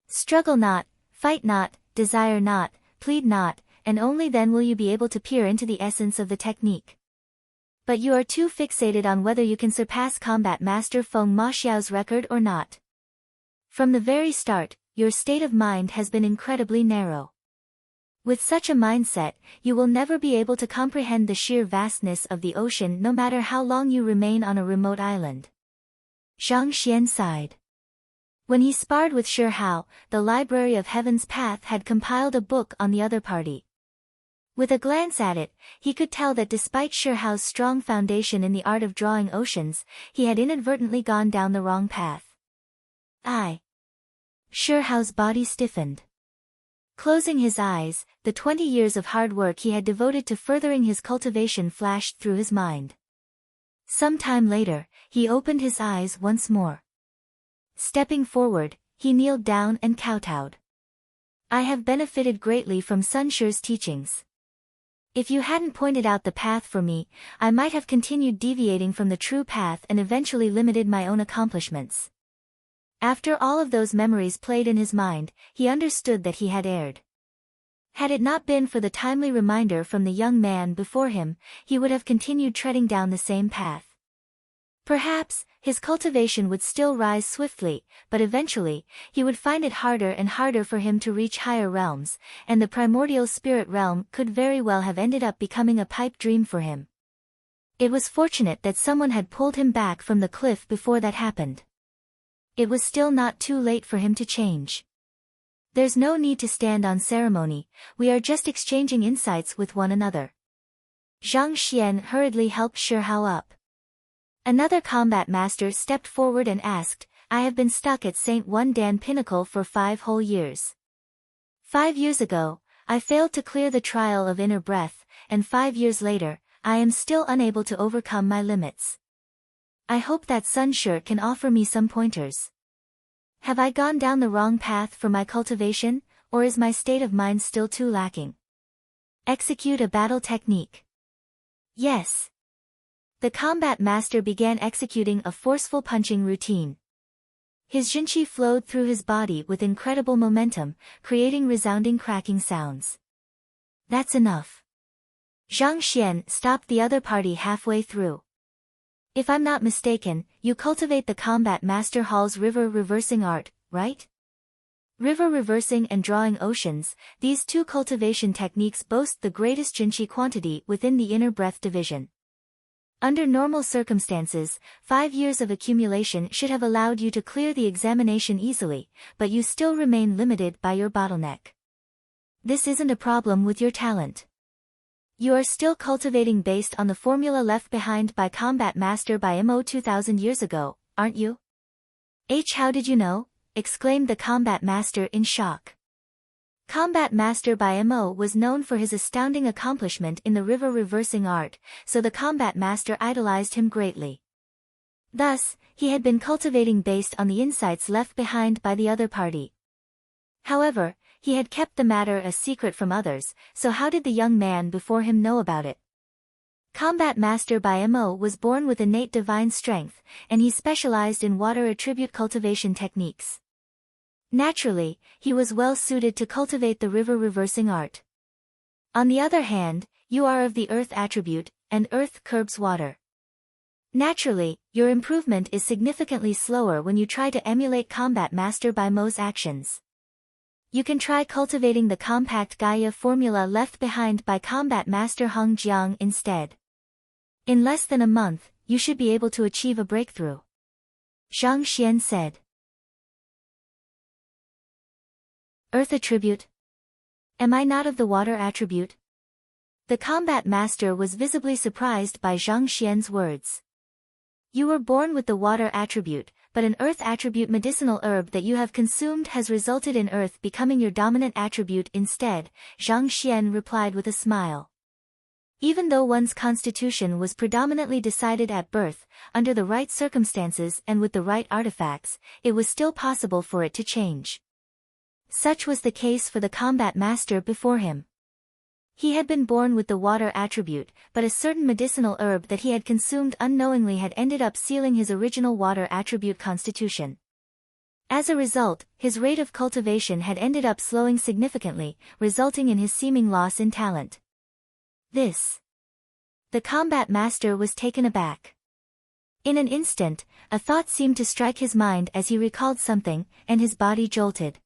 Struggle not, fight not, desire not, plead not, and only then will you be able to peer into the essence of the technique. But you are too fixated on whether you can surpass combat master Feng Maxiao's record or not. From the very start, your state of mind has been incredibly narrow. With such a mindset, you will never be able to comprehend the sheer vastness of the ocean no matter how long you remain on a remote island. Zhang Xian sighed. When he sparred with Shi Hao, the Library of Heaven's Path had compiled a book on the other party. With a glance at it, he could tell that despite Shi Hao's strong foundation in the art of drawing oceans, he had inadvertently gone down the wrong path. Shi Hao's body stiffened. Closing his eyes, the 20 years of hard work he had devoted to furthering his cultivation flashed through his mind. Some time later, he opened his eyes once more. Stepping forward, he kneeled down and kowtowed. I have benefited greatly from Sun Shi's teachings. If you hadn't pointed out the path for me, I might have continued deviating from the true path and eventually limited my own accomplishments. After all of those memories played in his mind, he understood that he had erred. Had it not been for the timely reminder from the young man before him, he would have continued treading down the same path. Perhaps, his cultivation would still rise swiftly, but eventually, he would find it harder and harder for him to reach higher realms, and the primordial spirit realm could very well have ended up becoming a pipe dream for him. It was fortunate that someone had pulled him back from the cliff before that happened. It was still not too late for him to change. There's no need to stand on ceremony, we are just exchanging insights with one another. Zhang Xian hurriedly helped Shi Hao up. Another combat master stepped forward and asked, I have been stuck at St. One Dan Pinnacle for 5 whole years. 5 years ago, I failed to clear the trial of inner breath, and 5 years later, I am still unable to overcome my limits. I hope that Sun Shi can offer me some pointers. Have I gone down the wrong path for my cultivation, or is my state of mind still too lacking? Execute a battle technique. Yes. The combat master began executing a forceful punching routine. His jinqi flowed through his body with incredible momentum, creating resounding cracking sounds. That's enough. Zhang Xian stopped the other party halfway through. If I'm not mistaken, you cultivate the combat master Hall's river reversing art, right? River reversing and drawing oceans, these two cultivation techniques boast the greatest jinqi quantity within the inner breath division. Under normal circumstances, 5 years of accumulation should have allowed you to clear the examination easily, but you still remain limited by your bottleneck. This isn't a problem with your talent. You are still cultivating based on the formula left behind by Combat Master by Mo 2000 years ago, aren't you? How did you know? Exclaimed the Combat Master in shock. Combat Master by Mo was known for his astounding accomplishment in the river reversing art, so the Combat Master idolized him greatly. Thus, he had been cultivating based on the insights left behind by the other party. However, he had kept the matter a secret from others, so how did the young man before him know about it? Combat Master by Mo was born with innate divine strength, and he specialized in water attribute cultivation techniques. Naturally, he was well suited to cultivate the river reversing art. On the other hand, you are of the earth attribute, and earth curbs water. Naturally, your improvement is significantly slower when you try to emulate Combat Master by Mo's actions. You can try cultivating the compact Gaia formula left behind by Combat Master Hong Jiang instead. In less than a month, you should be able to achieve a breakthrough. Zhang Xian said. Earth attribute? Am I not of the water attribute? The combat master was visibly surprised by Zhang Xian's words. You were born with the water attribute, but an earth attribute medicinal herb that you have consumed has resulted in earth becoming your dominant attribute instead, Zhang Xian replied with a smile. Even though one's constitution was predominantly decided at birth, under the right circumstances and with the right artifacts, it was still possible for it to change. Such was the case for the combat master before him. He had been born with the water attribute, but a certain medicinal herb that he had consumed unknowingly had ended up sealing his original water attribute constitution. As a result, his rate of cultivation had ended up slowing significantly, resulting in his seeming loss in talent. The combat master was taken aback. In an instant, a thought seemed to strike his mind as he recalled something, and his body jolted.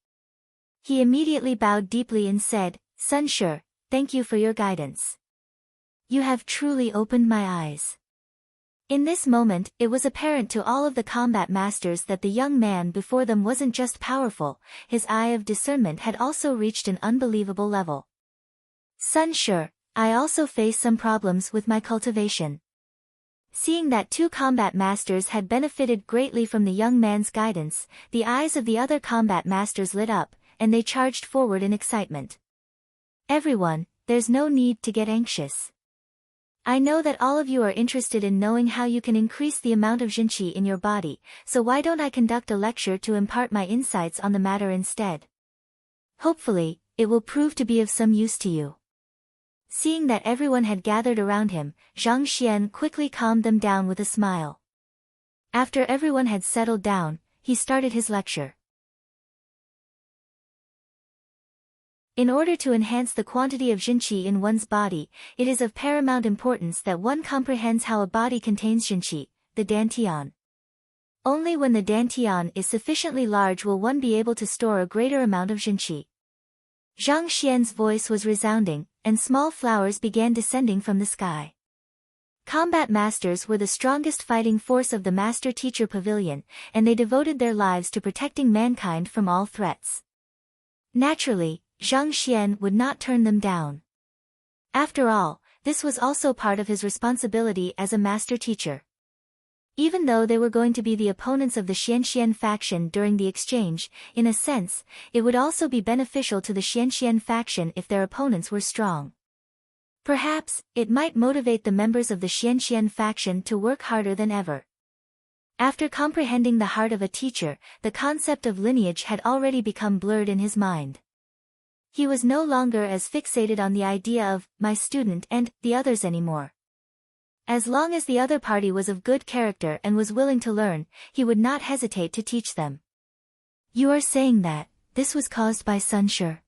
He immediately bowed deeply and said, Sun Shi, thank you for your guidance. You have truly opened my eyes. In this moment, it was apparent to all of the combat masters that the young man before them wasn't just powerful, his eye of discernment had also reached an unbelievable level. Sun Shi, I also face some problems with my cultivation. Seeing that two combat masters had benefited greatly from the young man's guidance, the eyes of the other combat masters lit up, and they charged forward in excitement. Everyone, there's no need to get anxious. I know that all of you are interested in knowing how you can increase the amount of jinqi in your body, so why don't I conduct a lecture to impart my insights on the matter instead? Hopefully, it will prove to be of some use to you. Seeing that everyone had gathered around him, Zhang Xian quickly calmed them down with a smile. After everyone had settled down, he started his lecture. In order to enhance the quantity of jinqi in one's body, it is of paramount importance that one comprehends how a body contains jinqi, the dantian. Only when the dantian is sufficiently large will one be able to store a greater amount of jinqi. Zhang Xian's voice was resounding, and small flowers began descending from the sky. Combat masters were the strongest fighting force of the master-teacher pavilion, and they devoted their lives to protecting mankind from all threats. Naturally, Zhang Xian would not turn them down. After all, this was also part of his responsibility as a master-teacher. Even though they were going to be the opponents of the Xianxian faction during the exchange, in a sense, it would also be beneficial to the Xianxian faction if their opponents were strong. Perhaps, it might motivate the members of the Xianxian faction to work harder than ever. After comprehending the heart of a teacher, the concept of lineage had already become blurred in his mind. He was no longer as fixated on the idea of, my student and, the others anymore. As long as the other party was of good character and was willing to learn, he would not hesitate to teach them. You are saying that, this was caused by Sun Shi?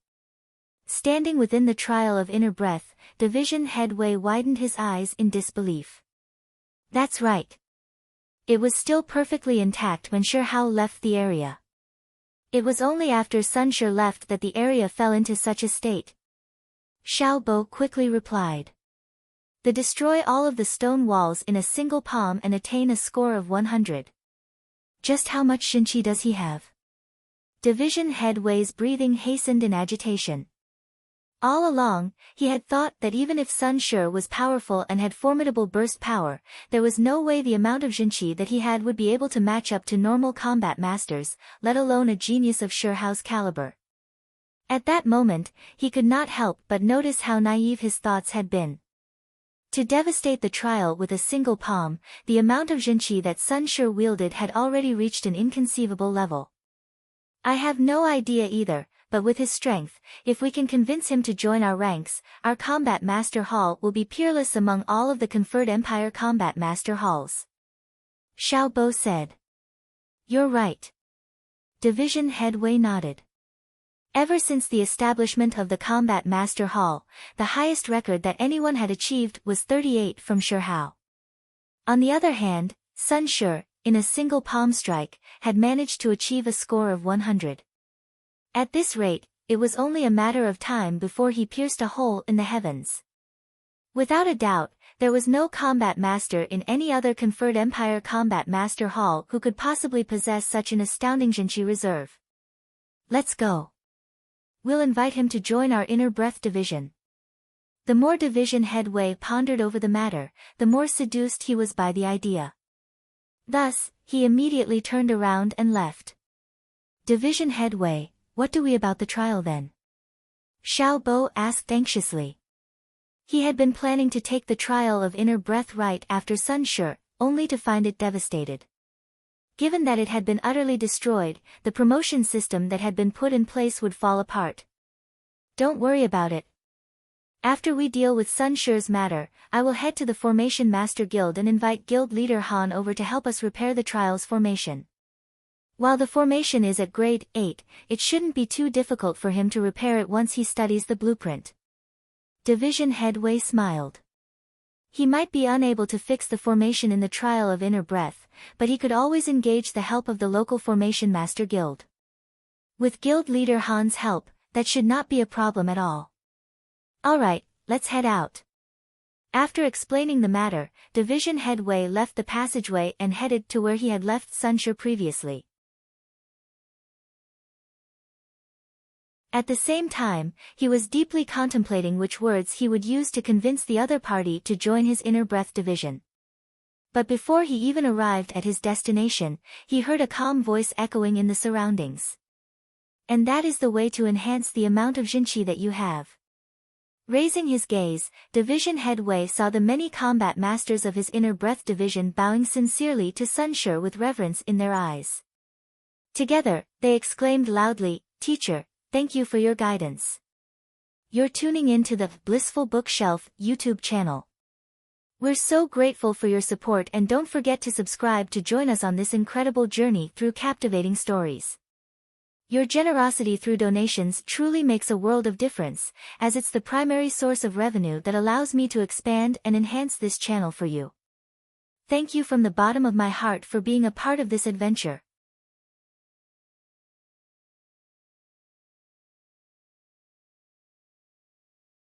Standing within the trial of inner breath, Division Head Wei widened his eyes in disbelief. That's right. It was still perfectly intact when Shi Hao left the area. It was only after Sun Shi left that the area fell into such a state. Xiao Bo quickly replied. They destroy all of the stone walls in a single palm and attain a score of 100. Just how much jinqi does he have? Division Head Wei's breathing hastened in agitation. All along, he had thought that even if Sun Shi was powerful and had formidable burst power, there was no way the amount of jinqi that he had would be able to match up to normal combat masters, let alone a genius of Shi Hao's caliber. At that moment, he could not help but notice how naive his thoughts had been. To devastate the trial with a single palm, the amount of jinqi that Sun Shi wielded had already reached an inconceivable level. I have no idea either, but with his strength, if we can convince him to join our ranks, our Combat Master Hall will be peerless among all of the conferred Empire Combat Master Halls. Xiao Bo said. You're right. Division Head Wei nodded. Ever since the establishment of the Combat Master Hall, the highest record that anyone had achieved was 38 from Shi Hao. On the other hand, Sun Shi, in a single palm strike, had managed to achieve a score of 100. At this rate, it was only a matter of time before he pierced a hole in the heavens. Without a doubt, there was no combat master in any other conferred Empire Combat Master Hall who could possibly possess such an astounding jinqi reserve. Let's go. We'll invite him to join our Inner Breath Division. The more Division Head Wei pondered over the matter, the more seduced he was by the idea. Thus, he immediately turned around and left. Division Head Wei, what do we about the trial then? Xiao Bo asked anxiously. He had been planning to take the trial of Inner Breath right after Sun Shi, only to find it devastated. Given that it had been utterly destroyed, the promotion system that had been put in place would fall apart. Don't worry about it. After we deal with Sun Shi's matter, I will head to the Formation Master Guild and invite Guild Leader Han over to help us repair the trial's formation. While the formation is at grade 8, it shouldn't be too difficult for him to repair it once he studies the blueprint. Division Head Wei smiled. He might be unable to fix the formation in the trial of Inner Breath, but he could always engage the help of the local Formation Master Guild. With Guild Leader Han's help, that should not be a problem at all. Alright, let's head out. After explaining the matter, Division Head Wei left the passageway and headed to where he had left Sun Shi previously. At the same time, he was deeply contemplating which words he would use to convince the other party to join his Inner Breath Division. But before he even arrived at his destination, he heard a calm voice echoing in the surroundings. And that is the way to enhance the amount of jinqi that you have. Raising his gaze, Division Head Wei saw the many combat masters of his Inner Breath Division bowing sincerely to Sun Shi with reverence in their eyes. Together, they exclaimed loudly, "Teacher, thank you for your guidance. You're tuning in to the Blissful Bookshelf YouTube channel. We're so grateful for your support, and don't forget to subscribe to join us on this incredible journey through captivating stories." Your generosity through donations truly makes a world of difference, as it's the primary source of revenue that allows me to expand and enhance this channel for you. Thank you from the bottom of my heart for being a part of this adventure.